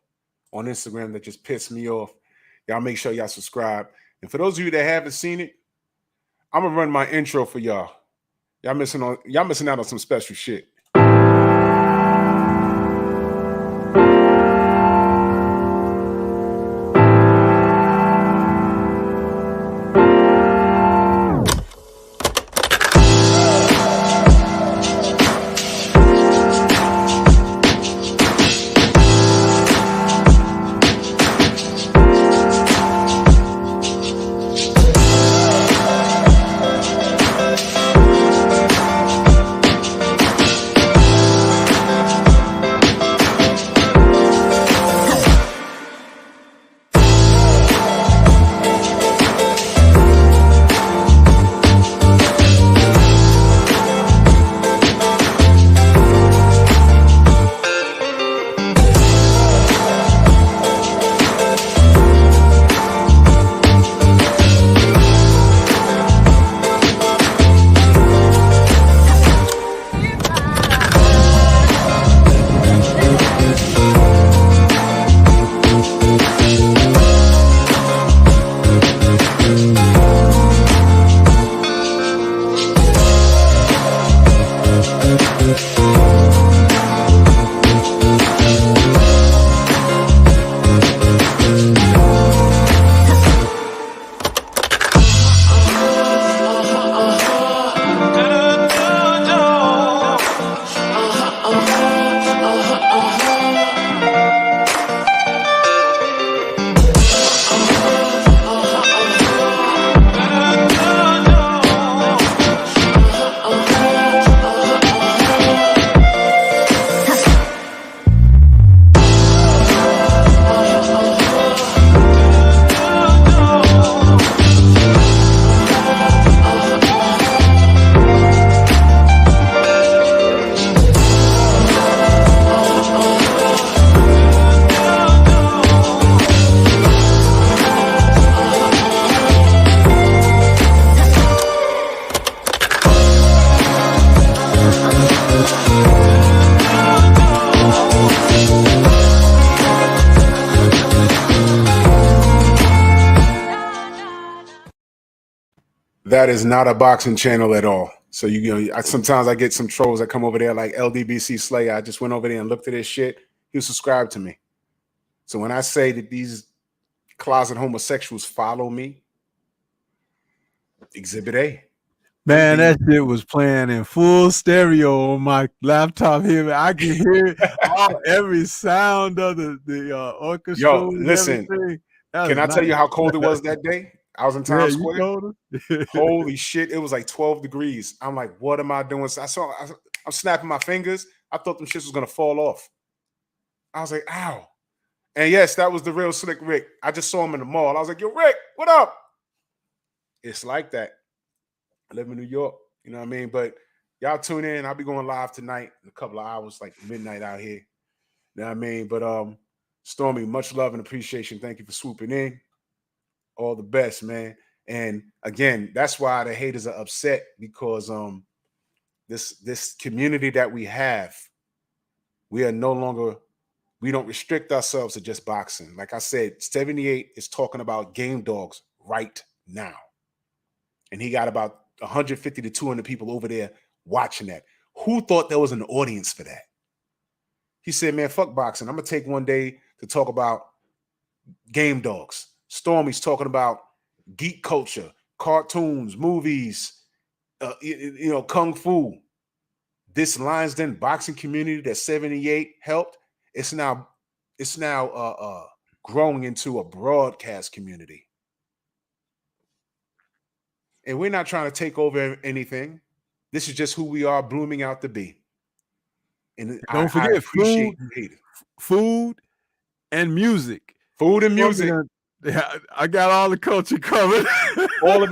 on Instagram that just pissed me off. Y'all make sure y'all subscribe. And for those of you that haven't seen it, I'm going to run my intro for y'all. Y'all missing out on some special shit. That is not a boxing channel at all. So sometimes I get some trolls that come over there like LDBC Slayer. I just went over there and looked at his shit. He was subscribed to me. So when I say that these closet homosexuals follow me, Exhibit A. Man, that shit was playing in full stereo on my laptop here. I can hear every sound of the orchestra. Yo, listen, can I tell you how cold it was that day? I was in Times Square. You told us? Holy shit, it was like 12 degrees. I'm like, what am I doing? So I'm snapping my fingers. I thought them shits was gonna fall off. I was like, ow. And yes, that was the real Slick Rick. I just saw him in the mall. I was like, yo, Rick, what up? It's like that. I live in New York, you know what I mean? But y'all tune in. I'll be going live tonight in a couple of hours, like midnight out here. You know what I mean? But Stormy, much love and appreciation. Thank you for swooping in. All the best, man. And again, that's why the haters are upset, because this community that we have, we are no longer, we don't restrict ourselves to just boxing. Like I said, 78 is talking about Game Dogs right now. And he got about 150 to 200 people over there watching that. Who thought there was an audience for that? He said, man, fuck boxing. I'm going to take one day to talk about Game Dogs. Stormy's talking about geek culture, cartoons, movies, kung fu. This Lions Den boxing community that 78 helped, it's now growing into a broadcast community. And we're not trying to take over anything. This is just who we are blooming out to be. And don't forget food and music. Food and music. I got all the culture covered. all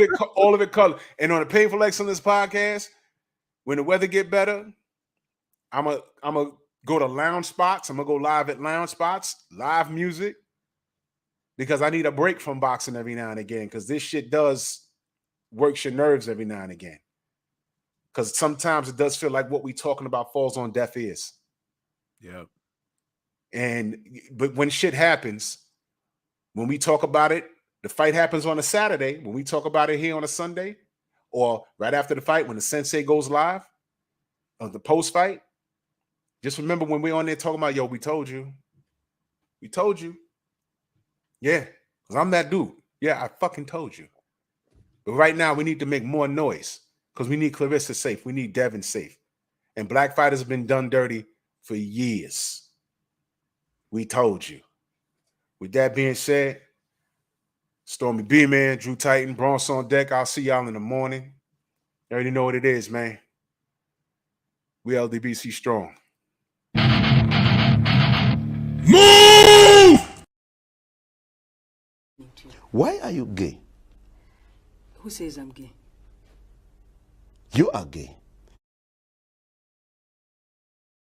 of it covered. And on the Painful Excellence podcast, when the weather get better, I'm a go to lounge spots. I'm gonna go live at lounge spots, live music, because I need a break from boxing every now and again, because this shit does works your nerves every now and again. Because sometimes it does feel like what we talking about falls on deaf ears. Yeah. But when shit happens, when we talk about it, the fight happens on a Saturday. When we talk about it here on a Sunday, or right after the fight, when the sensei goes live, the post fight, just remember when we're on there talking about, yo, we told you. We told you. Yeah, because I'm that dude. Yeah, I fucking told you. But right now, we need to make more noise, because we need Clarissa safe. We need Devin safe. And black fighters have been done dirty for years. We told you. With that being said, Stormy B-Man, Drew Titan, Bronx on deck. I'll see y'all in the morning. You already know what it is, man. We LDBC strong. Move! Why are you gay? Who says I'm gay? You are gay.